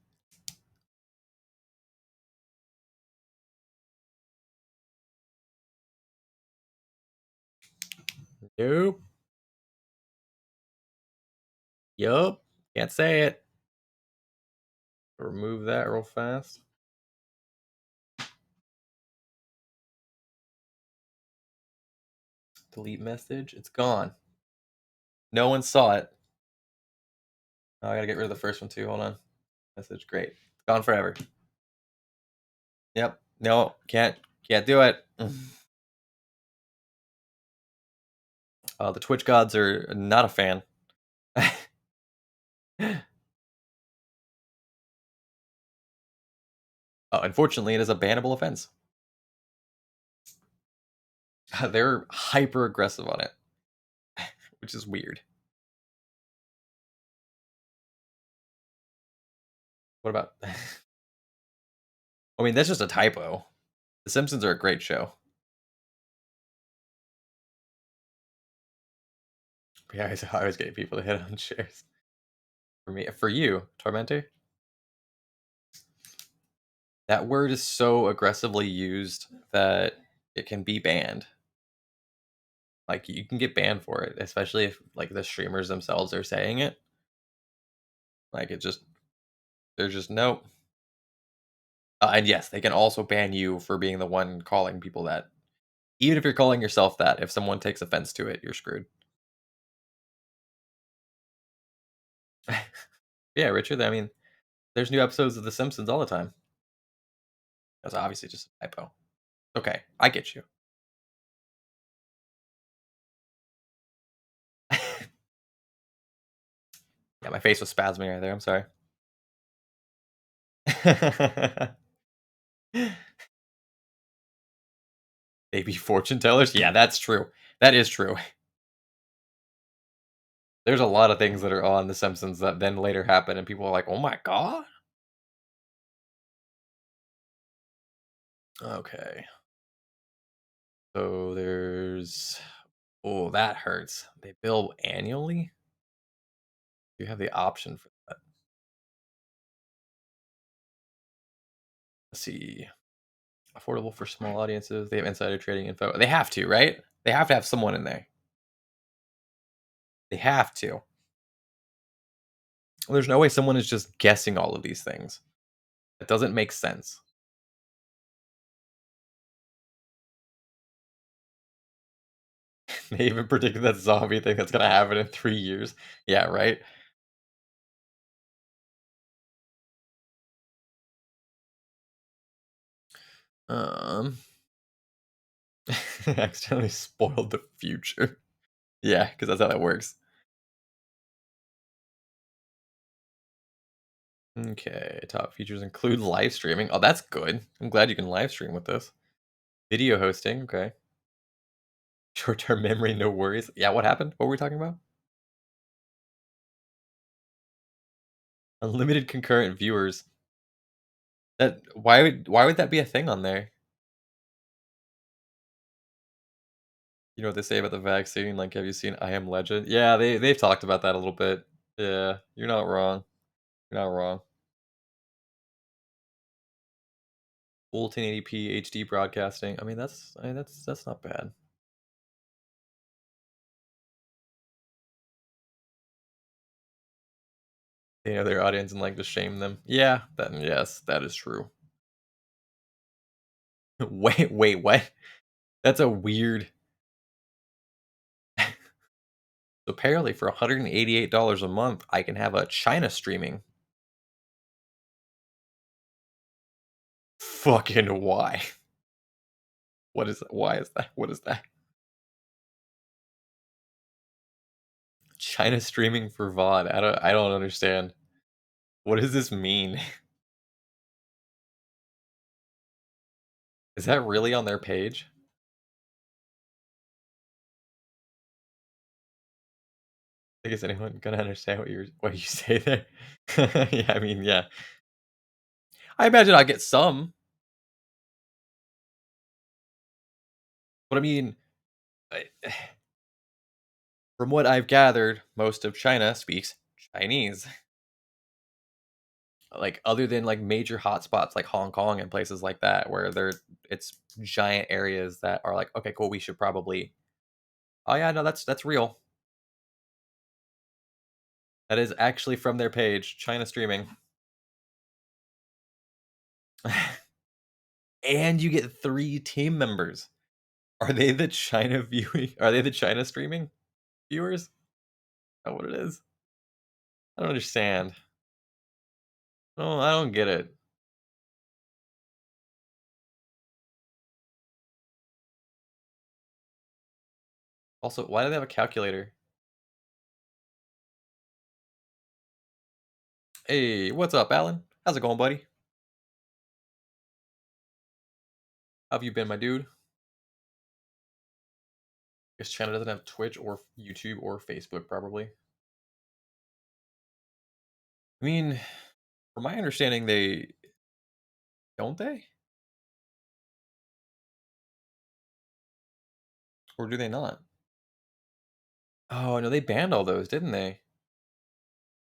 Nope. Yup. Can't say it. Remove that real fast. Delete message. It's gone. No one saw it. Oh, I gotta get rid of the first one too. Hold on. Message. Great. It's gone forever. Yep. No. Can't do it. The Twitch gods are not a fan. Unfortunately, it is a bannable offense. They're hyper aggressive on it, which is weird. What about? I mean, that's just a typo. The Simpsons are a great show. Yeah, I always get people to hit on chairs. For you, Tormentor, that word is so aggressively used that it can be banned. Like you can get banned for it, especially if like the streamers themselves are saying it. Like they're just nope. And yes, they can also ban you for being the one calling people that. Even if you're calling yourself that, if someone takes offense to it, you're screwed. Yeah, Richard. I mean, there's new episodes of The Simpsons all the time. That's obviously just a typo. Okay, I get you. Yeah, my face was spasming right there. I'm sorry. Maybe fortune tellers. Yeah, that's true. That is true. There's a lot of things that are on The Simpsons that then later happen, and people are like, "Oh my god!" Okay. So there's oh, that hurts. They bill annually? You have the option for that. Let's see. Affordable for small audiences. They have insider trading info. They have to, right? They have to have someone in there. They have to. There's no way someone is just guessing all of these things. It doesn't make sense. They even predicted that zombie thing that's gonna happen in 3 years. Yeah, right? Um, accidentally spoiled the future. Yeah, because that's how that works. Okay, top features include live streaming. Oh, that's good. I'm glad you can live stream with this. Video hosting, okay. Short-term memory, no worries. Yeah, what happened? What were we talking about? Unlimited concurrent viewers. That why would that be a thing on there? You know what they say about the vaccine? Like, have you seen I Am Legend? Yeah, they've talked about that a little bit. Yeah, you're not wrong. You're not wrong. Full 1080p HD broadcasting. I mean, that's not bad. They know their audience and like to shame them. Yeah, then yes, that is true. Wait, what? That's a weird. So apparently, for $188 a month, I can have a China streaming. Fucking why? What is why is that? What is that? China streaming for VOD. I don't understand. What does this mean? Is that really on their page? I guess anyone gonna understand what you say there? Yeah, I mean, yeah. I imagine I get some, but I mean, I, from what I've gathered, most of China speaks Chinese. Like other than like major hotspots like Hong Kong and places like that, where it's giant areas that are like, okay, cool, we should probably. Oh yeah, no, that's real. That is actually from their page, China streaming, and you get 3 team members. Are they the China viewing? Are they the China streaming viewers? Is that what it is? I don't understand. No, I don't get it. Also, why do they have a calculator? Hey, what's up, Alan? How's it going, buddy? How have you been, my dude? Guess China doesn't have Twitch or YouTube or Facebook, probably. I mean, from my understanding, they don't they? Or do they not? Oh, no, they banned all those, didn't they?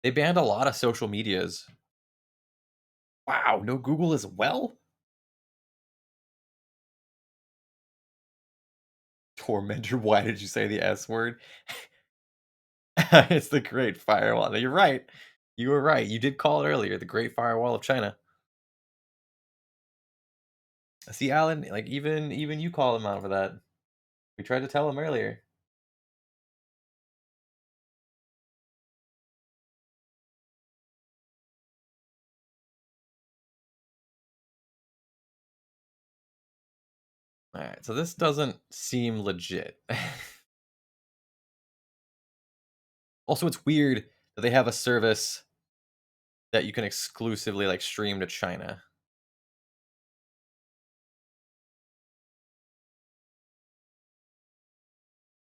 They banned a lot of social medias. Wow, no Google as well? Tormentor, why did you say the S word? It's the Great Firewall. No, you're right. You were right. You did call it earlier, the Great Firewall of China. See, Alan, like even you call him out for that. We tried to tell him earlier. All right, so this doesn't seem legit. Also, it's weird that they have a service that you can exclusively like stream to China.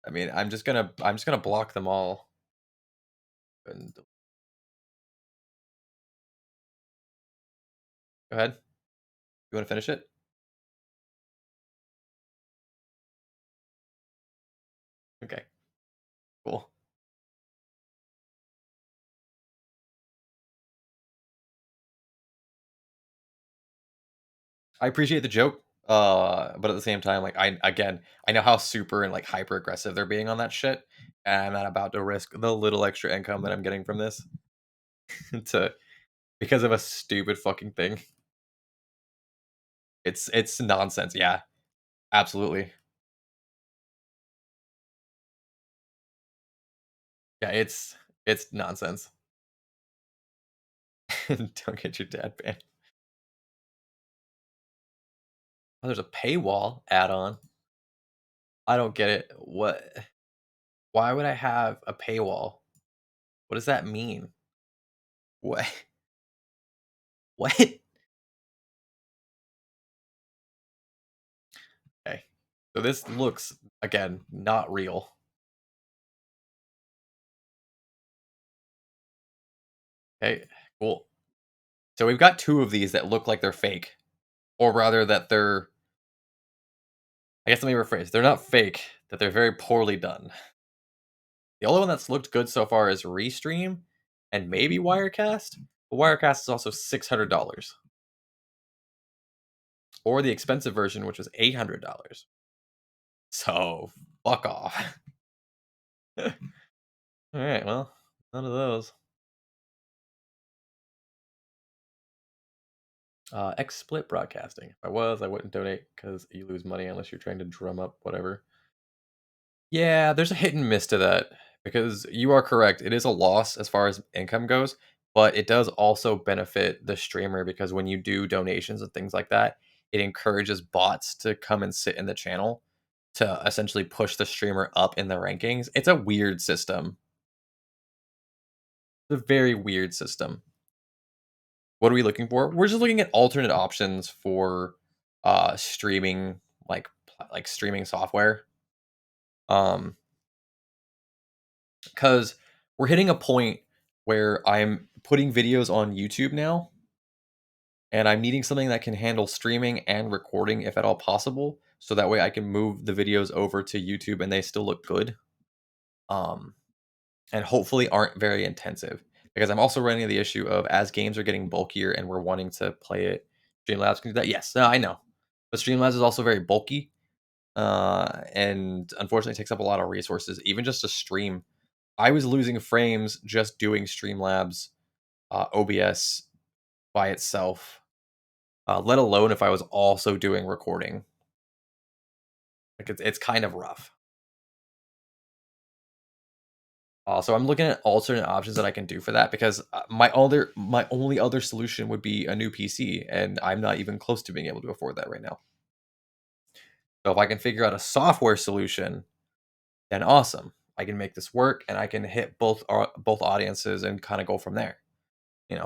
I mean, I'm just gonna block them all. And go ahead. You want to finish it? I appreciate the joke, but at the same time, like, I know how super and, like, hyper aggressive they're being on that shit, and I'm not about to risk the little extra income that I'm getting from this to because of a stupid fucking thing. It's nonsense, yeah, absolutely. Yeah, it's nonsense. Don't get your dad banned. Oh, there's a paywall add-on. I don't get it. Why would I have a paywall? What does that mean? What? What? Okay. So this looks, again, not real. Okay, cool. So we've got 2 of these that look like they're fake, or rather that they're I guess let me rephrase, they're not fake, that they're very poorly done. The only one that's looked good so far is Restream and maybe Wirecast, but Wirecast is also $600, or the expensive version, which was $800. So, fuck off. Alright, well, none of those. XSplit Broadcasting. If I was, I wouldn't donate because you lose money unless you're trying to drum up whatever. Yeah, there's a hit and miss to that because you are correct. It is a loss as far as income goes, but it does also benefit the streamer because when you do donations and things like that, it encourages bots to come and sit in the channel to essentially push the streamer up in the rankings. It's a weird system. It's a very weird system. What are we looking for? We're just looking at alternate options for streaming like streaming software. Um because we're hitting a point where I'm putting videos on YouTube now, and I'm needing something that can handle streaming and recording if at all possible. So that way I can move the videos over to YouTube and they still look good. Um, and hopefully aren't very intensive. Because I'm also running the issue of as games are getting bulkier and we're wanting to play it, Streamlabs can do that. Yes, no, I know. But Streamlabs is also very bulky. And unfortunately it takes up a lot of resources, even just to stream. I was losing frames just doing Streamlabs OBS by itself, let alone if I was also doing recording. Like it's kind of rough. So I'm looking at alternate options that I can do for that because my only other solution would be a new PC, and I'm not even close to being able to afford that right now. So if I can figure out a software solution, then awesome. I can make this work, and I can hit both audiences and kind of go from there.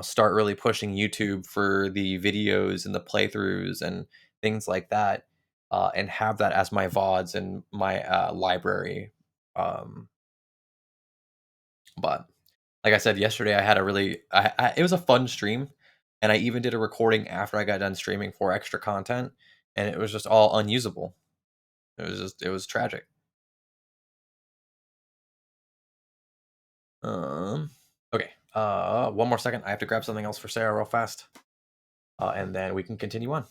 Start really pushing YouTube for the videos and the playthroughs and things like that, and have that as my VODs and my library. Um, but like I said yesterday, I had a really, it was a fun stream, and I even did a recording after I got done streaming for extra content, and it was just all unusable. It was tragic. Um, okay. One more second. I have to grab something else for Sarah real fast, and then we can continue on.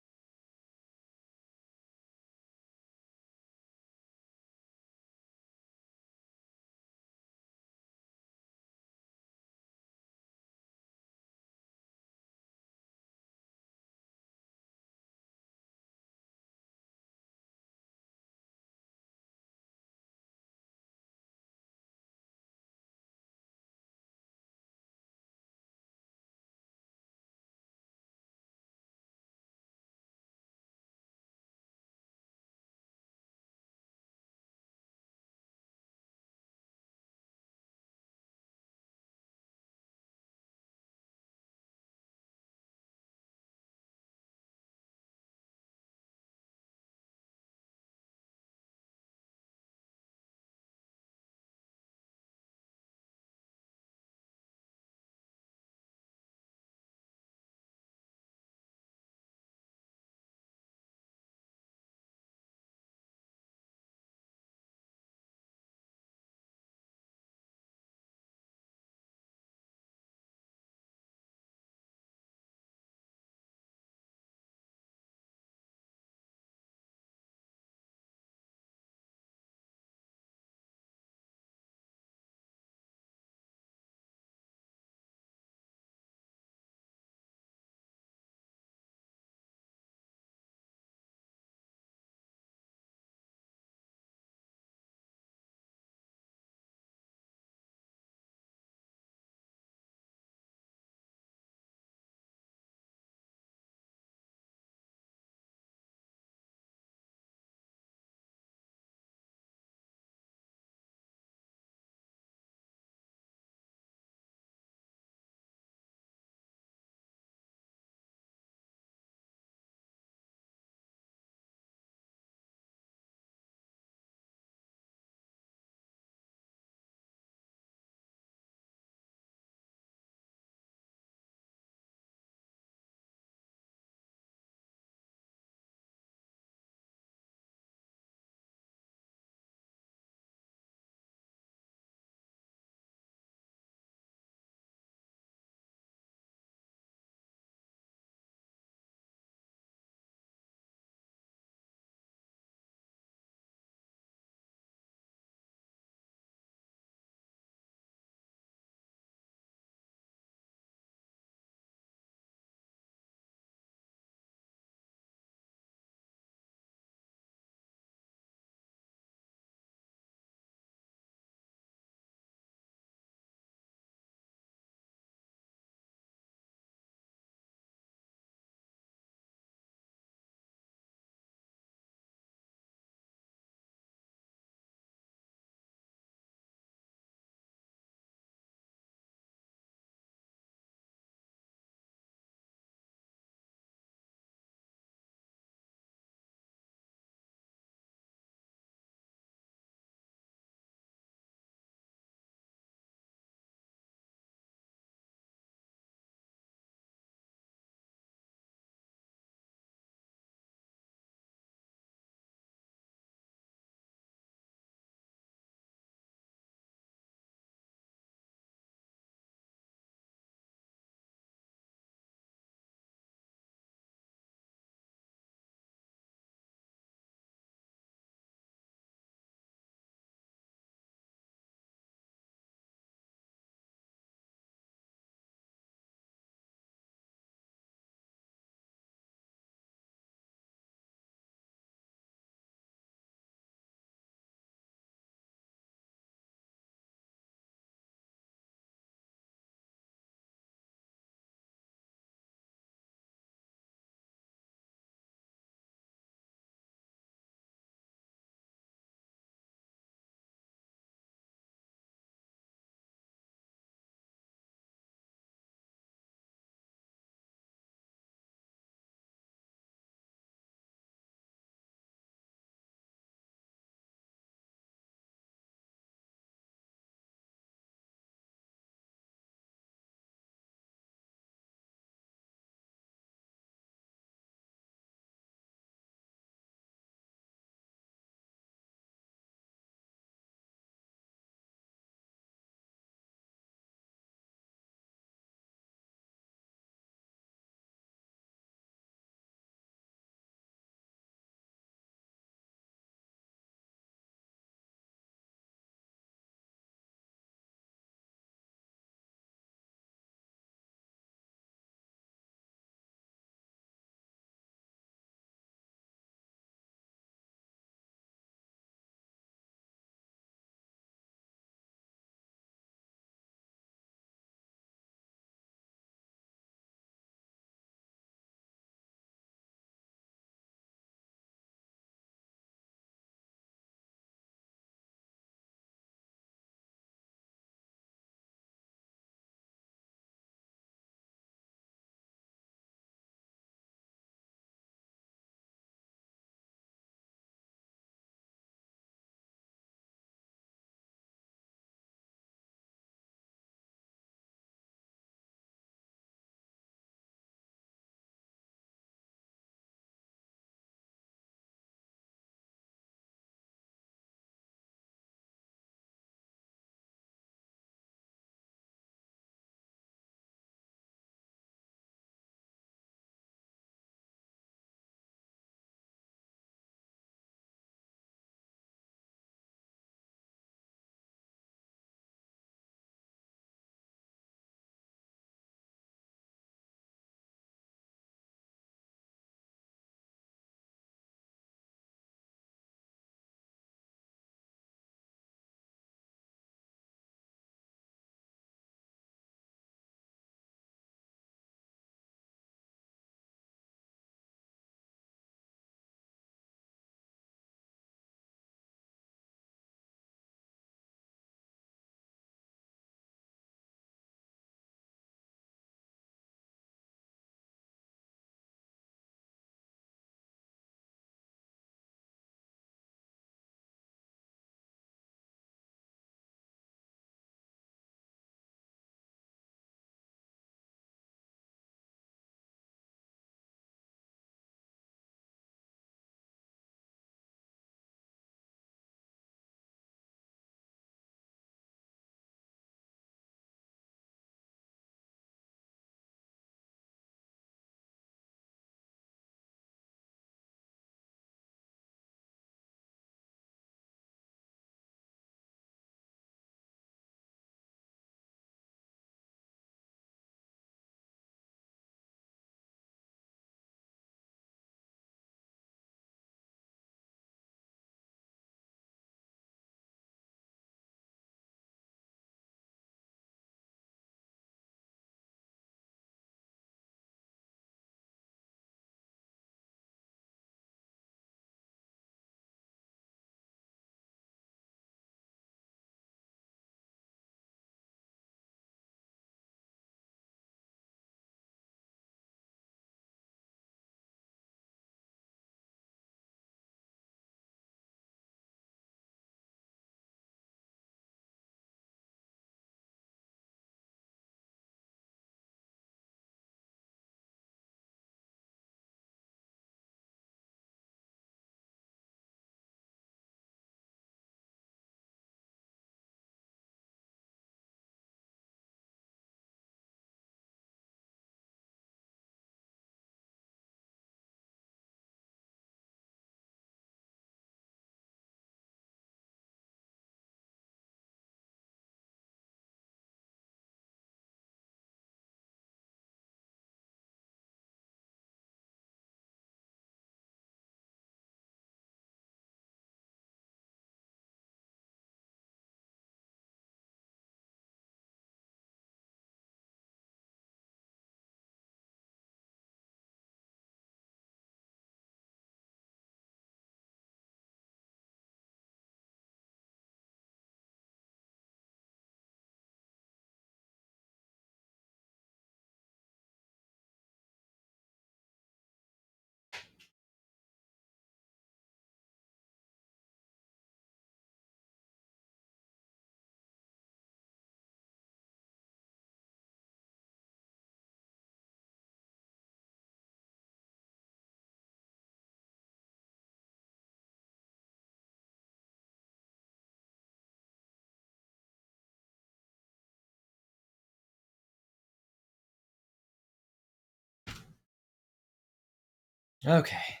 Okay.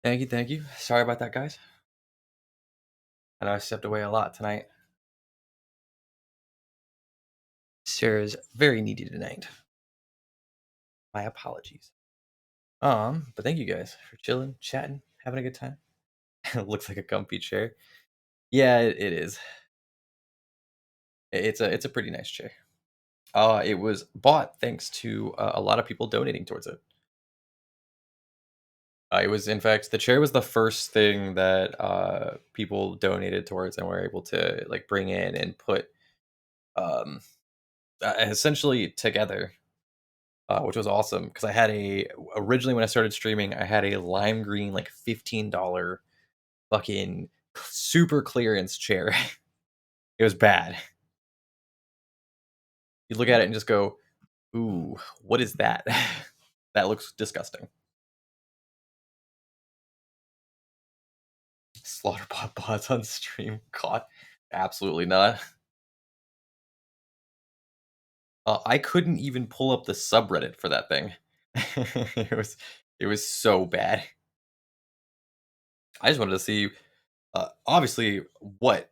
Thank you, thank you. Sorry about that, guys. I know I stepped away a lot tonight. Sarah's very needy tonight. My apologies. But thank you guys for chilling, chatting, having a good time. It looks like a comfy chair. Yeah, it is. It's a pretty nice chair. It was bought thanks to a lot of people donating towards it. It was, in fact, the chair was the first thing that people donated towards and were able to like bring in and put um, essentially together, which was awesome because I had originally when I started streaming, I had a lime green like $15 fucking super clearance chair. It was bad. You look at it and just go, "Ooh, what is that? That looks disgusting." Slaughter bots on stream. God, absolutely not. I couldn't even pull up the subreddit for that thing. it was it was so bad. I just wanted to see, obviously, what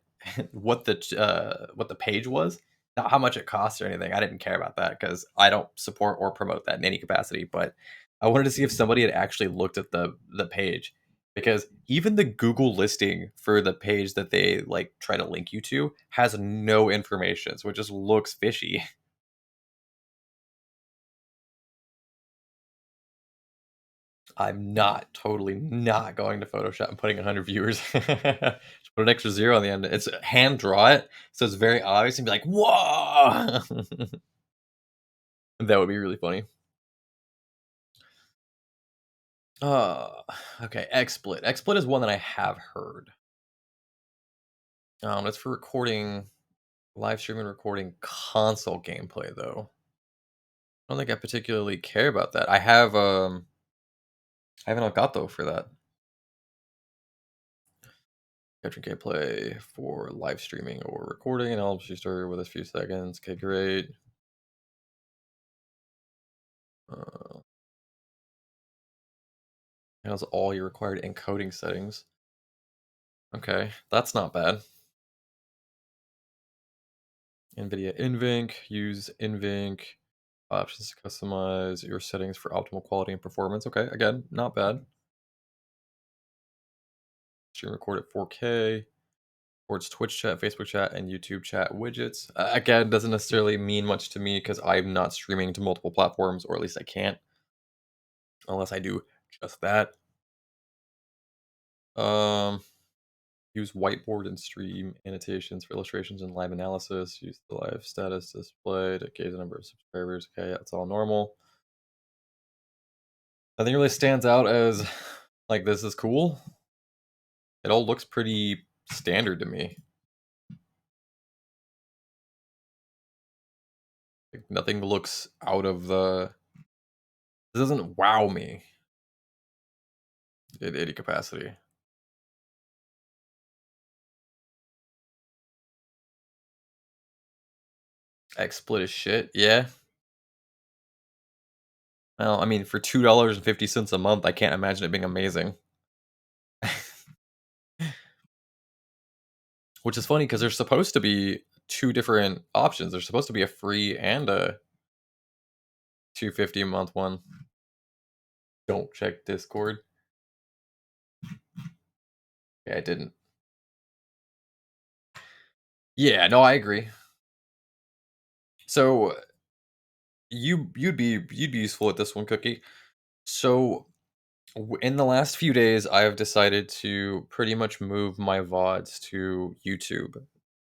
what the page was, not how much it cost or anything. I didn't care about that because I don't support or promote that in any capacity. But I wanted to see if somebody had actually looked at the page, because even the Google listing for the page that they like try to link you to has no information, so it just looks fishy. I'm not totally not going to Photoshop and putting 100 viewers. Just put an extra zero on the end. It's hand draw it, so it's very obvious and be like, whoa. That would be really funny. Uh, okay, XSplit. XSplit is one that I have heard. That's for recording, live streaming, recording console gameplay though. I don't think I particularly care about that. I have an Elgato for that. Capturing gameplay for live streaming or recording and helps you start with a few seconds. Okay, great. Uh, Handles all your required encoding settings. Okay, that's not bad. NVIDIA NVENC, use NVENC options to customize your settings for optimal quality and performance. Okay, again, not bad. Stream record at 4K, records Twitch chat, Facebook chat, and YouTube chat widgets. Again, doesn't necessarily mean much to me because I'm not streaming to multiple platforms, or at least I can't, unless I do just that. Um, Use whiteboard and stream annotations for illustrations and live analysis. Use the live status display to gauge the number of subscribers. Okay, that's all normal. Nothing really stands out as like this is cool. It all looks pretty standard to me. Like, nothing looks out of the. This doesn't wow me in any capacity. XSplit is shit. Yeah. Well, I mean, for $2.50 a month, I can't imagine it being amazing. Which is funny because there's supposed to be two different options. There's supposed to be a free and a 250 a month one. Don't check Discord. Yeah, I didn't. Yeah, no, I agree. So you'd be useful at this one, Cookie. So in the last few days, I have decided to pretty much move my VODs to YouTube.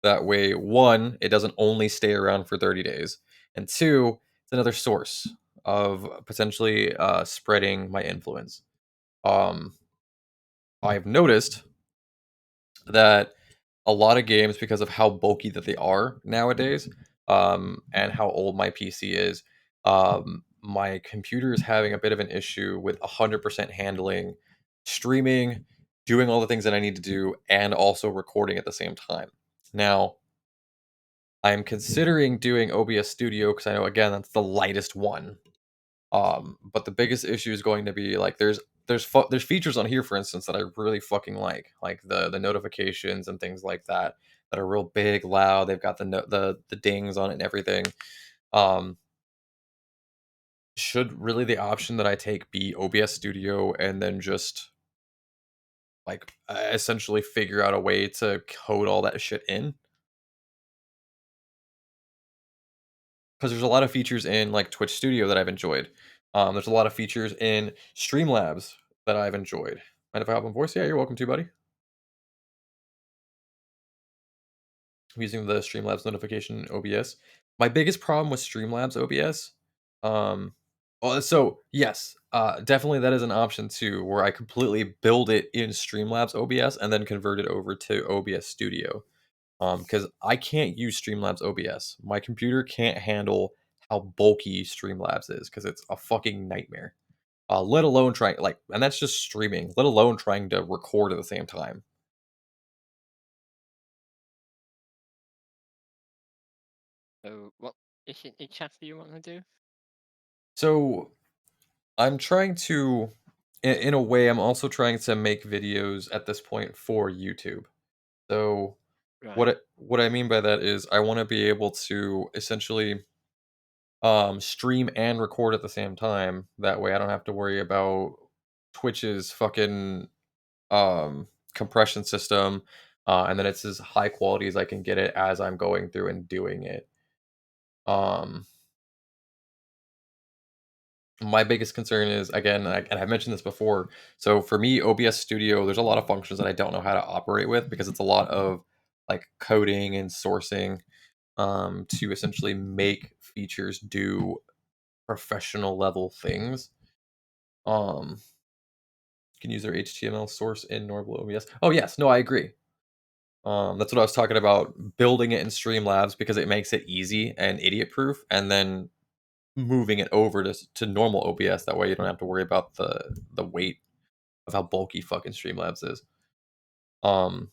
That way, one, it doesn't only stay around for 30 days, and two, it's another source of potentially spreading my influence. Um, I've noticed that a lot of games, because of how bulky that they are nowadays, and how old my PC is, my computer is having a bit of an issue with 100% handling streaming, doing all the things that I need to do, and also recording at the same time. Now, I'm considering doing OBS Studio because I know, again, that's the lightest one. But the biggest issue is going to be like there's features on here, for instance, that I really fucking like the notifications and things like that that are real big, loud. They've got the dings on it and everything. Um, should really the option that I take be OBS Studio and then just like essentially figure out a way to code all that shit in? Because there's a lot of features in like Twitch Studio that I've enjoyed. There's a lot of features in Streamlabs that I've enjoyed. Mind if I hop on voice? Yeah, you're welcome to, buddy. I'm using the Streamlabs notification in OBS. My biggest problem with Streamlabs OBS, so yes, definitely that is an option too, where I completely build it in Streamlabs OBS and then convert it over to OBS Studio. Because I can't use Streamlabs OBS. My computer can't handle how bulky Streamlabs is because it's a fucking nightmare. Let alone trying like, and that's just streaming. Let alone trying to record at the same time.
So what is it exactly you want to do?
So I'm trying to, in a way, I'm also trying to make videos at this point for YouTube. So
Right.
what I mean by that is I want to be able to essentially stream and record at the same time. That way I don't have to worry about Twitch's fucking compression system, and then it's as high quality as I can get it as I'm going through and doing it. Um my biggest concern is again, and I've mentioned this before. So for me, OBS Studio, there's a lot of functions that I don't know how to operate with because it's a lot of like coding and sourcing to essentially make features do professional level things. Um, can use their HTML source in normal OBS. Oh yes, no, I agree. That's what I was talking about. Building it in Streamlabs because it makes it easy and idiot proof, and then moving it over to normal OBS. That way, you don't have to worry about the weight of how bulky fucking Streamlabs is. Um,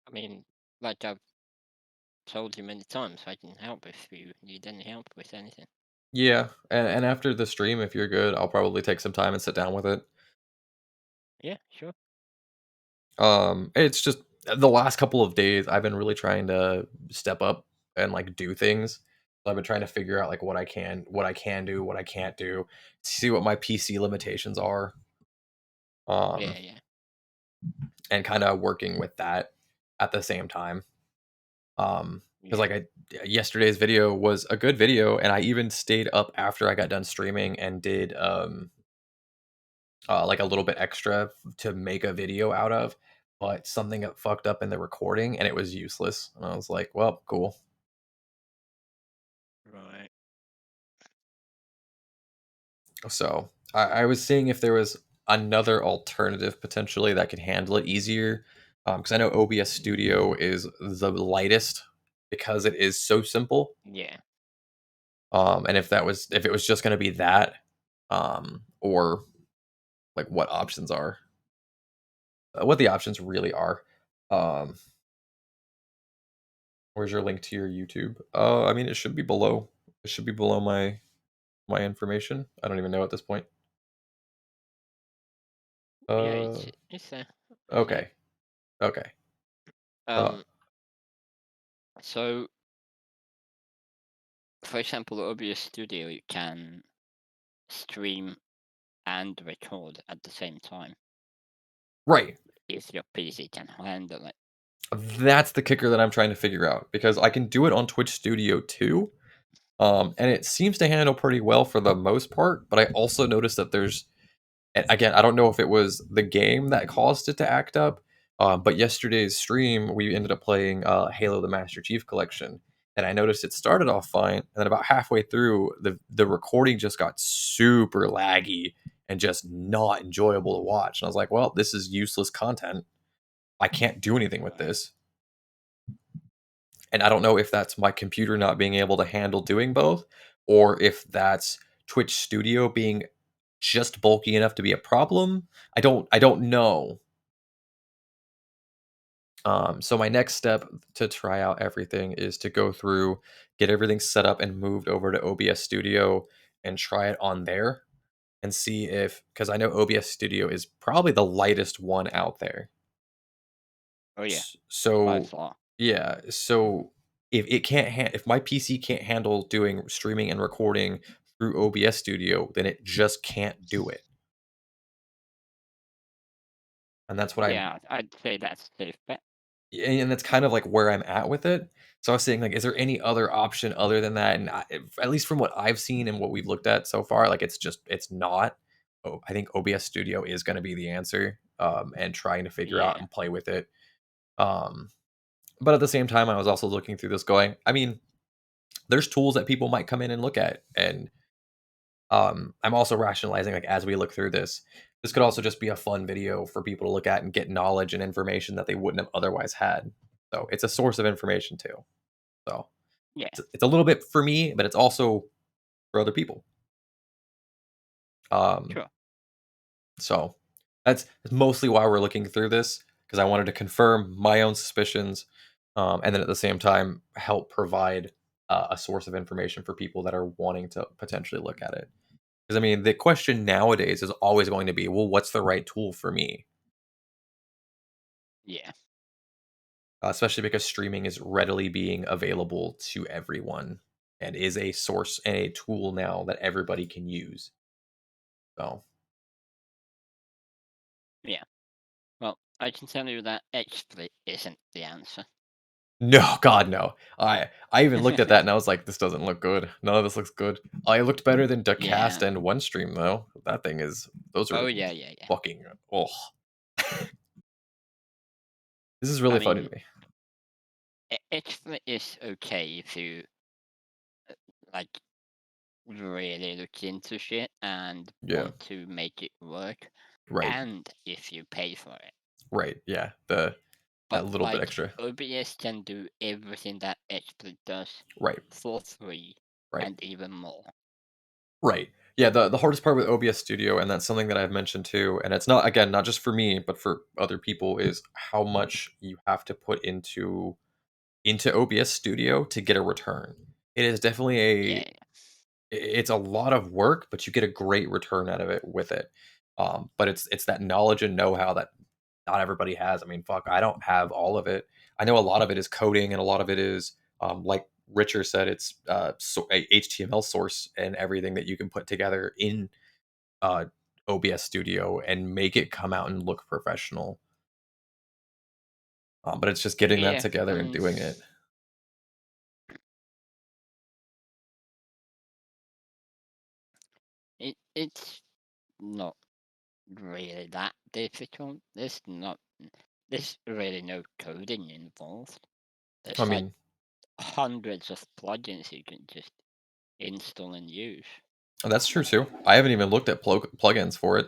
I mean, like I've told you many times, I can help if you need any help with anything.
yeah, and after the stream, if you're good, I'll probably take some time and sit down with it.
Yeah, sure.
It's just the last couple of days I've been really trying to step up and like do things. So I've been trying to figure out like what I can do, what I can't do, see what my PC limitations are.
Yeah,
Um,
yeah,
and kind of working with that at the same time. Because
yeah.
like yesterday's video was a good video, and I even stayed up after I got done streaming and did like a little bit extra to make a video out of, but something got fucked up in the recording and it was useless. And I was like, well, cool.
Right.
So I was seeing if there was another alternative potentially that could handle it easier. Because I know OBS Studio is the lightest because it is so simple.
Yeah.
And if it was just going to be that, or like what options are, what the options really are. Um, Where's your link to your YouTube? I mean, it should be below. It should be below my information. I don't even know at this point.
Yeah,
Uh,
it's there. I see it.
okay, okay. Uh,
Um, so for example, OBS Studio, you can stream and record at the same time
right.
if your PC can handle it.
That's the kicker that I'm trying to figure out because I can do it on Twitch Studio too. And it seems to handle pretty well for the most part. But I also noticed that there's again, I don't know if it was the game that caused it to act up, but yesterday's stream we ended up playing Halo: The Master Chief Collection, and I noticed it started off fine, and then about halfway through, the recording just got super laggy and just not enjoyable to watch. And I was like, well, this is useless content. I can't do anything with
Right.
this, and I don't know if that's my computer not being able to handle doing both, or if that's Twitch Studio being just bulky enough to be a problem. I don't know. So my next step to try out everything is to go through, get everything set up and moved over to OBS Studio, and try it on there and see if, because I know OBS Studio is probably the lightest one out there.
Oh yeah, by
So
far.
yeah, so if my PC can't handle doing streaming and recording through OBS Studio, then it just can't do it. And that's what I'm
Yeah, I'd say that's a safe bet.
and that's kind of like where I'm at with it. So I was saying, like, is there any other option other than that? And at least from what I've seen and what we've looked at so far, like it's not. Oh, I think OBS Studio is going to be the answer, and trying to figure out
Yeah,
and play with it. Um, but at the same time, I was also looking through this, going, I mean, there's tools that people might come in and look at, and I'm also rationalizing, like, as we look through this could also just be a fun video for people to look at and get knowledge and information that they wouldn't have otherwise had. So it's a source of information too. So
yeah,
it's a little bit for me, but it's also for other people. Um,
sure.
so that's mostly why we're looking through this, because I wanted to confirm my own suspicions, and then at the same time help provide a source of information for people that are wanting to potentially look at it. Because I mean, the question nowadays is always going to be, well, what's the right tool for me?
Yeah,
Especially because streaming is readily being available to everyone and is a source and a tool now that everybody can use. So,
yeah. Well, I can tell you that XSplit isn't the answer.
no, God, no. I even looked at that and I was like, this doesn't look good. None of this looks good. I looked better than Dacast
Yeah.
and OneStream though. That thing is, those
Oh
are
yeah, yeah, yeah.
fucking. Oh, this is
I
really funny
mean,
to me.
XSplit is okay if you like really look into shit and
Yeah,
want to make it work,
right,
and if you pay for it.
right. Yeah, the
But
that little bit
like
extra.
OBS can do everything that XSplit does
Right,
for free
right.
and even more.
Right. Yeah, the hardest part with OBS Studio, and that's something that I've mentioned too, and it's not, again, not just for me, but for other people, is how much you have to put into OBS Studio to get a return. It is definitely
Yeah,
it's a lot of work, but you get a great return out of it with it. But it's that knowledge and know-how that not everybody has. I mean, fuck, I don't have all of it. I know a lot of it is coding, and a lot of it is, like Richard said, it's a HTML source and everything that you can put together in uh, OBS Studio and make it come out and look professional. But it's just getting that
yeah. I
together and
mean,
doing it.
it's not really that difficult. There's really no coding involved.
I
There's like
mean,
hundreds of plugins you can just install and use.
that's true too. I haven't even looked at plugins for it.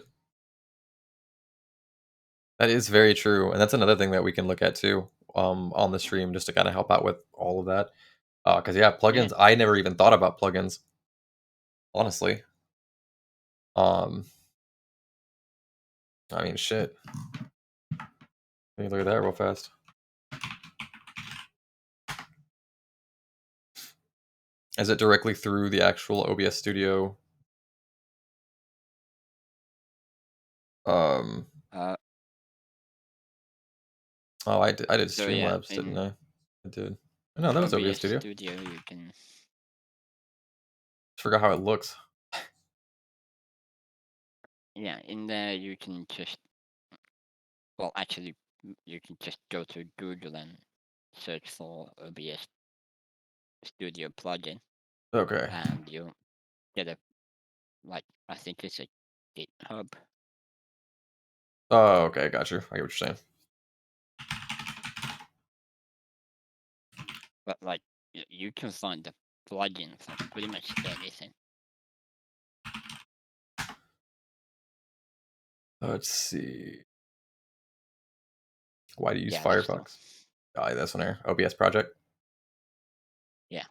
That is very true, and that's another thing that we can look at too, on the stream, just to kind of help out with all of that. Because yeah,
Yeah,
plugins. I never even thought about plugins, honestly. Um, I mean, shit. Let me look at that real fast. Is it directly through the actual OBS Studio? Um,
uh,
oh, I did
so yeah,
Streamlabs, didn't
in
I? I did. No, that was OBS
OBS
Studio.
Studio you can,
Just forgot how it looks.
yeah, in there you can just, well, actually, you can just go to Google and search for OBS Studio plugin,
Okay.
and you'll get a, like, I think it's a GitHub,
Oh, okay, got you. I get what you're saying.
but like, you can find the plugin for pretty much anything.
Let's see. Why do you use
Yeah, that's the one.
Firefox? Oh, that's one here. OBS project.
Yeah.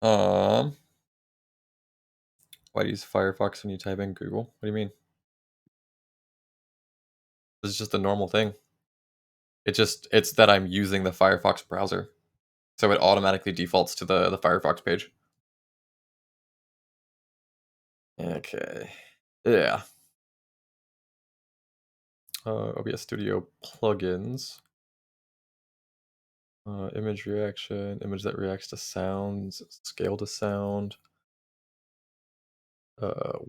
Um, why do you use Firefox when you type in Google? What do you mean? This is just a normal thing. It's that I'm using the Firefox browser, so it automatically defaults to the Firefox page. Okay. Yeah. OBS Studio plugins. Image reaction, image that reacts to sounds, scale to sound,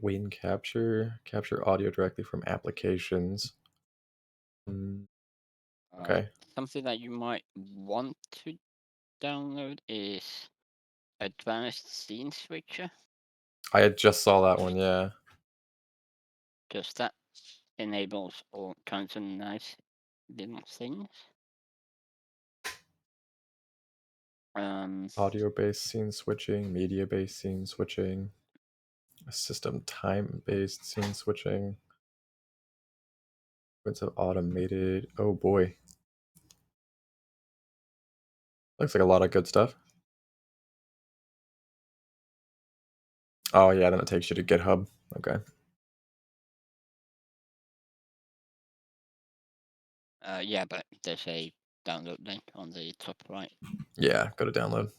win capture, capture audio directly from applications. Mm,
Uh,
okay.
Something that you might want to download is Advanced Scene Switcher,
I had just saw that one, yeah.
because that enables all kinds of nice little things. Um,
Audio-based scene switching, media-based scene switching, system time-based scene switching, bits of automated. Oh boy. Looks like a lot of good stuff. Oh yeah, then it takes you to GitHub. Okay.
yeah, but there's a download link on the top right.
Yeah, go to download.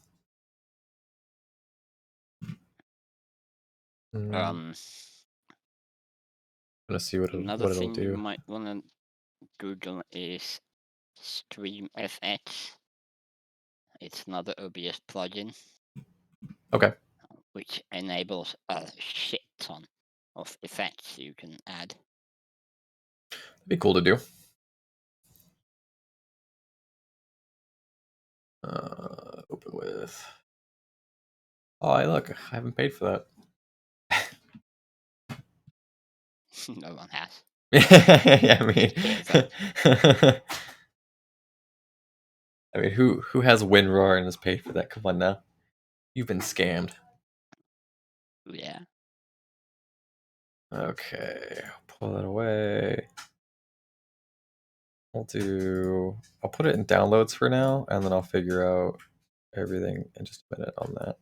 Um,
Gonna see
Another
what it'll
thing you
do.
might want to Google is StreamFX. It's another OBS plugin
Okay.
which enables a shit ton of effects you can add.
That'd be cool to do. Open with. Oh, hey, look, I haven't paid for that.
No one has.
Yeah, I mean,
Hear that?
I mean, who has WinRAR and has paid for that? Come on now, you've been scammed.
Yeah.
Okay, pull that away. I'll put it in downloads for now, and then I'll figure out everything in just a minute on that.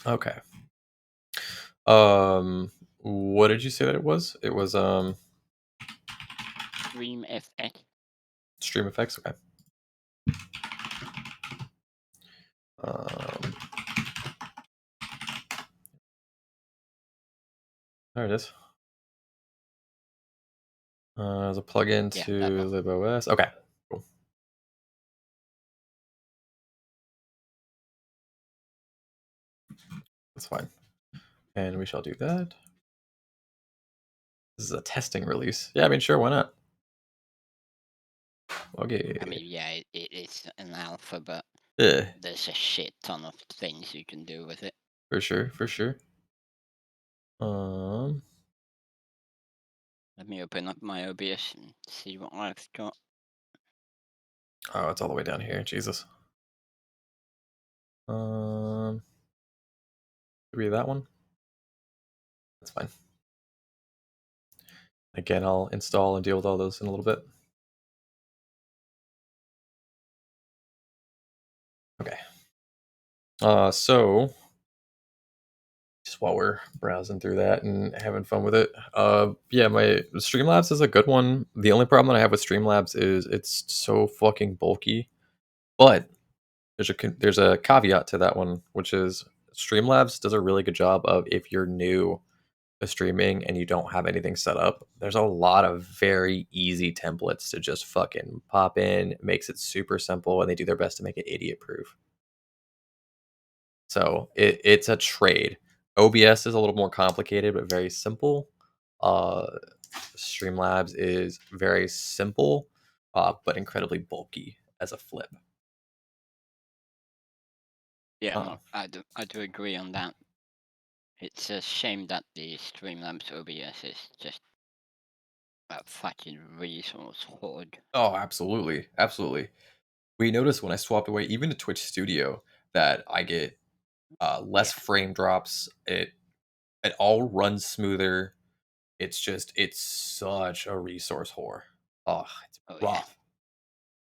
Okay. What did you say that it was? It was
StreamFX.
Stream Effects. Okay. Um, there it is. As a plugin
Yeah, that
to
one.
libOS. Okay, cool. That's fine. And we shall do that. This is a testing release. Yeah, I mean, sure, why not?
I
Okay.
mean, yeah, it's an alpha, but
Yeah,
there's a shit ton of things you can do with it.
for sure, for sure. Um,
Let me open up my OBS and see what I've got.
oh, it's all the way down here. Jesus. Should be that one. That's fine. Again, I'll install and deal with all those in a little bit. Okay. So just while we're browsing through that and having fun with it, yeah, my Streamlabs is a good one. The only problem that I have with Streamlabs is it's so fucking bulky. But there's a caveat to that one, which is Streamlabs does a really good job of if you're new to streaming and you don't have anything set up. There's a lot of very easy templates to just fucking pop in. It makes it super simple, and they do their best to make it idiot proof. So it's a trade. OBS is a little more complicated, but very simple. Uh, Streamlabs is very simple, but incredibly bulky as a flip.
Yeah,
Uh,
no, I do agree on that. It's a shame that the Streamlabs OBS is just a fucking resource hoard.
oh, absolutely, absolutely. We noticed when I swapped away even to Twitch Studio that I get less
Yeah,
frame drops. It all runs smoother. It's such a resource whore. Oh, it's
oh yeah,
rough,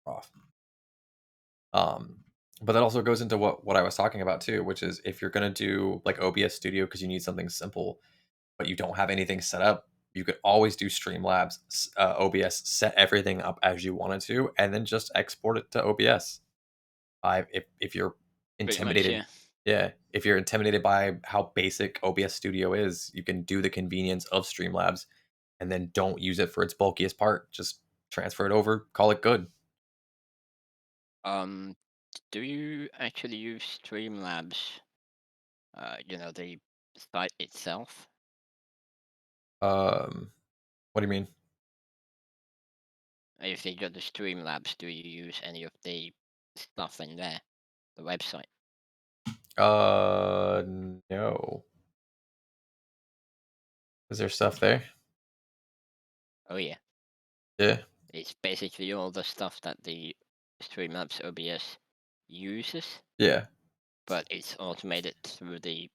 rough. Um, but that also goes into what I was talking about too, which is if you're gonna do like OBS Studio because you need something simple, but you don't have anything set up, you could always do Streamlabs, OBS, set everything up as you wanted to, and then just export it to OBS. If you're
Pretty much,
intimidated,
yeah.
yeah, if you're intimidated by how basic OBS Studio is, you can do the convenience of Streamlabs and then don't use it for its bulkiest part. Just transfer it over, call it good.
Um, do you actually use Streamlabs? The site itself.
Um, what do you mean?
If you go to Streamlabs, do you use any of the stuff in there, the website?
No. Is there stuff there?
Oh yeah,
Yeah,
it's basically all the stuff that the Streamlabs OBS uses,
yeah.
but it's automated through the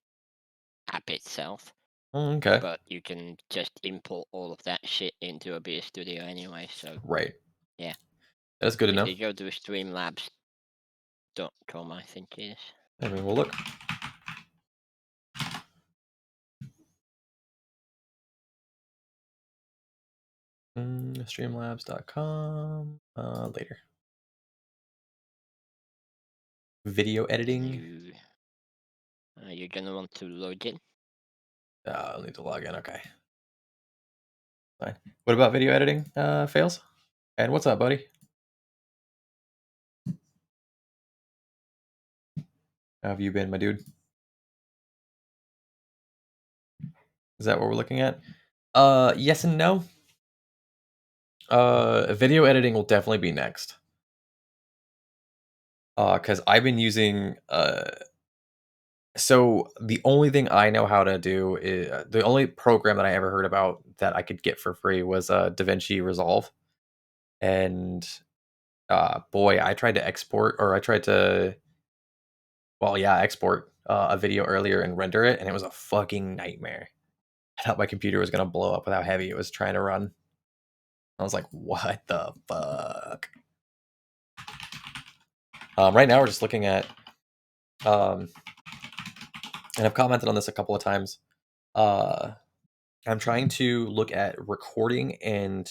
app itself.
Okay,
But you can just import all of that shit into OBS Studio anyway. So
right.
yeah,
That's good to
if
know.
you go to streamlabs.com, I think it is.
I mean, we'll look. Streamlabs.com. Later. Video
And
editing.
you're gonna want to log in.
I'll need to log in. Okay, fine. What about video editing? Fails. And what's up, buddy? How have you been, my dude? Is that what we're looking at? Yes and no. Video editing will definitely be next. Because I've been using so the only thing I know how to do is the only program that I ever heard about that I could get for free was DaVinci Resolve, and boy, I tried to export or I tried to well, yeah, export a video earlier and render it, and it was a fucking nightmare. I thought my computer was gonna blow up with how heavy it was trying to run. I was like, what the fuck? Right now, we're just looking at, um, and I've commented on this a couple of times. Uh, I'm trying to look at recording and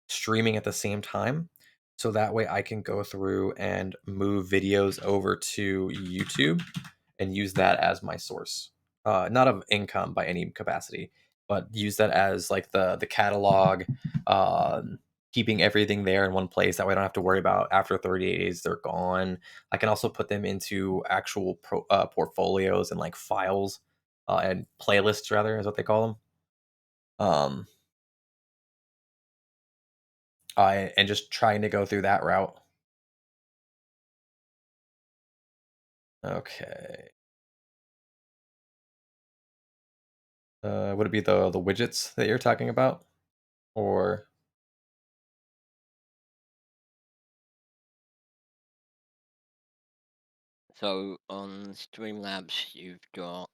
streaming at the same time. So that way I can go through and move videos over to YouTube and use that as my source. Not of income by any capacity, but use that as like the catalog, keeping everything there in one place. That way I don't have to worry about after 30 days they're gone. I can also put them into actual portfolios and like files and playlists rather is what they call them. Um, I and just trying to go through that route. Okay. Would it be the widgets that you're talking about? Or
So on Streamlabs, you've got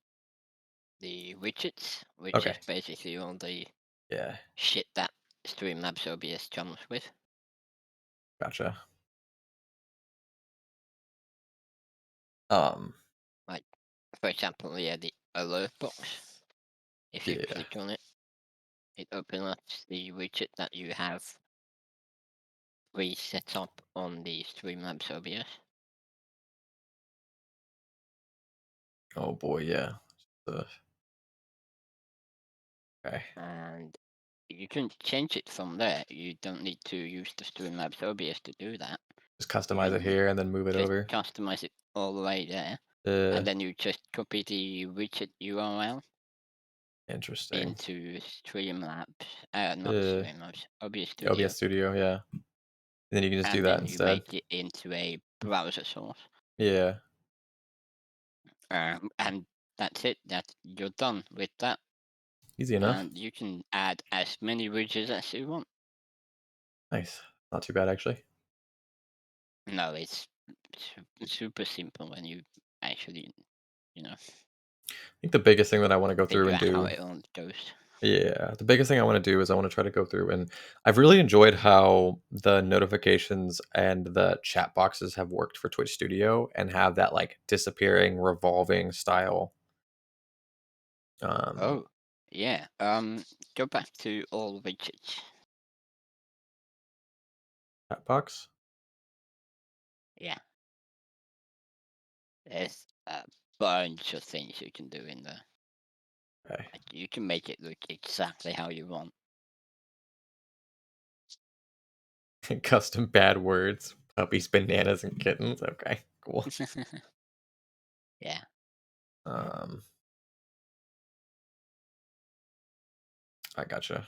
the widgets, which
okay.
is basically all the
Yeah,
shit that Streamlabs OBS comes with.
gotcha. Um,
Like, for example, yeah, the alert box. If you
yeah.
click on it, it opens up the widget that you have pre-set up on the Streamlabs OBS.
Oh boy, yeah. Uh, okay.
And you can change it from there. You don't need to use the Streamlabs OBS to do that.
Just
You
customize it
can
here and then move it
just
over.
customize it all the way there. And
Uh,
then you just copy the widget URL
interesting.
into Streamlabs, not
Uh,
Streamlabs, OBS
OBS
Studio,
Studio, yeah. And then you can just do
and
that
then you
instead.
make it into a browser source.
Yeah,
And that's it. That you're done with that,
easy enough.
and you can add as many widgets as you want.
Nice. Not too bad actually.
No, it's super simple when you actually, you know,
I think the biggest thing that I want to go through
figure
and
out how
do
it all goes.
yeah, the biggest thing I wanna do is I wanna try to go through and I've really enjoyed how the notifications and the chat boxes have worked for Twitch Studio and have that, like, disappearing, revolving style, um,
Oh. Yeah. Go back to all widgets.
Chat box.
Yeah. There's a bunch of things you can do in there.
Okay.
Like, you can make it look exactly how you want.
Custom bad words. Puppies, bananas, and kittens. Okay, cool.
Yeah.
Um, I gotcha.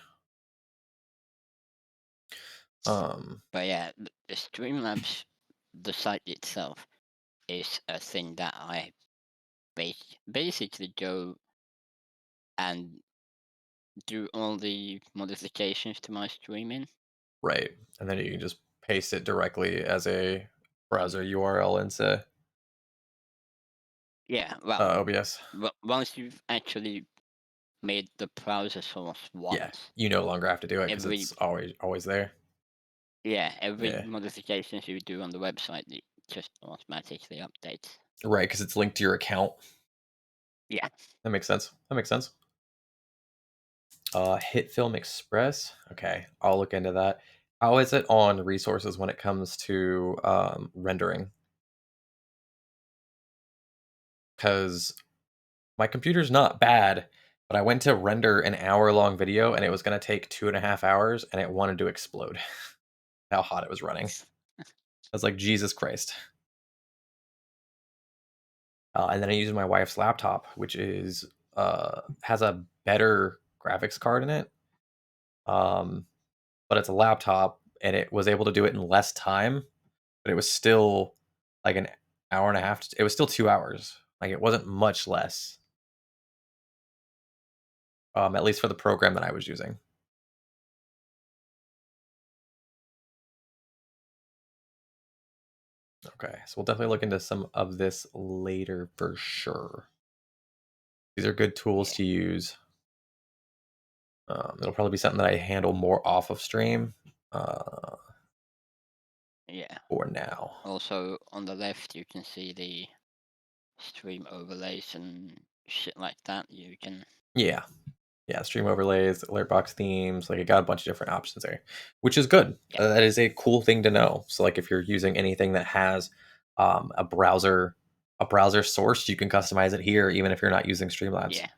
Um,
But yeah, the Streamlabs, the site itself, is a thing that I basically go and do all the modifications to my streaming.
right. And then you can just paste it directly as a browser URL into
Yeah, well,
OBS.
once you've actually made the browser source
Yeah,
once,
you no longer have to do it because
every
it's always there.
yeah, every
Yeah,
modifications you do on the website, it just automatically updates.
right, because it's linked to your account.
Yeah,
That makes sense. That makes sense. Hit Film Express. Okay, I'll look into that. How is it on resources when it comes to rendering? Because my computer's not bad, but I went to render an hour-long video and it was gonna take 2.5 hours and it wanted to explode. How hot it was running. I was like, Jesus Christ. And then I used my wife's laptop, which is has a better graphics card in it. Um, but it's a laptop and it was able to do it in less time, but it was still like an hour and a half. It was still 2 hours. Like it wasn't much less. At least for the program that I was using. Okay, so we'll definitely look into some of this later for sure. These are good tools
yeah,
to use. It'll probably be something that I handle more off of stream
yeah.
for now.
Also, on the left, you can see the stream overlays and shit like that. You can,
Yeah, yeah, stream overlays, alert box themes, like it got a bunch of different options there, which is good.
yeah,
That is a cool thing to know. So like if you're using anything that has a browser source, you can customize it here even if you're not using Streamlabs.
yeah.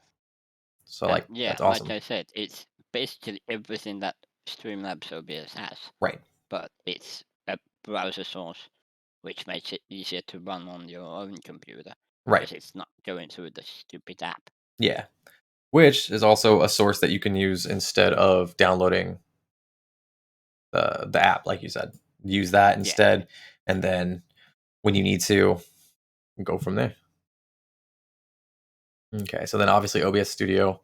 So
And
like
yeah,
that's
like
awesome.
I said, it's basically everything that Streamlabs OBS has,
Right.
but it's a browser source, which makes it easier to run on your own computer
Right.
because it's not going through the stupid app.
Yeah. Which is also a source that you can use instead of downloading the app like you said. Use that
Yeah,
instead and then when you need to go from there. Okay. So then obviously OBS Studio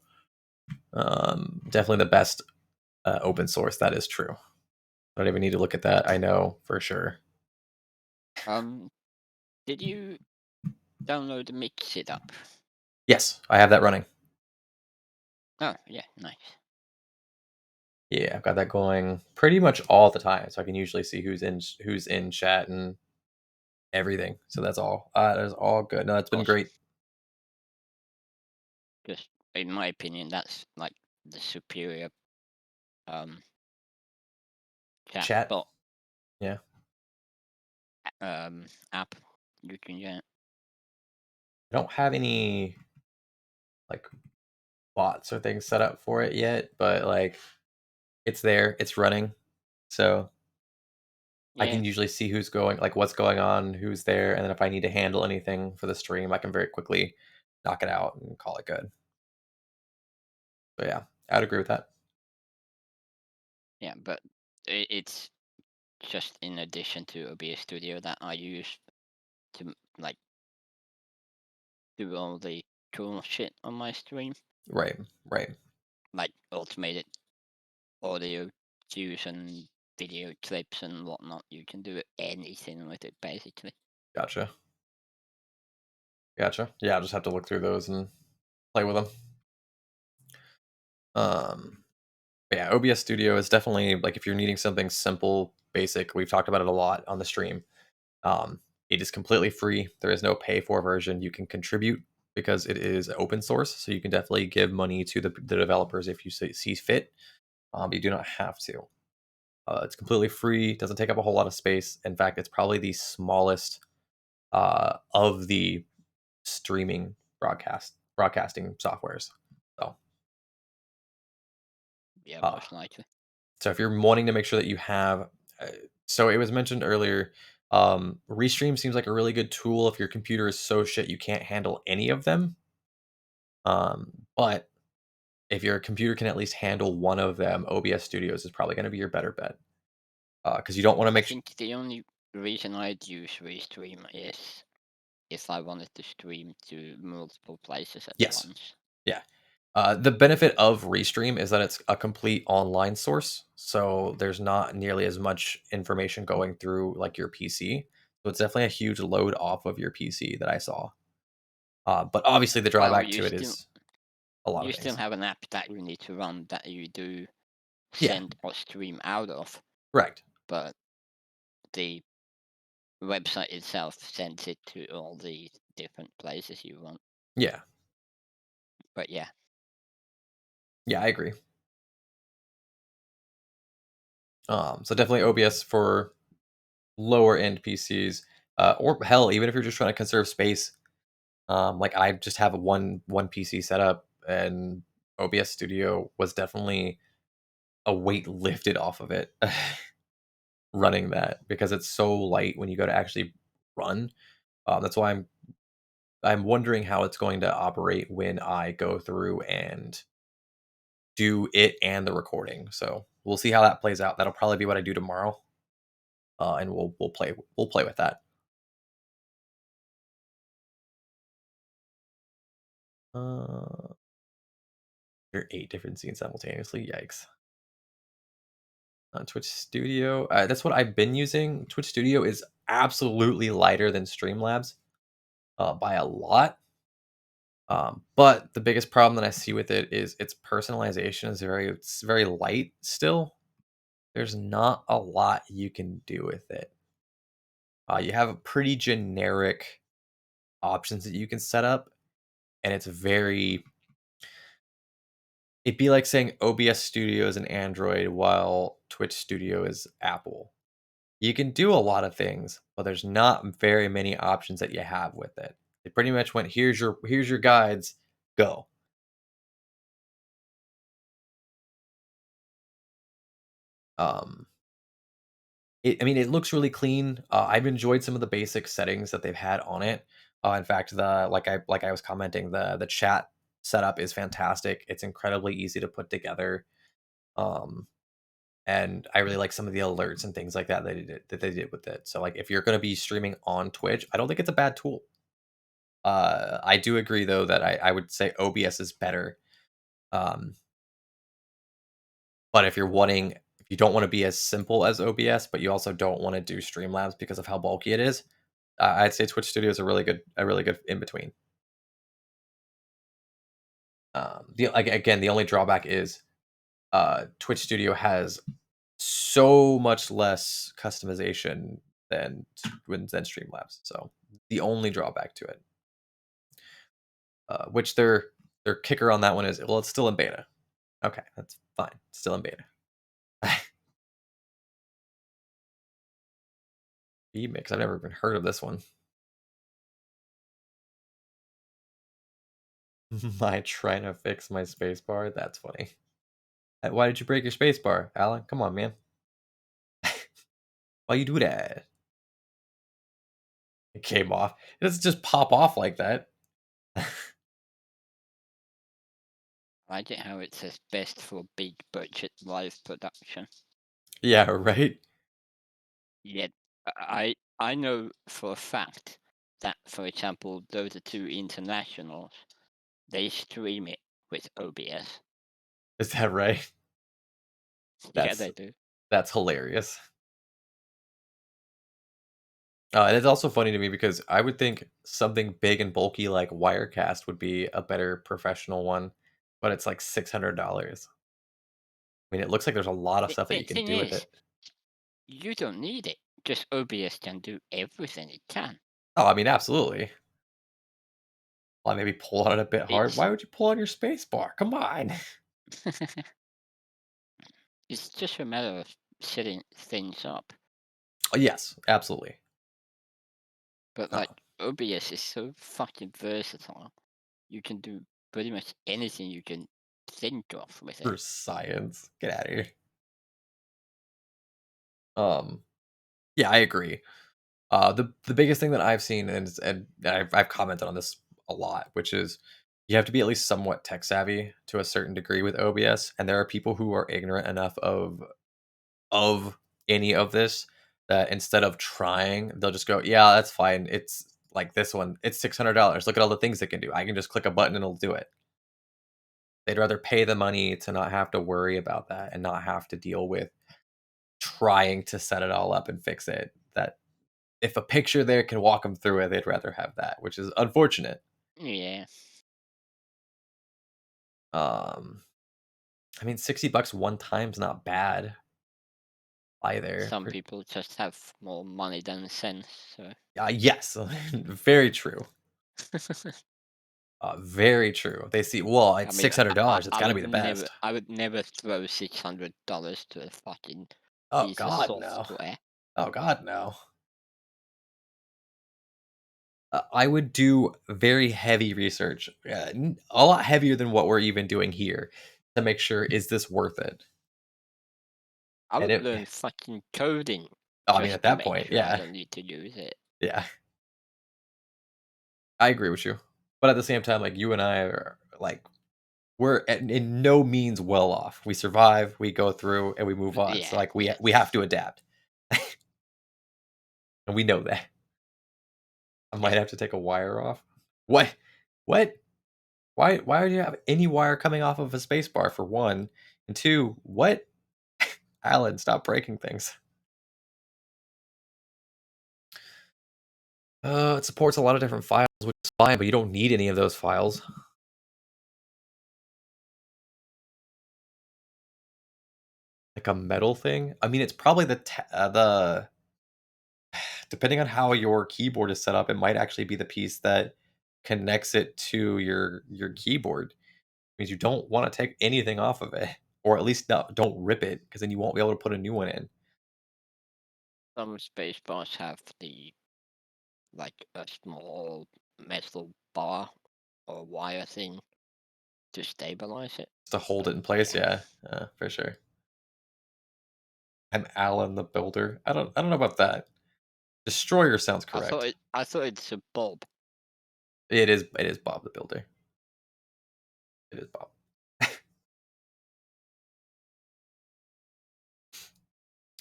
definitely the best open source. That is true. I don't even need to look at that. I know for sure.
Um, did you download Mix It Up?
Yes, I have that running.
Oh, yeah, nice.
Yeah, I've got that going pretty much all the time, so I can usually see who's in chat and everything. So that's all. That is all good. No, it's been
Awesome.
great.
Just in my opinion, that's like the superior um
Chat.
chatbot
Yeah,
app you can get.
I don't have any like bots or things set up for it yet, but like it's there, it's running, so I
Yeah,
can usually see who's going, like what's going on, who's there, and then if I need to handle anything for the stream, I can very quickly knock it out and call it good. So yeah, I'd agree with that.
yeah, but it's just in addition to OBS Studio that I use to like do all the cool shit on my stream,
Right, right.
like automated audio cues and video clips and whatnot. You can do anything with it basically.
Gotcha. Gotcha. Yeah, I'll just have to look through those and play with them. But yeah, OBS Studio is definitely like if you're needing something simple, basic. We've talked about it a lot on the stream. Um, it is completely free. There is no pay for version. You can contribute. because it is open source. So you can definitely give money to the developers if you see fit. You do not have to. It's completely free. Doesn't take up a whole lot of space. In fact, it's probably the smallest of the streaming broadcasting softwares. So,
Yeah,
uh,
most likely.
so if you're wanting to make sure that you have, uh, so it was mentioned earlier, Restream seems like a really good tool if your computer is so shit you can't handle any of them. But if your computer can at least handle one of them, OBS Studios is probably going to be your better bet because you don't want to
I
make.
think the only reason I'd use Restream is if I wanted to stream to multiple places at
Yes,
once.
yeah. The benefit of Restream is that it's a complete online source, so there's not nearly as much information going through like your PC. So it's definitely a huge load off of your PC that I saw. But obviously, the
Well,
drawback to it is a lot
you
of
still
things.
have an app that you need to run that you do
Yeah,
send or stream out of,
correct.
but the website itself sends it to all the different places you want.
Yeah,
But yeah,
yeah, I agree. So definitely OBS for lower end PCs, or hell, even if you're just trying to conserve space. Like I just have one PC set up, and OBS Studio was definitely a weight lifted off of it running that because it's so light when you go to actually run. That's why I'm wondering how it's going to operate when I go through and do it and the recording. So we'll see how that plays out. That'll probably be what I do tomorrow, and we'll play with that. Uh, there are 8 different scenes simultaneously. Yikes! On Twitch Studio, that's what I've been using. Twitch Studio is absolutely lighter than Streamlabs by a lot. But the biggest problem that I see with it is its personalization is it's very light still. There's not a lot you can do with it. You have a pretty generic options that you can set up, and it's very. It'd be like saying OBS Studio is an Android while Twitch Studio is Apple. You can do a lot of things, but there's not very many options that you have with it. It pretty much went, here's your guides, go. Um, I mean, it looks really clean. I've enjoyed some of the basic settings that they've had on it. In fact, the like I was commenting, the chat setup is fantastic. It's incredibly easy to put together. Um, and I really like some of the alerts and things like that they did with it. So like if you're going to be streaming on Twitch, I don't think it's a bad tool. I do agree though that I would say OBS is better. Um, but if you don't want to be as simple as OBS, but you also don't want to do Streamlabs because of how bulky it is, I'd say Twitch Studio is a really good in between. Again, the only drawback is Twitch Studio has so much less customization than Streamlabs. So the only drawback to it, which their kicker on that one is, well, it's still in beta. Okay, that's fine. It's still in beta. Mix. I've never even heard of this one. My trying to fix my spacebar. That's funny. Why did you break your spacebar, Alan? Come on, man. Why you do that? It came off. It doesn't just pop off like that.
I get how it says best for big budget live production.
Yeah, right.
Yet I know for a fact that, for example, those are two internationals. They stream it with OBS.
Is that right?
Yeah,
That's
they do.
that's hilarious. And it's also funny to me because I would think something big and bulky like Wirecast would be a better professional one, but it's like $600. I mean, it looks like there's a lot of stuff that
The
you can
thing
do with
is,
it.
you don't need it. Just OBS can do everything it can.
Oh, I mean, absolutely. Well, maybe pull on it a bit hard.
It's
Why would you pull on your space bar? Come on.
it's just a matter of setting things up.
Oh, yes, absolutely.
But
Uh,
like OBS is so fucking versatile. You can do pretty much anything you can think of with
for
it.
science. Get out of here. Um, yeah, I agree. The biggest thing that I've seen, and I've commented on this a lot, which is you have to be at least somewhat tech savvy to a certain degree with OBS, and there are people who are ignorant enough of any of this that instead of trying, they'll just go, "Yeah, that's fine. It's like this one. It's $600. Look at all the things it can do. I can just click a button and it'll do it." They'd rather pay the money to not have to worry about that and not have to deal with trying to set it all up and fix it. That if a picture there can walk them through it, they'd rather have that, which is unfortunate.
Yeah.
Um, I mean, $60 one time's not bad either.
Some people just have more money than sense, so
Yes, very true. Very true. They see, well,
I
it's
mean,
$600. It's got to be the best.
I would never throw $600 to a fucking
Oh
piece of
God, no.
software.
Oh God, no. I would do very heavy research, a lot heavier than what we're even doing here, to make sure is this worth it.
I
And
would
it,
learn fucking coding
I mean, at
just to
that
make
point,
sure I
yeah,
don't need to use it.
yeah, I agree with you. But at the same time, like you and I are like we're in no means well off. We survive, we go through, and we move on. So
Yeah,
like
yeah,
we have to adapt, and we know that. I
yeah.
might have to take a wire off. What? What? Why would you have any wire coming off of a space bar for one? And two, what? Alan, stop breaking things. It supports a lot of different files, which is fine, but you don't need any of those files. Like a metal thing. I mean, it's probably the depending on how your keyboard is set up, it might actually be the piece that connects it to your keyboard. Means you don't want to take anything off of it, or at least don't rip it, because then you won't be able to put a new one in.
Some space bars have the like a small metal bar or wire thing to stabilize it.
Just to hold
But
it in place,
yeah,
yeah, for sure. I'm Alan the Builder. I don't know about that. Destroyer sounds correct.
I thought it's a bulb.
It is Bob the Builder. It is Bob.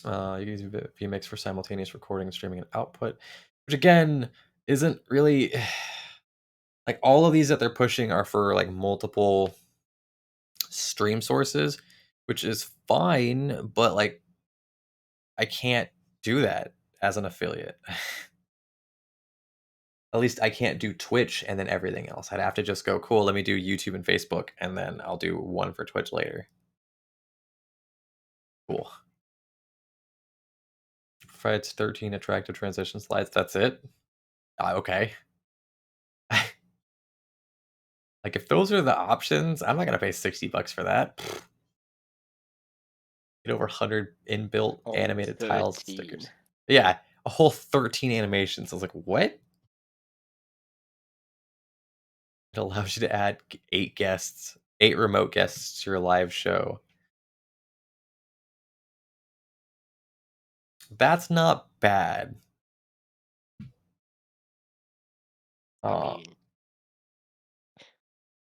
You can use vMix for simultaneous recording and streaming and output, which again isn't really like all of these that they're pushing are for like multiple stream sources, which is fine, but like I can't do that as an affiliate. At least I can't do Twitch and then everything else. I'd have to just go, cool, let me do YouTube and Facebook, and then I'll do one for Twitch later. Cool. Fred's 13 attractive transition slides. That's it. Okay. Like if those are the options, I'm not gonna pay $60 for that. Get over 100 inbuilt
All
animated tiles and
13.
stickers. Yeah, a whole 13 animations. I was like, what? It allows you to add 8 guests, 8 remote guests to your live show. That's not bad.
I
Uh,
mean,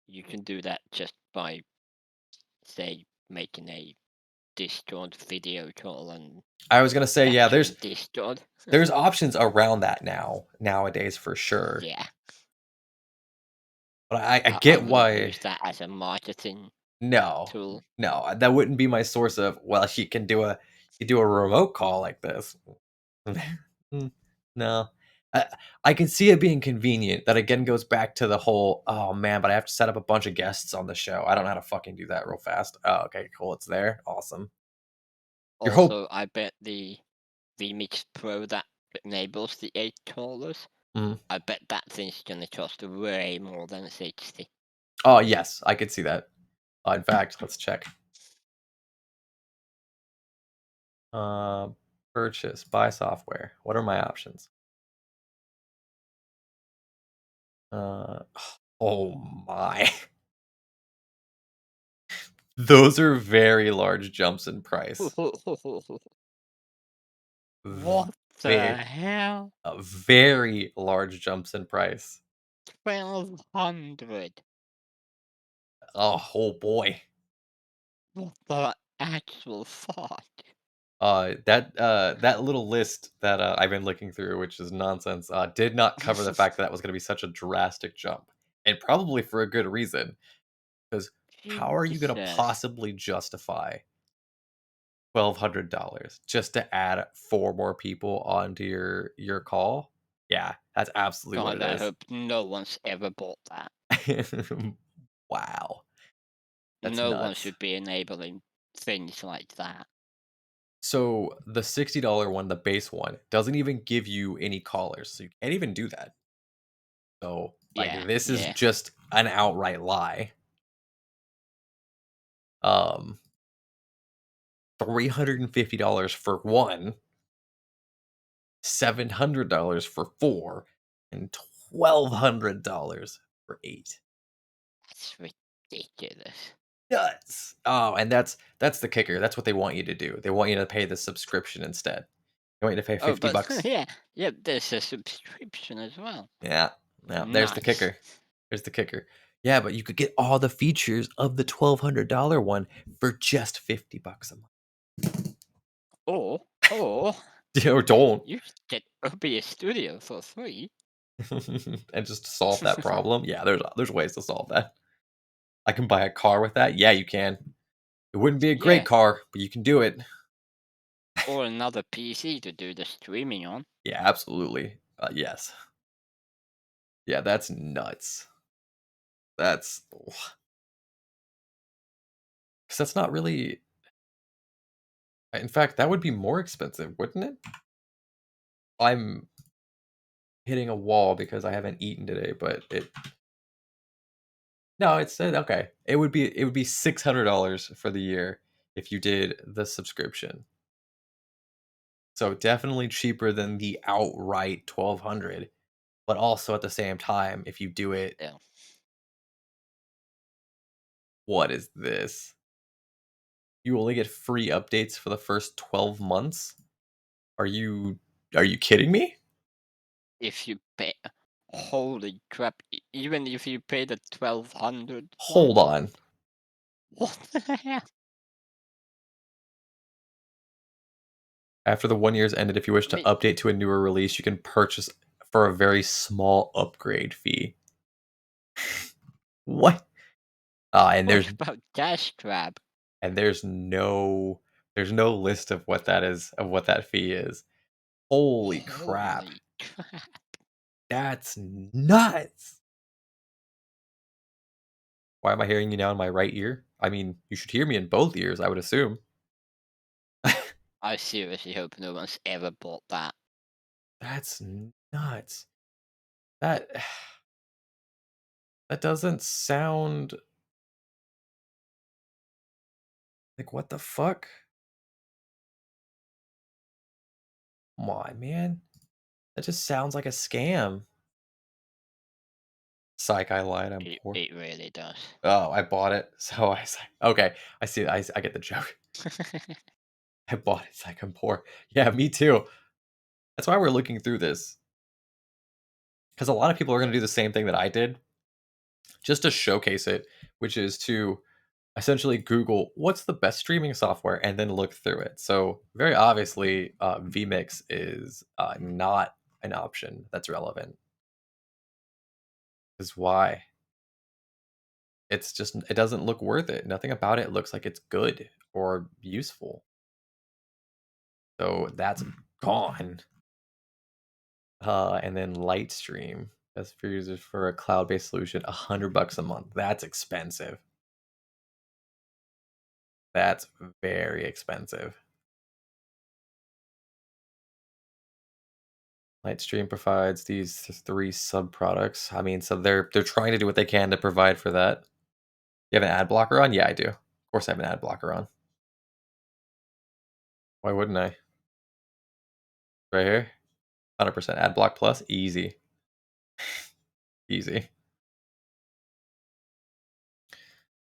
you can do that just by, say, making a Discord video call and
I was gonna say, yeah,
capturing Discord.
there's options around that nowadays for sure.
Yeah,
But I
I
get
wouldn't
why.
use that as a marketing
No,
tool.
no, that wouldn't be my source of. Well, she can do a you do a remote call like this. Mm, no, I I can see it being convenient. That again goes back to the whole. Oh man, but I have to set up a bunch of guests on the show. I don't know how to fucking do that real fast. Oh, okay, cool. It's there. Awesome. Your hope.
Also, I bet the Mix Pro that enables the 8 callers
Mhm.
I bet that thing's gonna cost way more than 60.
Oh, yes, I could see that. In fact, let's check. Uh, purchase, buy software. What are my options? Uh, oh my. Those are very large jumps in price.
What the
Ve
hell?
very large jumps in price.
1,200.
Oh boy.
What the actual fuck?
That little list that, I've been looking through, which is nonsense, did not cover the fact that that was gonna be such a drastic jump, and probably for a good reason. Because how are you gonna
Jesus.
possibly justify $1,200 just to add 4 more people onto your call? Yeah, that's absolutely what
God,
it
I
is.
hope no one's ever bought that.
Wow, that's
No one
nuts.
should be enabling things like that.
So, the $60 one, the base one, doesn't even give you any callers, so you can't even do that. So, like,
Yeah,
this is
yeah.
just an outright lie. Um, $350 for 1, $700 for 4, and $1,200 for 8.
That's ridiculous.
Nuts. Oh, and that's the kicker. That's what they want you to do. They want you to pay the subscription instead. They want you to pay
Oh,
50
but
bucks.
yeah, yeah, there's a subscription as well.
Yeah. Yeah, there's the
Nice.
kicker. There's the kicker. Yeah, but you could get all the features of the $1,200 one for just 50 bucks a month.
Or
Or don't.
you should get OBS Studio for free.
And just solve that problem. Yeah, there's ways to solve that. I can buy a car with that. Yeah, you can. It wouldn't be a great
Yeah,
car, but you can do it.
or another PC to do the streaming on.
Yeah, absolutely. Yes. Yeah, that's nuts. That's because that's not really. In fact, that would be more expensive, wouldn't it? I'm hitting a wall because I haven't eaten today, but it. No, it said okay. It would be $600 for the year if you did the subscription. So definitely cheaper than the outright 1,200. But also at the same time, if you do it,
Yeah.
what is this? You only get free updates for the first 12 months? Are you are you kidding me?
If you pay, holy crap! Even if you pay the 1,200 one,
Hold on.
what the hell?
After the 1 year's ended, if you wish
I
to
mean,
update to a newer release, you can purchase for a very small upgrade fee. What? And
what
there's
about Cash Grab?
and there's no list of what that is of what that fee is. Holy crap.
Holy crap!
That's nuts. Why am I hearing you now in my right ear? I mean, you should hear me in both ears, I would assume.
I seriously hope no one's ever bought that.
That's nuts. That that doesn't sound like what the fuck? Come on, man. That just sounds like a scam. Psych, I lied, I'm poor.
It really does.
Oh, I bought it. So I was like, okay, I see. I get the joke. I bought it. It's like I'm poor. Yeah, me too. That's why we're looking through this because a lot of people are going to do the same thing that I did, just to showcase it, which is to essentially Google what's the best streaming software and then look through it. So very obviously, vMix is not an option that's relevant. Is why it's just it doesn't look worth it. Nothing about it looks like it's good or useful. So that's gone. And then Lightstream as for users for a cloud-based solution, $100 a month. That's expensive. That's very expensive. Lightstream provides these three sub products. I mean, so they're trying to do what they can to provide for that. You have an ad blocker on? Yeah, I do. Of course, I have an ad blocker on. Why wouldn't I? Right here, 100% ad block plus, easy, easy.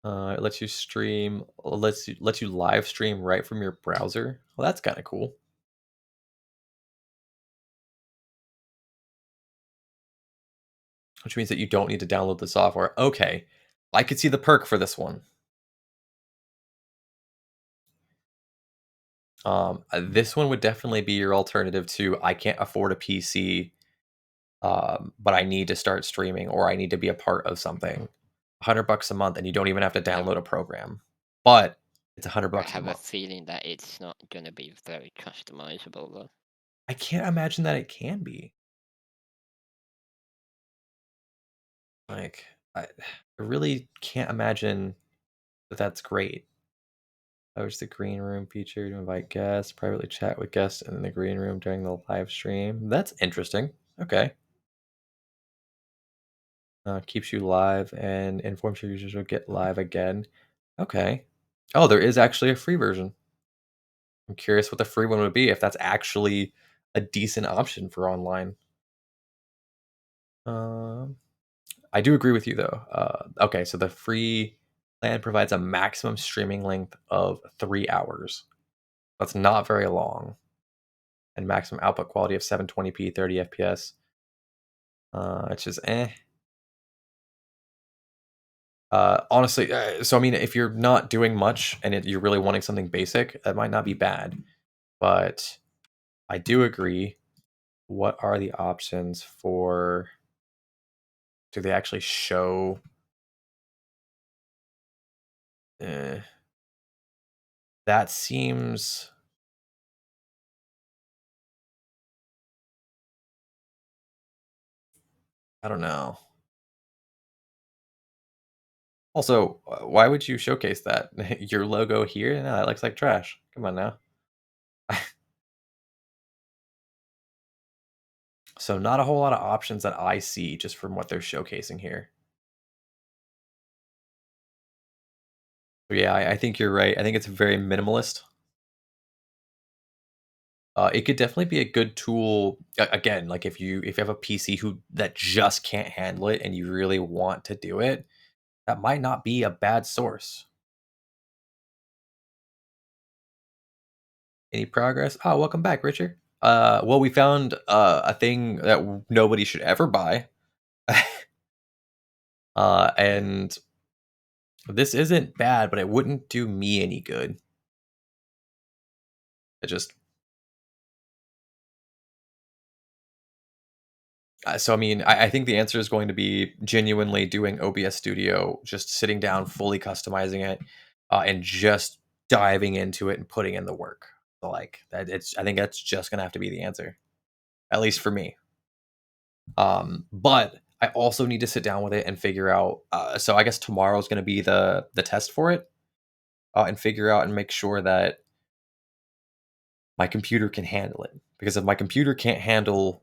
It lets you stream, lets you live stream right from your browser. Well, that's kind of cool. Which means that you don't need to download the software. Okay, I could see the perk for this one. This one would definitely be your alternative to I can't afford a PC, but I need to start streaming or I need to be a part of something. $100 a month, and you don't even have to
Um,
download a program, but it's 100
I
bucks a
have a
month.
feeling that it's not gonna be very customizable though.
I can't imagine that it can be. Like, I really can't imagine that that's great. There's the green room feature to invite guests, privately chat with guests in the green room during the live stream. That's interesting. Okay. Keeps you live and informs your users will get live again. Okay. Oh, there is actually a free version. I'm curious what the free one would be if that's actually a decent option for online. Um, I do agree with you though. Okay, so the free plan provides a maximum streaming length of 3 hours. That's not very long, and maximum output quality of 720p, 30 FPS. It's just eh. Honestly, so I mean, if you're not doing much and you're really wanting something basic, that might not be bad. But I do agree. What are the options for? Do they actually show? Eh, that seems. I don't know. Also, why would you showcase that? Your logo here? No, that looks like trash. Come on now. So, not a whole lot of options that I see just from what they're showcasing here. So yeah, I think you're right. I think it's very minimalist. It could definitely be a good tool. Again, like if you have a PC who that just can't handle it and you really want to do it, that might not be a bad source. Any progress? Oh, welcome back, Richard. Well, we found a thing that nobody should ever buy, and this isn't bad, but it wouldn't do me any good. It just so I mean, I think the answer is going to be genuinely doing OBS Studio, just sitting down, fully customizing it, and just diving into it and putting in the work. So like that, it's I think that's just gonna have to be the answer, at least for me. But I also need to sit down with it and figure out. So I guess tomorrow is going to be the test for it, and figure out and make sure that my computer can handle it. Because if my computer can't handle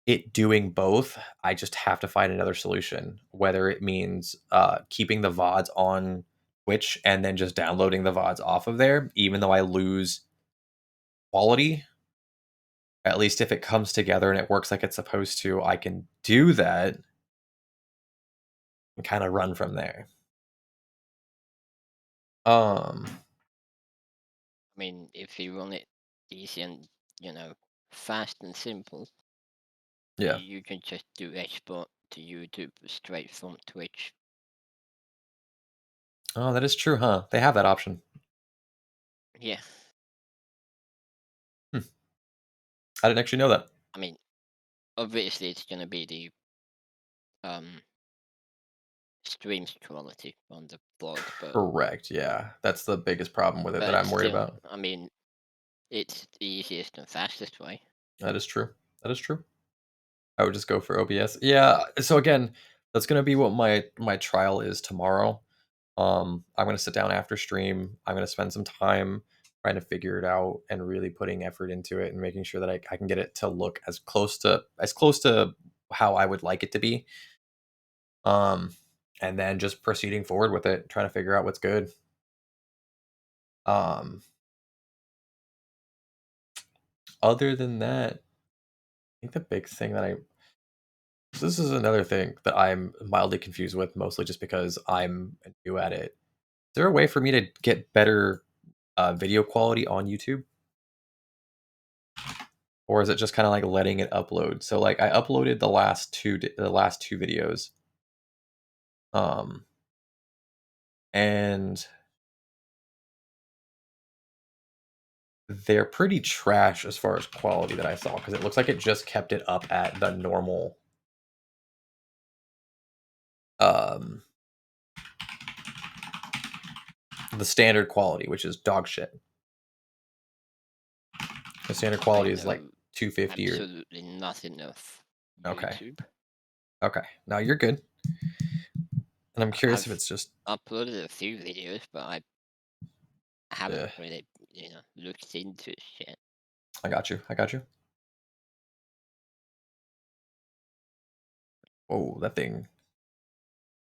it doing both, I just have to find another solution. Whether it means keeping the VODs on Twitch and then just downloading the VODs off of there, even though I lose quality. At least if it comes together and it works like it's supposed to, I can do that and kind of run from there. Um,
I mean, if you want it easy and fast and simple,
yeah.
you can just do export to YouTube straight from Twitch.
Oh, that is true, huh? They have that option.
Yeah,
Hmm. I didn't actually know that.
I mean, obviously it's gonna be the um streams quality on the VOD,
Correct. Yeah, that's the biggest problem with it that
but
I'm worried
still,
about.
I mean, it's the easiest and fastest way.
That is true. That is true. I would just go for OBS. Yeah. So again, that's gonna be what my trial is tomorrow. I'm gonna sit down after stream. I'm gonna spend some time trying to figure it out and really putting effort into it and making sure that I can get it to look as close to how I would like it to be. Um, and then just proceeding forward with it, trying to figure out what's good. Um, Other than that, I think the big thing that I this is another thing that I'm mildly confused with, mostly just because I'm new at it. Is there a way for me to get better video quality on YouTube? Or is it just kinda like letting it upload? So, like, I uploaded the last 2 videos, um, and they're pretty trash as far as quality that I saw because it looks like it just kept it up at the normal, um, the standard quality, which is dog shit. The standard
I
quality is like
know
250 or
absolutely nothing of
okay,
YouTube.
okay. No, you're good, and I'm curious if
I've
it's just
uploaded a few videos, but I haven't
ugh,
really, looked into it yet.
I got you, I got you. Oh, that thing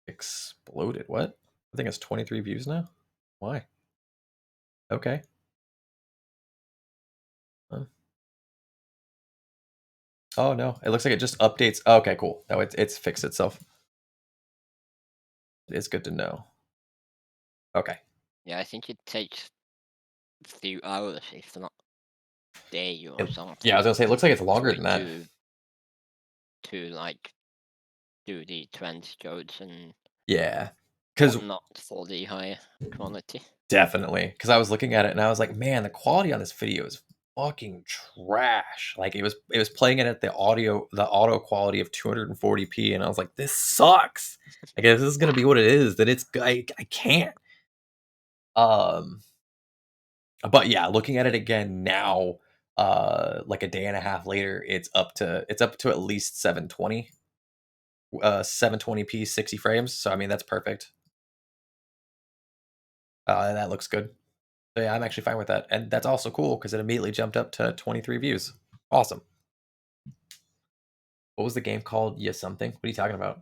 exploded. What? I think it's 23 views now? Why? Okay. Huh. Oh, no. It looks like it just updates. Okay, cool. No, it's fixed itself. It's good to know. Okay.
Yeah, I think it takes a few hours, if not day or
Yeah, I
something,
was gonna say it looks like it's
for
longer
it
than that.
to like do the trend codes and
Yeah. Because
whatnot for the higher quality.
definitely. Because I was looking at it and I was like, man, the quality on this video is fucking trash. Like it was playing it at the auto quality of 240p, and I was like, this sucks. Like if this is gonna be what it is, then I can't. Um But yeah, looking at it again now, like a day and a half later, it's up to at least 720, 720p, 60 frames. So I mean, that's perfect. That looks good. So yeah, I'm actually fine with that, and that's also cool because it immediately jumped up to 23 views. Awesome. What was the game called? Yeah, something. What are you talking about?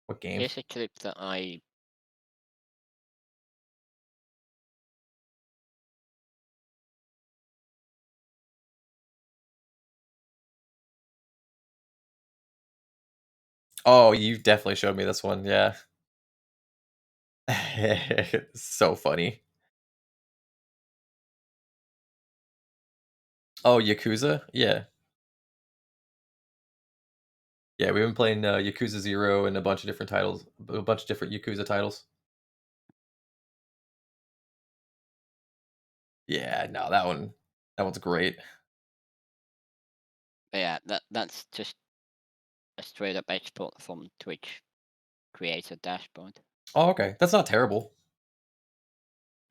What game?
Here's a clip that I
Oh, you definitely showed me this one. Yeah, so funny. Oh, Yakuza. Yeah, yeah. We've been playing Yakuza Zero and a bunch of different titles, a bunch of different Yakuza titles. Yeah, no, that one's great.
yeah, that's just a straight up export from Twitch creator dashboard.
Oh, okay, that's not terrible.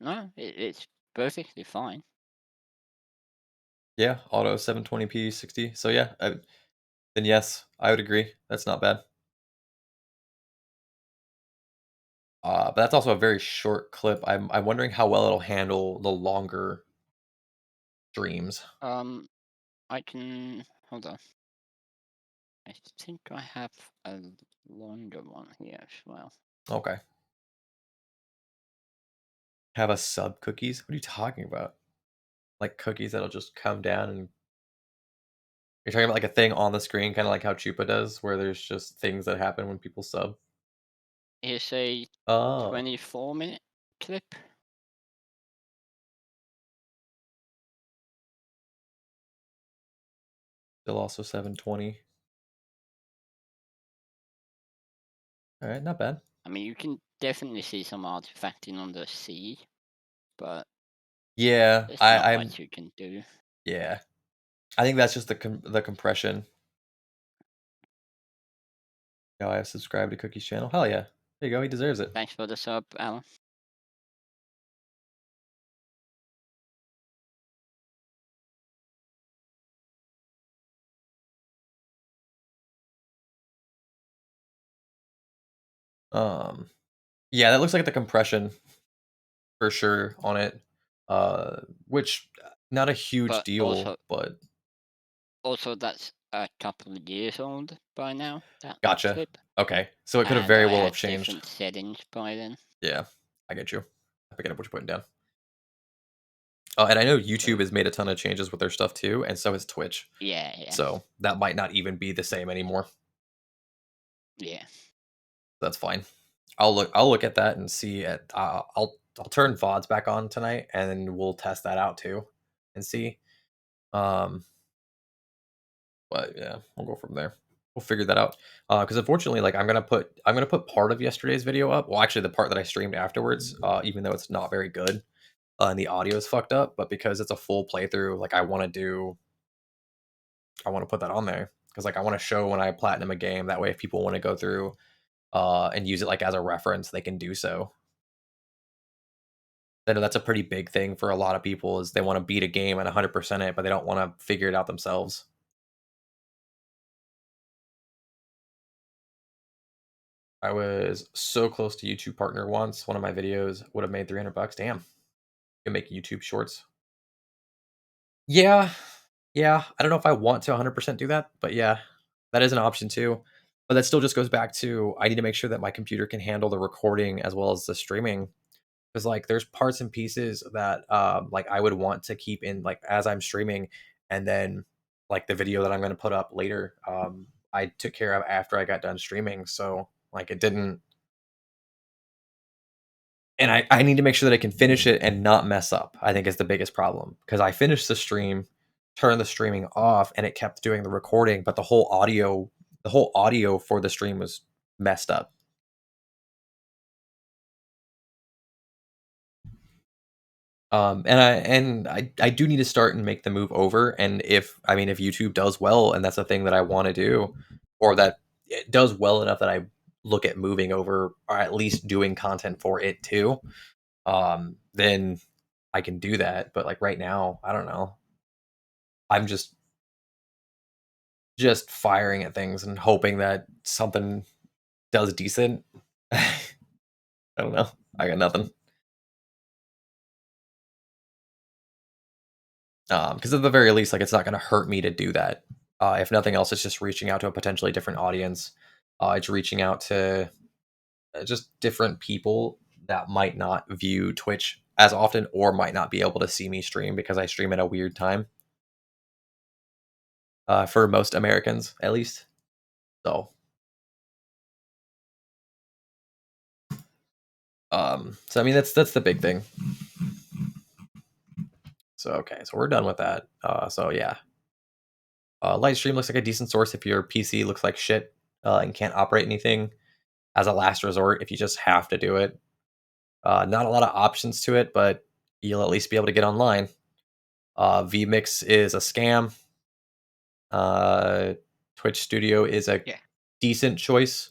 No, it's perfectly fine.
Yeah, auto 720p 60. So yeah, then yes, I would agree. That's not bad. But that's also a very short clip. I'm wondering how well it'll handle the longer streams.
Um, I can hold on. I think I have a longer one here as well.
Okay. Have a sub cookies? What are you talking about? Like cookies that'll just come down and you're talking about like a thing on the screen, kind of like how Chupa does, where there's just things that happen when people sub.
Here's a
Oh,
24-minute clip.
still also 720. All right, not bad.
I mean, you can definitely see some artifacting on the sea, but
Yeah,
there's not
I'm
much you can do.
yeah. I think that's just the compression. No, I have subscribed to Cookie's channel. Hell yeah. There you go. He deserves it.
Thanks for the sub, Alan.
Um, yeah, that looks like the compression for sure on it. which not a huge
But
deal,
also
but
that's a couple of years old by now, that
gotcha.
clip,
Okay, so it could have
and
very
I
well have
had
changed.
different settings by then.
Yeah, I get you. I pick up what you're putting down. And I know YouTube
So
has made a ton of changes with their stuff too, and so has Twitch.
yeah, yeah,
So that might not even be the same anymore.
yeah.
That's fine. I'll look at that and see at I'll turn VODs back on tonight and we'll test that out too and see. Um but yeah, we'll go from there. We'll figure that out. Because unfortunately, like I'm gonna put part of yesterday's video up. Well, actually the part that I streamed afterwards, even though it's not very good, and the audio is fucked up, but because it's a full playthrough, like I want to put that on there. Because like I want to show when I platinum a game. That way if people want to go through and use it like as a reference, they can do so. I know that's a pretty big thing for a lot of people is they want to beat a game at 100% it, but they don't want to figure it out themselves. I was so close to YouTube partner once. One of my videos would have made 300 bucks. Damn. You can make YouTube shorts. Yeah. Yeah. I don't know if I want to 100% do that, but yeah, that is an option too. But that still just goes back to I need to make sure that my computer can handle the recording as well as the streaming. Because like there's parts and pieces that like I would want to keep in like as I'm streaming, and then like the video that I'm going to put up later I took care of after I got done streaming, so like it didn't, and I need to make sure that I can finish it and not mess up. I think is the biggest problem because I finished the stream, turned the streaming off, and it kept doing the recording, but the whole audio for the stream was messed up. And I do need to start and make the move over. And if I mean if YouTube does well, and that's a thing that I want to do, or that it does well enough that I look at moving over, or at least doing content for it too, then I can do that. But like right now, I don't know. I'm just firing at things and hoping that something does decent. I don't know. I got nothing. Because at the very least, like it's not going to hurt me to do that. If nothing else, it's just reaching out to a potentially different audience. It's reaching out to just different people that might not view Twitch as often or might not be able to see me stream because I stream at a weird time. For most Americans, at least. So I mean that's the big thing. So okay, so we're done with that. So yeah, Lightstream looks like a decent source if your PC looks like shit and can't operate anything. As a last resort, if you just have to do it. Not a lot of options to it, but you'll at least be able to get online. vMix is a scam. Uh, Twitch Studio is a
Yeah.
decent choice.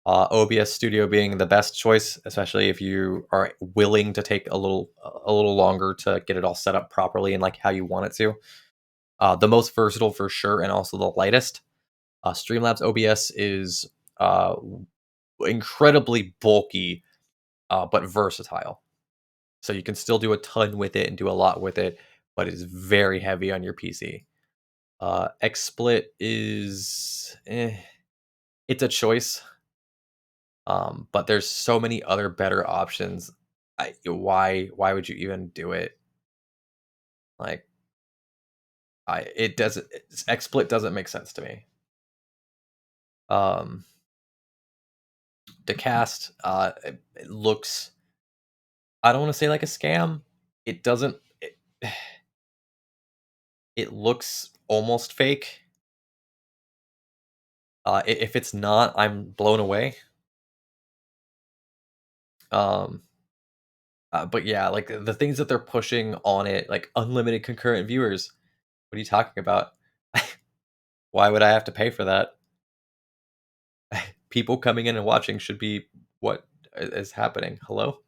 OBS Studio being the best choice, especially if you are willing to take a little longer to get it all set up properly and like how you want it to. The most versatile for sure, and also the lightest. Streamlabs OBS is uh, incredibly bulky, but versatile. So you can still do a ton with it and do a lot with it, but it's very heavy on your PC. XSplit is it's a choice, but there's so many other better options. Why would you even do it? Like it doesn't XSplit doesn't make sense to me. Um, Decast it looks, I don't want to say like a scam. It doesn't. It looks almost fake. If it's not, I'm blown away. Um, but yeah, like the things that they're pushing on it, like unlimited concurrent viewers. What are you talking about? Why would I have to pay for that? People coming in and watching should be what is happening. Hello?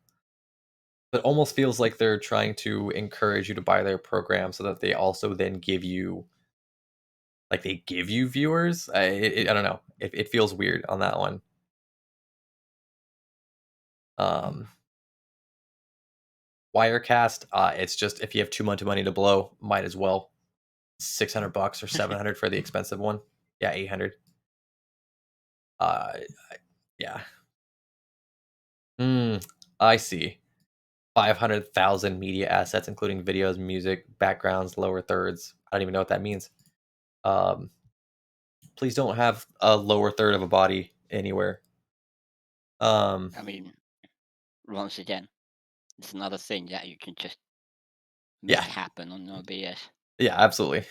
It almost feels like they're trying to encourage you to buy their program so that they also then give you, like they give you viewers. I don't know. It feels weird on that one. Um, Wirecast, it's just if you have too much money to blow, might as well. 600 bucks or 700 for the expensive one. Yeah, 800. Uh, yeah. Mm, I see. 500,000 media assets, including videos, music, backgrounds, lower thirds. I don't even know what that means. Um, please don't have a lower third of a body anywhere. Um,
I mean, once again, it's another thing that you can just
yeah,
make happen on OBS.
yeah, absolutely.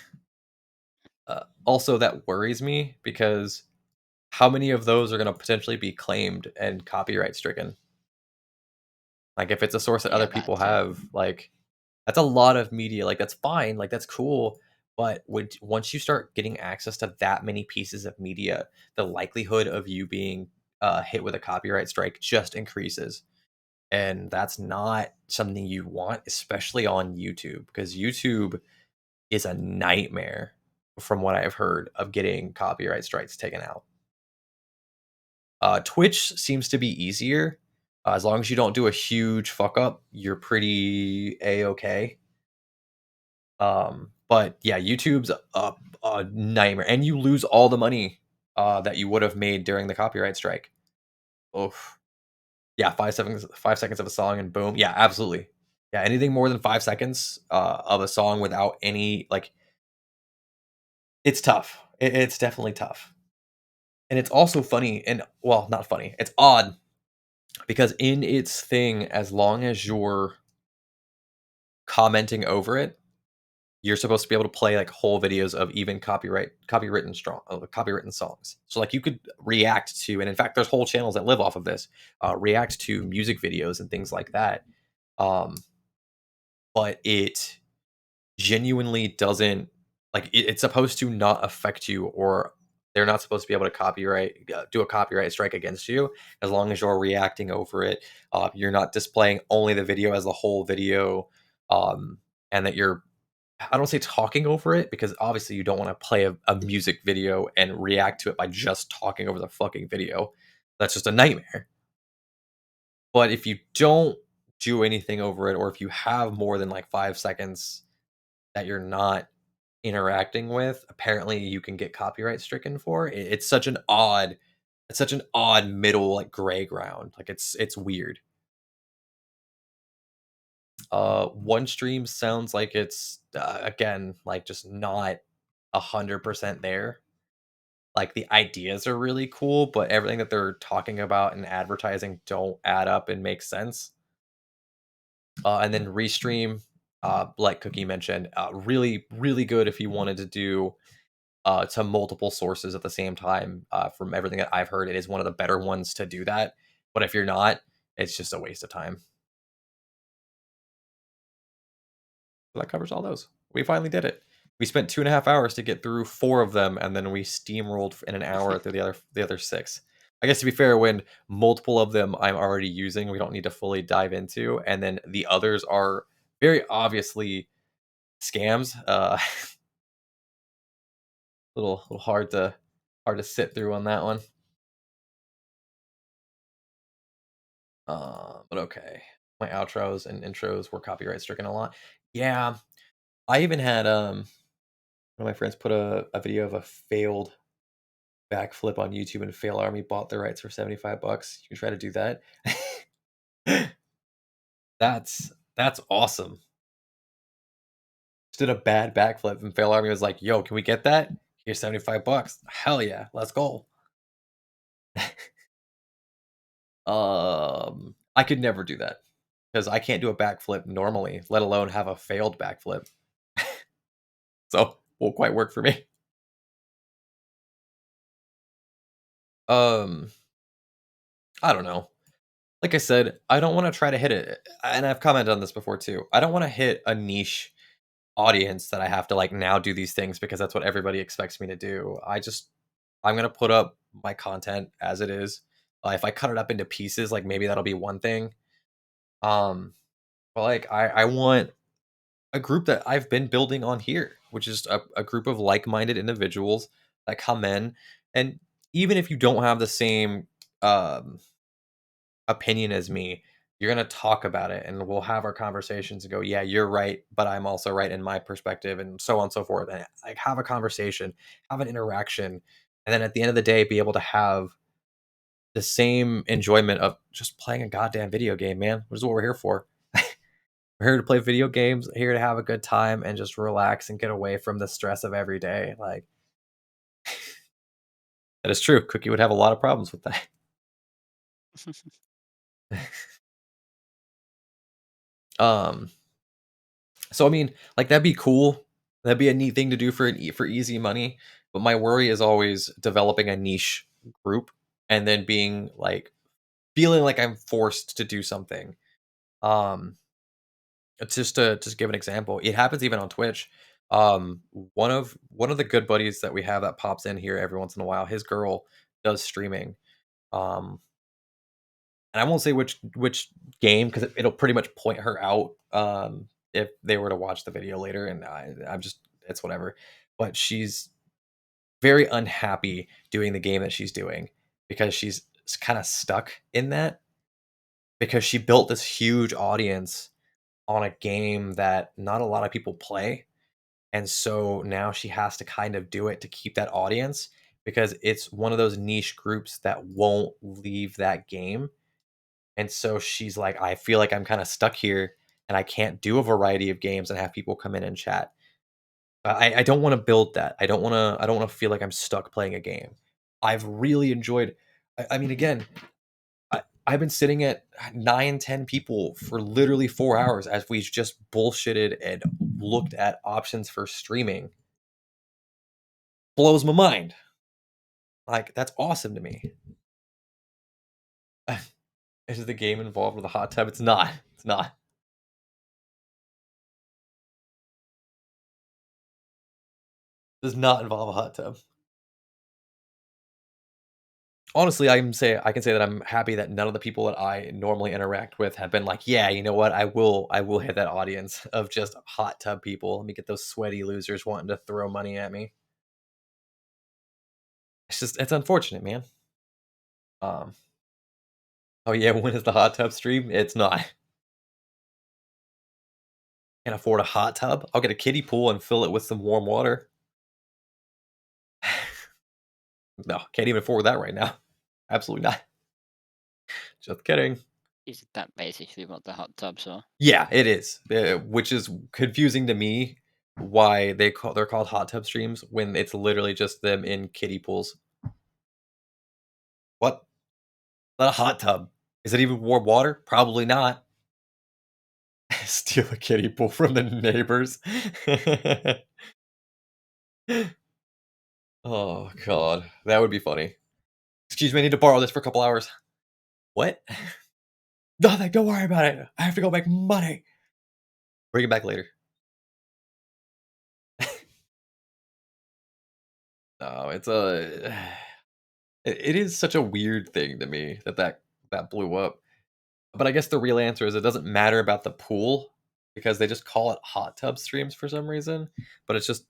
Also, that worries me because how many of those are going to potentially be claimed and copyright stricken? Like, if it's a source that other
Yeah,
people
that too.
have, like, that's a lot of media. Like, that's fine. Like, that's cool. But once you start getting access to that many pieces of media, the likelihood of you being hit with a copyright strike just increases. And that's not something you want, especially on YouTube, because YouTube is a nightmare from what I've heard of getting copyright strikes taken out. Twitch seems to be easier. As long as you don't do a huge fuck up, you're pretty a okay. But yeah, YouTube's a nightmare, and you lose all the money that you would have made during the copyright strike. Oh, yeah, 5 seconds of a song, and boom. Yeah, absolutely. Yeah, anything more than 5 seconds of a song without any like, it's tough. It's definitely tough, and it's also funny, and well, not funny. It's odd because in its thing, as long as you're commenting over it, you're supposed to be able to play like whole videos of even copywritten songs. So like you could react to, and in fact, there's whole channels that live off of this, react to music videos and things like that. Um, but it genuinely doesn't like it's supposed to not affect you, or they're not supposed to be able to do a copyright strike against you as long as you're reacting over it. You're not displaying only the video as the whole video, and that you're, I don't say talking over it because obviously you don't want to play a music video and react to it by just talking over the fucking video. That's just a nightmare. But if you don't do anything over it, or if you have more than like 5 seconds that you're not interacting with, apparently you can get copyright stricken for. It's such an odd middle like gray ground. Like it's weird. One stream sounds like it's again like just not 100% there. Like the ideas are really cool, but everything that they're talking about and advertising don't add up and make sense. And then Restream, like Cookie mentioned, really, really good if you wanted to do to multiple sources at the same time. From everything that I've heard, it is one of the better ones to do that. But if you're not, it's just a waste of time. So that covers all those. We finally did it. We spent 2.5 hours to get through four of them, and then we steamrolled in an hour through the other six. I guess to be fair, when multiple of them I'm already using, we don't need to fully dive into, and then the others are very obviously scams. Little hard to sit through on that one. But okay. My outros and intros were copyright stricken a lot. Yeah, I even had one of my friends put a video of a failed backflip on YouTube, and Fail Army bought the rights for 75 bucks. You can try to do that. That's awesome. Just did a bad backflip, and Fail Army was like, "Yo, can we get that? Here's 75 bucks." Hell yeah, let's go. I could never do that because I can't do a backflip normally, let alone have a failed backflip. So won't quite work for me. Um, I don't know. Like I said, I don't want to try to hit it, and I've commented on this before too. I don't want to hit a niche audience that I have to like now do these things because that's what everybody expects me to do. I'm gonna put up my content as it is. If I cut it up into pieces, like maybe that'll be one thing. Um, but like I want a group that I've been building on here, which is a group of like-minded individuals that come in, and even if you don't have the same um opinion as me, you're gonna talk about it, and we'll have our conversations and go, "Yeah, you're right, but I'm also right in my perspective," and so on and so forth, and, like, have a conversation, have an interaction, and then at the end of the day, be able to have the same enjoyment of just playing a goddamn video game, man. This is what we're here for. We're here to play video games, here to have a good time and just relax and get away from the stress of every day, like, that is true. Cookie would have a lot of problems with that. Um, so I mean, like, that'd be cool. That'd be a neat thing to do for for easy money, but my worry is always developing a niche group and then being like feeling like I'm forced to do something. Um, just to just give an example, it happens even on Twitch. One of the good buddies that we have that pops in here every once in a while, his girl does streaming. Um, and I won't say which game because it'll pretty much point her out if they were to watch the video later. And I'm just it's whatever. But she's very unhappy doing the game that she's doing because she's kind of stuck in that because she built this huge audience on a game that not a lot of people play. And so now she has to kind of do it to keep that audience because it's one of those niche groups that won't leave that game. And so she's like, I feel like I'm kind of stuck here and I can't do a variety of games and have people come in and chat. I don't want to build that. I don't want to feel like I'm stuck playing a game. I've really enjoyed I mean again, I've been sitting at 9, 10 people for literally 4 hours as we just bullshitted and looked at options for streaming. Blows my mind. Like, that's awesome to me. Is the game involved with a hot tub? It's not. It's not. Does not involve a hot tub. Honestly, I can say that I'm happy that none of the people that I normally interact with have been like, "Yeah, you know what? I will hit that audience of just hot tub people. Let me get those sweaty losers wanting to throw money at me." It's unfortunate, man. Um, oh yeah, when is the hot tub stream? It's not. Can't afford a hot tub. I'll get a kiddie pool and fill it with some warm water. No, can't even afford that right now. Absolutely not. Just kidding.
Is that basically what the hot tubs are?
Yeah, it is, which is confusing to me why they're called hot tub streams when it's literally just them in kiddie pools. What? Not a hot tub. Is it even warm water? Probably not. Steal a kiddie pool from the neighbors. Oh god, that would be funny. "Excuse me, I need to borrow this for a couple hours." "What?" "Nothing, don't worry about it. I have to go make money." "Bring it back later." No, it's a it is such a weird thing to me that that blew up. But I guess the real answer is it doesn't matter about the pool because they just call it hot tub streams for some reason, but it's just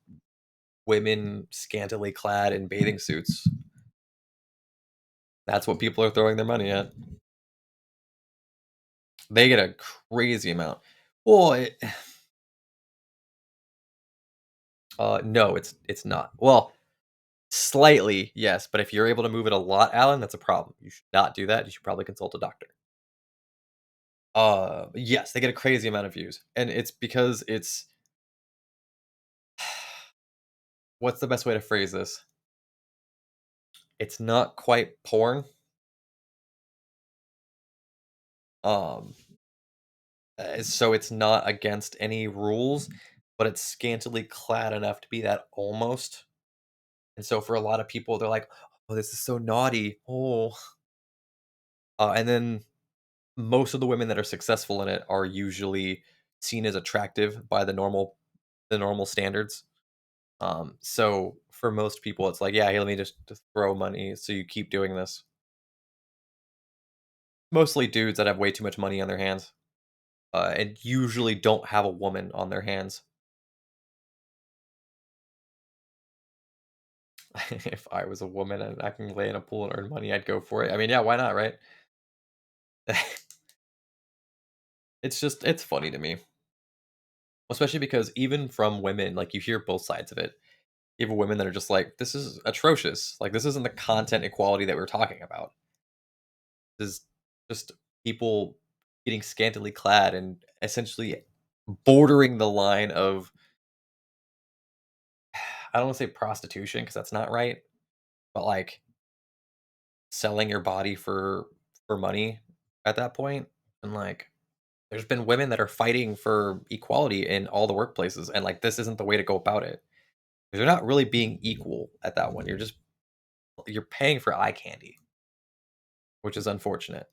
women scantily clad in bathing suits. That's what people are throwing their money at. They get a crazy amount. Well, no, it's not. Well, slightly, yes, but if you're able to move it a lot, Alan, that's a problem. You should not do that. You should probably consult a doctor. Yes, they get a crazy amount of views, and it's because it's what's the best way to phrase this? It's not quite porn. Um, so it's not against any rules, but it's scantily clad enough to be that almost. And so for a lot of people, they're like, "Oh, this is so naughty." Oh, and then most of the women that are successful in it are usually seen as attractive by the normal standards. So for most people, it's like, yeah, hey, let me just throw money so you keep doing this. Mostly dudes that have way too much money on their hands, and usually don't have a woman on their hands. If I was a woman and I can lay in a pool and earn money, I'd go for it. I mean, yeah, why not, right? it's funny to me, especially because even from women, like, you hear both sides of it. You have women that are just like, "This is atrocious. Like, this isn't the content equality that we're talking about. This is just people getting scantily clad and essentially bordering the line of I don't wanna say prostitution because that's not right, but, like, selling your body for money at that point, and, like, there's been women that are fighting for equality in all the workplaces, and, like, this isn't the way to go about it. You're not really being equal at that one, you're paying for eye candy, which is unfortunate,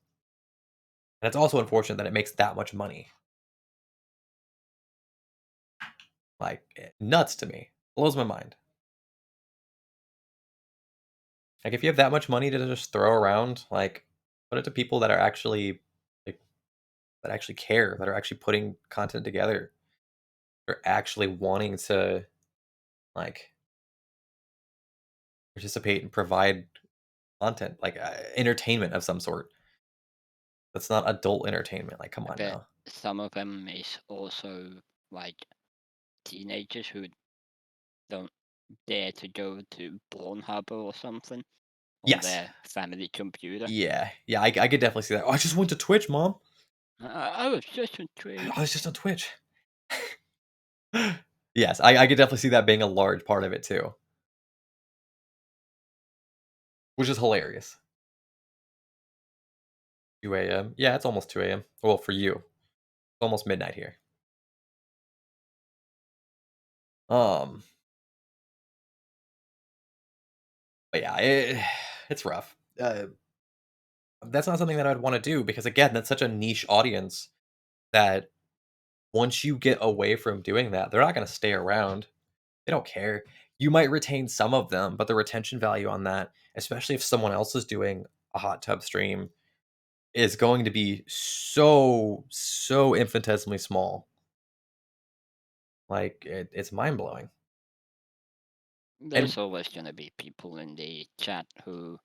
and it's also unfortunate that it makes that much money, like, nuts to me, blows my mind. Like, if you have that much money to just throw around, like, put it to people that are actually, like, that actually care, that are actually putting content together, they're actually wanting to, like, participate and provide content, like, entertainment of some sort. That's not adult entertainment, like, come
I
on
bet
now.
some of them is also like teenagers who don't dare to go to Pornhub or something on
Yes.
their family computer.
Yeah. Yeah, I could definitely see that. "Oh, I just went to Twitch, mom.
I was just
I was
intrigued.
just on Twitch." Yes, I could definitely see that being a large part of it too, which is hilarious. 2 AM? Yeah, it's almost 2 AM. Well, for you. It's almost midnight here. Um, but yeah, it's rough. That's not something that I'd wanna do because, again, that's such a niche audience that once you get away from doing that, they're not gonna stay around. They don't care. You might retain some of them, but the retention value on that, especially if someone else is doing a hot tub stream, is going to be so infinitesimally small. Like, it's mind-blowing. And
There's always gonna be people in the chat who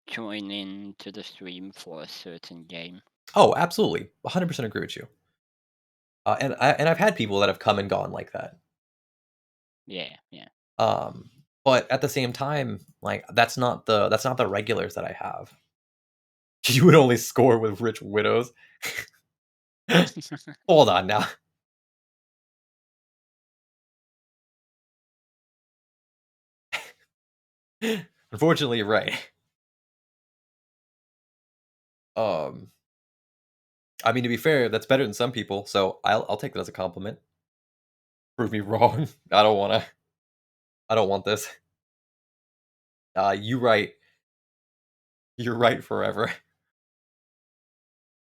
join in to the stream for a certain game.
oh, absolutely. 100% agree with you. And I've had people that have come and gone like that.
Yeah, yeah.
Um, but at the same time, like, that's not the regulars that I have. You would only score with rich widows. Hold on now. Unfortunately, you're right. Um, I mean, to be fair, that's better than some people, so I'll take that as a compliment. Prove me wrong. I don't want this. You right. You're right forever.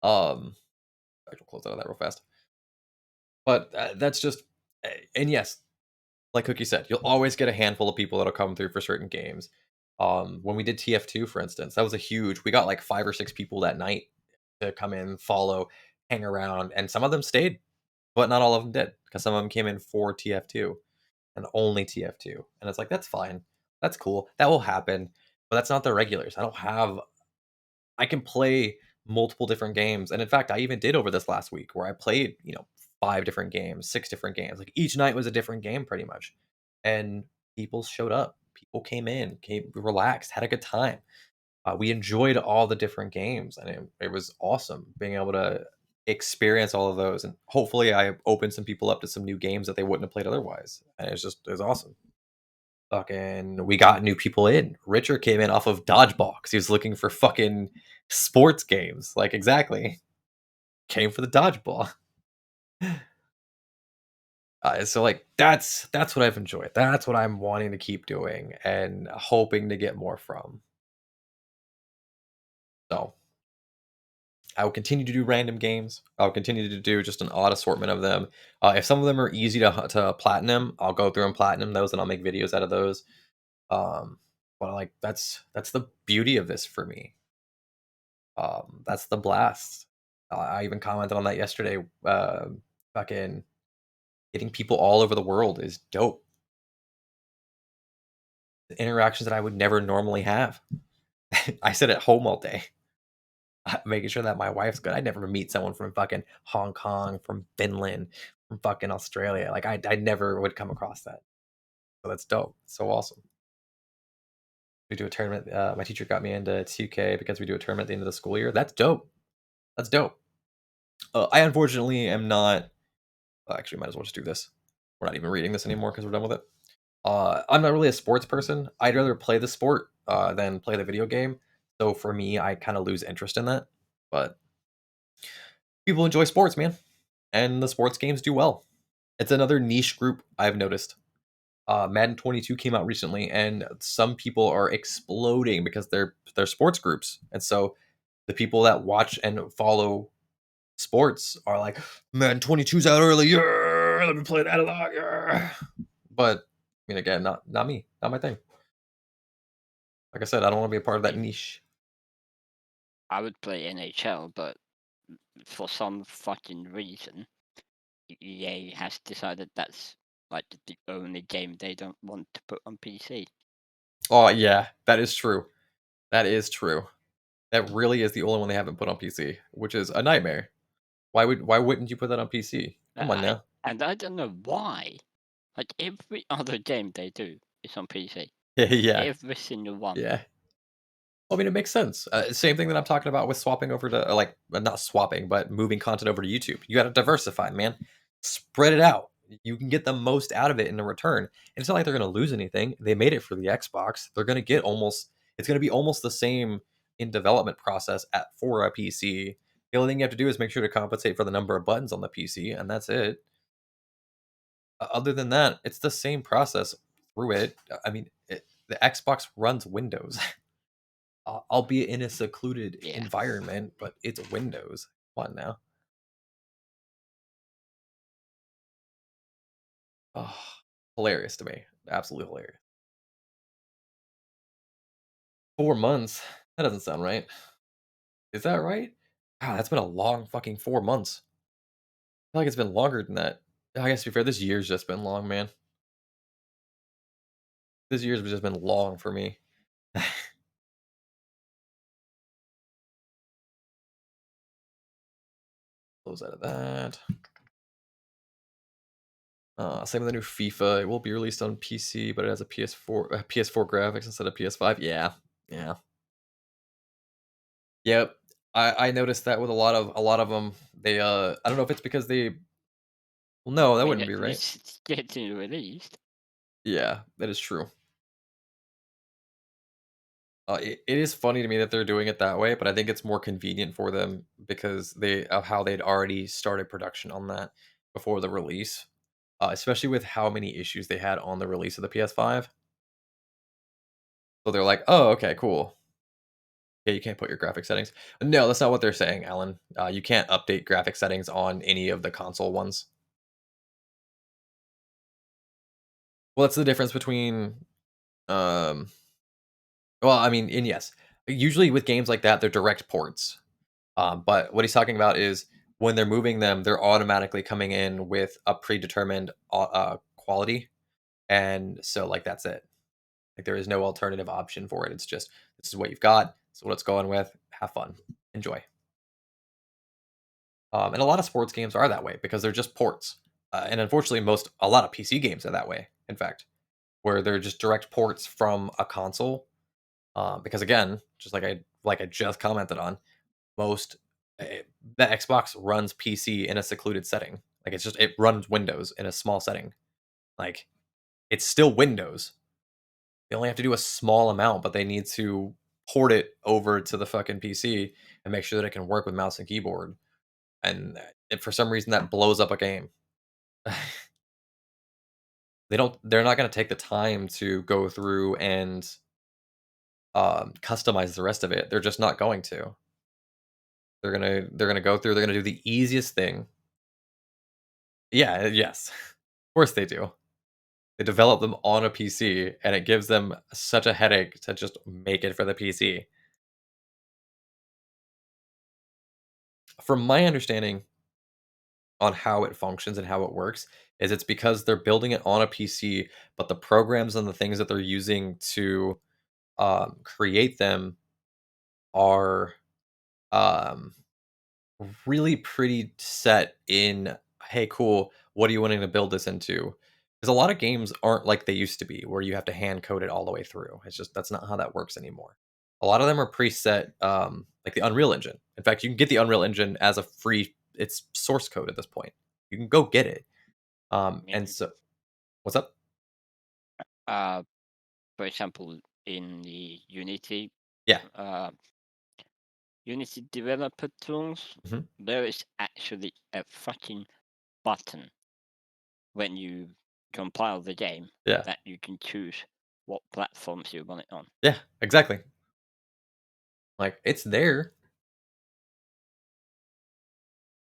I can close out of that real fast. But that's just, and yes, like Cookie said, you'll always get a handful of people that'll come through for certain games. When we did TF2, for instance, that was a huge. We got like 5 or 6 people that night to come in, follow, hang around, and some of them stayed, but not all of them did because some of them came in for TF2 and only TF2, and it's like that's fine, that's cool, that will happen, but that's not the regulars. I can play multiple different games, and in fact, I even did over this last week where I played, 5 different games, 6 different games, like, each night was a different game pretty much, and people showed up, people came in, came relaxed, had a good time. We enjoyed all the different games, and it was awesome being able to experience all of those, and hopefully I opened some people up to some new games that they wouldn't have played otherwise, and it was awesome. Fucking we got new people in. Richard came in off of Dodgeball 'cause he was looking for fucking sports games, like, exactly. Came for the Dodgeball. So, like, that's what I've enjoyed. That's what I'm wanting to keep doing and hoping to get more from. So, I will continue to do random games. I'll continue to do just an odd assortment of them. If some of them are easy to platinum, I'll go through and platinum those, and I'll make videos out of those. Um, but, like, that's the beauty of this for me. That's the blast. I even commented on that yesterday. Fucking getting people all over the world is dope. The interactions that I would never normally have. I sit at home all day. making sure that my wife's good. I'd never meet someone from fucking Hong Kong, from Finland, from fucking Australia. Like I never would come across that. So that's dope. So awesome. We do a tournament. My teacher got me into 2K because we do a tournament at the end of the school year. That's dope. That's dope. I unfortunately am not. Actually, might as well just do this. We're not even reading this anymore because we're done with it. I'm not really a sports person. I'd rather play the sport than play the video game. So for me, I kind of lose interest in that. But people enjoy sports, man, and the sports games do well. It's another niche group I've noticed. Madden 22 came out recently, and some people are exploding because they're sports groups, and so the people that watch and follow sports are like, "Madden 22's out early, yeah, let me play that a lot, yeah." But I mean, again, not me, not my thing. Like I said, I don't want to be a part of that
I
niche.
I would play NHL, but for some fucking reason, EA has decided that's like the only game they don't want to put on PC.
Oh yeah, that is true. That is true. That really is the only one they haven't put on PC, which is a nightmare. Why wouldn't you put that on PC? Come on
I
now.
and I don't know why. Like every other game they do is on PC.
Yeah, yeah,
Every single one.
yeah. I mean, it makes sense. Same thing that I'm talking about with swapping over to like not swapping, but moving content over to YouTube. You got to diversify, man. Spread it out. You can get the most out of it in the return. And it's not like they're going to lose anything. They made it for the Xbox. They're going to get almost. It's going to be almost the same in development process for a PC. The only thing you have to do is make sure to compensate for the number of buttons on the PC, and that's it. Other than that, it's the same process through it. I mean, the Xbox runs Windows. Albeit in a secluded
Yeah.
environment, but it's Windows. What now? Oh, hilarious to me. Absolutely hilarious. 4 months? That doesn't sound right. Is that right? Wow, that's been a long fucking 4 months. I feel like it's been longer than that. I guess to be fair, this year's just been long, man. This year's just been long for me. Close out of that. Same with the new FIFA. It will be released on PC, but it has a PS4 graphics instead of PS5. Yeah, yeah. Yep. I noticed that with a lot of them. They I don't know if it's because they well, no,
I
that
mean,
wouldn't be right.
it's getting released.
Yeah, that is true. It is funny to me that they're doing it that way, but I think it's more convenient for them because they of how they'd already started production on that before the release. Especially with how many issues they had on the release of the PS5. So they're like, "Oh, okay, cool. Yeah, you can't put your graphic settings." No, that's not what they're saying, Alan. You can't update graphic settings on any of the console ones. Well, that's the difference between um well, I mean, and yes, usually with games like that, they're direct ports. But what he's talking about is when they're moving them, they're automatically coming in with a predetermined quality, and so like that's it. Like there is no alternative option for it. It's just this is what you've got. This is what it's going with. Have fun, enjoy. And a lot of sports games are that way because they're just ports. And unfortunately, a lot of PC games are that way. In fact, where they're just direct ports from a console. Because again, just like I just commented on, most the Xbox runs PC in a secluded setting. Like it runs Windows in a small setting. Like it's still Windows. They only have to do a small amount, but they need to port it over to the fucking PC and make sure that it can work with mouse and keyboard. And for some reason, that blows up a game. They're not going to take the time to go through and customize the rest of it. They're just not going to. They're gonna go through. They're gonna do the easiest thing. Yeah, yes, of course they do. They develop them on a PC, and it gives them such a headache to just make it for the PC. From my understanding on how it functions and how it works, is it's because they're building it on a PC, but the programs and the things that they're using to create them are um, really pretty set in, "Hey, cool, what are you wanting to build this into?" Because a lot of games aren't like they used to be, where you have to hand code it all the way through. It's just that's not how that works anymore. A lot of them are preset, like the Unreal Engine. In fact, you can get the Unreal Engine as a free it's source code at this point. You can go get it. And
Yeah.
so what's up?
Uh, for example, in the
Yeah.
uh, Unity developer tools,
Mhm.
there is actually a fucking button when you compile the game
Yeah.
that you can choose what platforms you want it on.
Yeah, exactly. Like, it's there.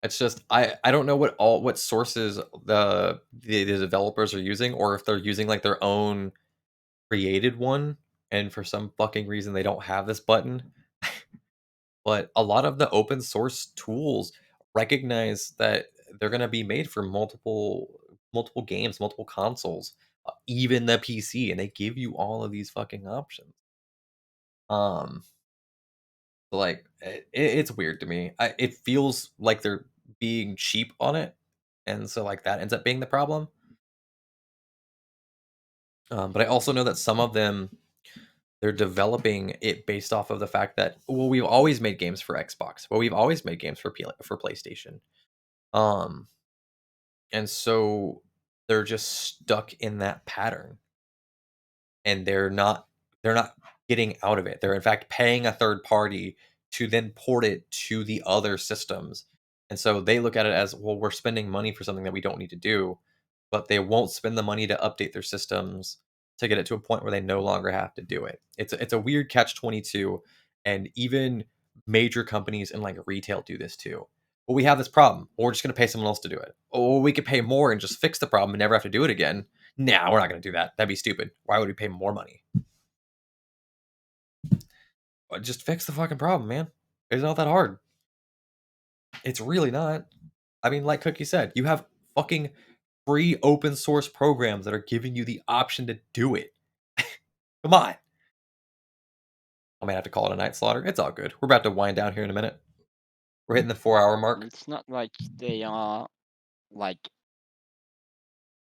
It's just I don't know what sources the developers are using or if they're using, like, their own created one, and for some fucking reason they don't have this button. But a lot of the open source tools recognize that they're gonna be made for multiple games, multiple consoles, even the PC, and they give you all of these fucking options. Um Like, it's weird to me. It feels like they're being cheap on it, and so, like, that ends up being the problem. But I also know that some of them, they're developing it based off of the fact that, well, we've always made games for Xbox. Well, we've always made games for PlayStation. Um, and so they're just stuck in that pattern. And they're not getting out of it. They're in fact paying a third party to then port it to the other systems. And so they look at it as, well, we're spending money for something that we don't need to do, but they won't spend the money to update their systems to get it to a point where they no longer have to do it. It's a weird catch 22, and even major companies in like retail do this too. Well, we have this problem. Well, we're just going to pay someone else to do it. Oh, we could pay more and just fix the problem and never have to do it again. Nah, we're not gonna do that. That'd be stupid. Why would we pay more money? Just fix the fucking problem, man. It's not that hard. It's really not. I mean, like Cookie said, you have fucking free open source programs that are giving you the option to do it. Come on. I might have to call it a night slaughter. It's all good. We're about to wind down here in a minute. We're hitting the 4 hour
And
mark.
it's not like they are like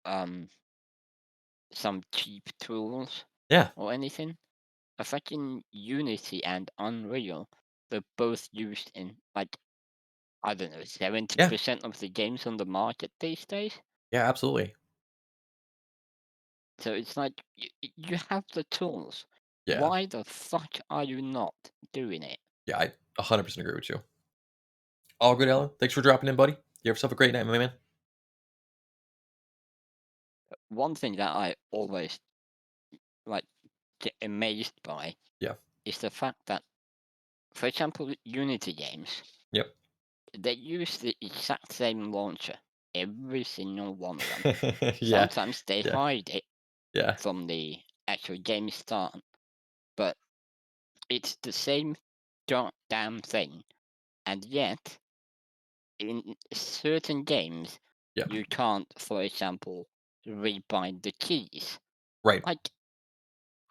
um some cheap tools
Yeah.
or anything. A fucking Unity and Unreal, they're both used in like I don't know,
Yeah.
70% of the games on the market these days.
Yeah, absolutely.
So it's like you have the tools.
Yeah.
Why the fuck are you not doing it?
Yeah, I 100% agree with you. All good, Ellen. Thanks for dropping in, buddy. You have yourself a great night, my man.
One thing that I always like get amazed by
Yeah.
is the fact that, for example, Unity games,
Yep.
they use the exact same launcher, every single one of them.
Yeah.
Sometimes they
Yeah.
hide it
Yeah.
from the actual game start, but it's the same goddamn thing. And yet, in certain games,
Yeah.
you can't, for example, rebind the keys.
Right.
Like,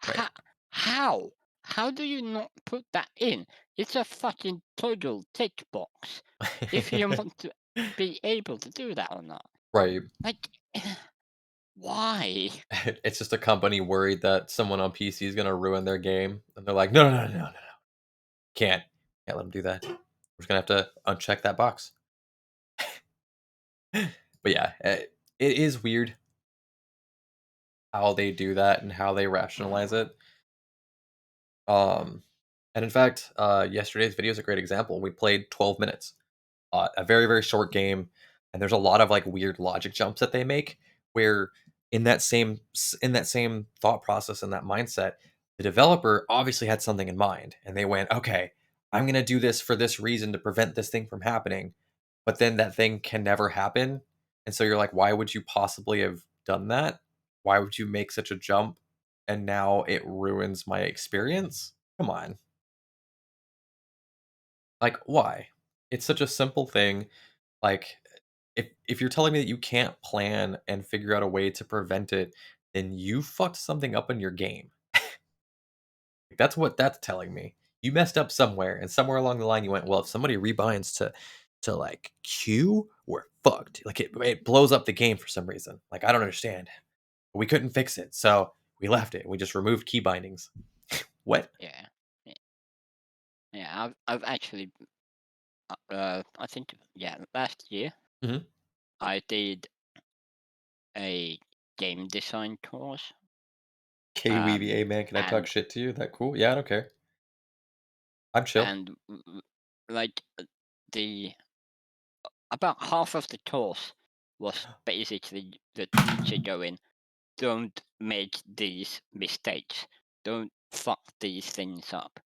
Right.
how? How? How do you not put that in? It's a fucking toggle tick box. If you want to be able to do that or not.
Right.
Like, why?
It's just a company worried that someone on PC is gonna ruin their game, and they're like, "No, no, no, no, no, no. Can't let them do that. We're just gonna have to uncheck that box." But yeah, it is weird how they do that and how they rationalize it. Um, and in fact, yesterday's video is a great example. We played 12 minutes. A very very short game, and there's a lot of like weird logic jumps that they make where in that same thought process and that mindset, the developer obviously had something in mind and they went, okay, I'm going to do this for this reason to prevent this thing from happening, but then that thing can never happen. And so you're like, why would you possibly have done that? Why would you make such a jump and now it ruins my experience? Come on. Like, why? It's such a simple thing. Like, if you're telling me that you can't plan and figure out a way to prevent it, then you fucked something up in your game. That's what that's telling me. You messed up somewhere, and somewhere along the line you went, well, if somebody rebinds to like Q, we're fucked. Like it blows up the game for some reason. Like I don't understand. We couldn't fix it, so we left it. We just removed key bindings. What?
Yeah. Yeah. Yeah, I've actually I think yeah, last year
Hmm.
I did a game design course. Um
KWVA man, can I talk
and
shit to you? That cool? Yeah, I don't care. I'm chill.
and like the about half of the course was basically the teacher going, don't make these mistakes, don't fuck these things up.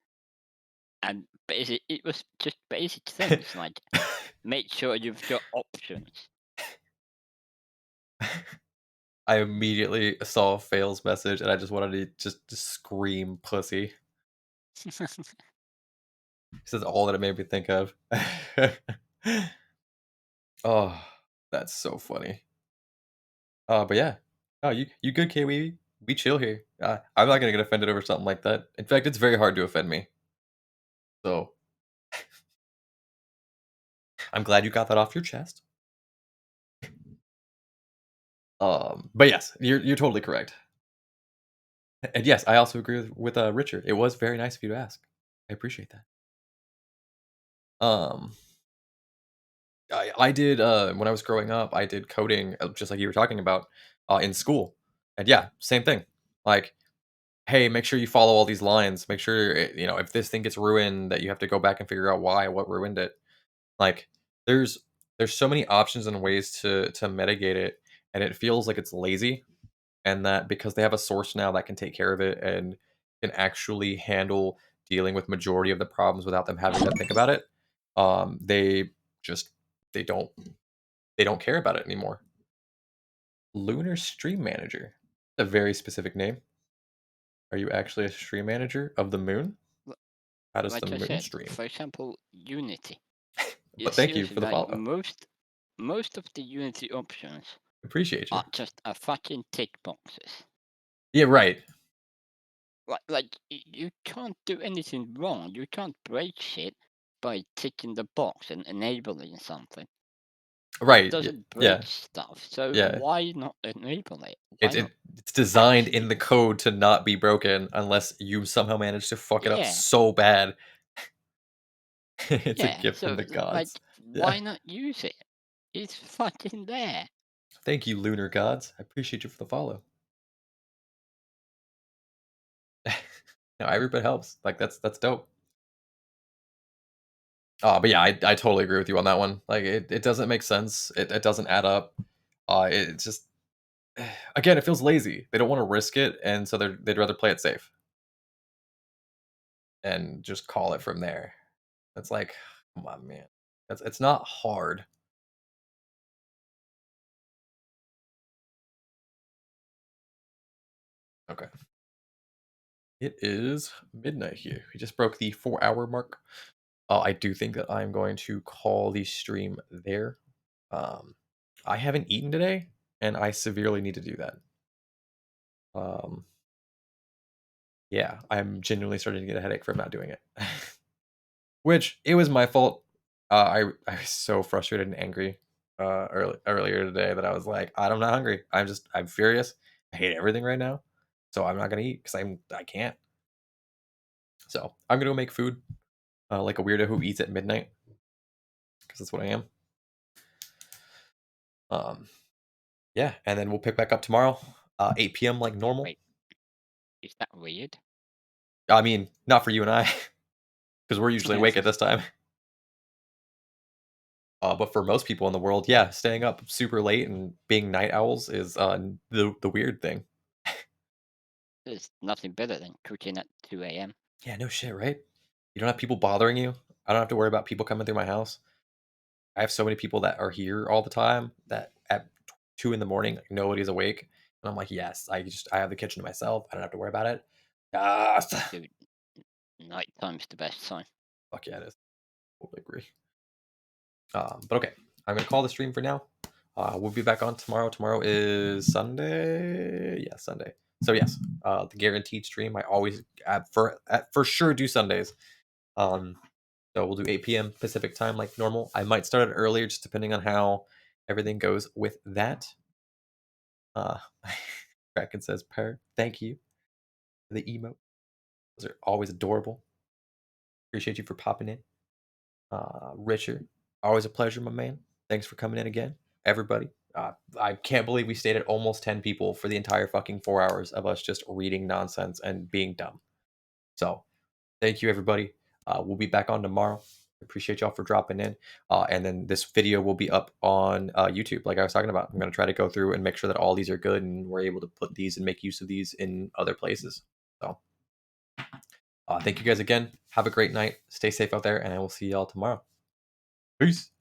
And basic, it was just basic things like make sure you've got options.
I immediately saw Fail's message and I just wanted to just scream pussy. This is all that it made me think of. Oh, that's so funny. But yeah. Oh, you good, Kiwi? We chill here. I'm not gonna get offended over something like that. In fact, it's very hard to offend me. So I'm glad you got that off your chest. But yes, you're totally correct. And yes, I also agree with Richard. It was very nice of you to ask. I appreciate that. Um, I did when I was growing up, I did coding just like you were talking about in school, and yeah, same thing. Like, hey, make sure you follow all these lines. Make sure if this thing gets ruined, that you have to go back and figure out why, what ruined it. Like, there's there's so many options and ways to mitigate it, and it feels like it's lazy. And that because they have a source now that can take care of it and can actually handle dealing with majority of the problems without them having to think about it, they just they don't they don't care about it anymore. Lunar Stream Manager, a very specific name. Are you actually a stream manager of the moon?
L-
How does the
Like I
moon
said,
stream?
for example, Unity.
But
It's
thank you
seriously
for the
like
follow.
most of the Unity options
Appreciate you.
are just a fucking tick boxes.
Yeah, right.
You can't do anything wrong. You can't break shit by ticking the box and enabling something. It
Right.
doesn't break
Yeah.
stuff, so
Yeah.
why not enable it? Why
It,
not
it it's designed in
actually?
the code to not be broken unless you somehow manage to fuck it up
Yeah,
so bad. It's a
yeah.
gift from the gods. Yeah.
Why not use it? It's fucking there.
Thank you, lunar gods. I appreciate you for the follow. No, every bit helps. Like that's dope. But yeah, I totally agree with you on that one. Like it doesn't make sense. It doesn't add up. It's just again, it feels lazy. They don't want to risk it, and so they'd rather play it safe and just call it from there. It's like, come on, man. It's not hard. Okay. It is midnight here. We just broke the 4 hour mark. I do think that I'm going to call the stream there. Um, I haven't eaten today, and I severely need to do that. Um, yeah, I'm genuinely starting to get a headache from not doing it. Which it was my fault. I was so frustrated and angry earlier today that I was like, I'm not hungry. I'm furious. I hate everything right now, so I'm not gonna eat because I can't. So I'm gonna go make food like a weirdo who eats at midnight because that's what I am. Um, yeah, and then we'll pick back up tomorrow, 8 p.m. like normal.
Wait, is that weird?
I mean, not for you and I because we're usually awake at this time. But for most people in the world, yeah, staying up super late and being night owls is the weird thing.
There's nothing better than cooking at 2 a.m.
Yeah, no shit, right? You don't have people bothering you. I don't have to worry about people coming through my house. I have so many people that are here all the time that at 2 in the morning, like, nobody's awake. And I'm like, yes, I have the kitchen to myself. I don't have to worry about it. Yes.
Dude, nighttime's the best time.
Fuck yeah, it is. Totally agree. But okay, I'm gonna call the stream for now. We'll be back on tomorrow. Tomorrow is Sunday. Yeah, Sunday. So yes, the guaranteed stream. I always for sure do Sundays. Um, so we'll do 8 p.m. Pacific time like normal. I might start it earlier, just depending on how everything goes with that. Uh, Kraken says, "Per, thank you for the emote. Those are always adorable. Appreciate you for popping in." Richard, always a pleasure, my man. Thanks for coming in again, everybody. I can't believe we stayed at almost 10 people for the entire fucking 4 hours of us just reading nonsense and being dumb. So, thank you, everybody. We'll be back on tomorrow. Appreciate y'all for dropping in. And then this video will be up on YouTube, like I was talking about. I'm going to try to go through and make sure that all these are good and we're able to put these and make use of these in other places. So, thank you guys again. Have a great night. Stay safe out there, and I will see y'all tomorrow. Peace.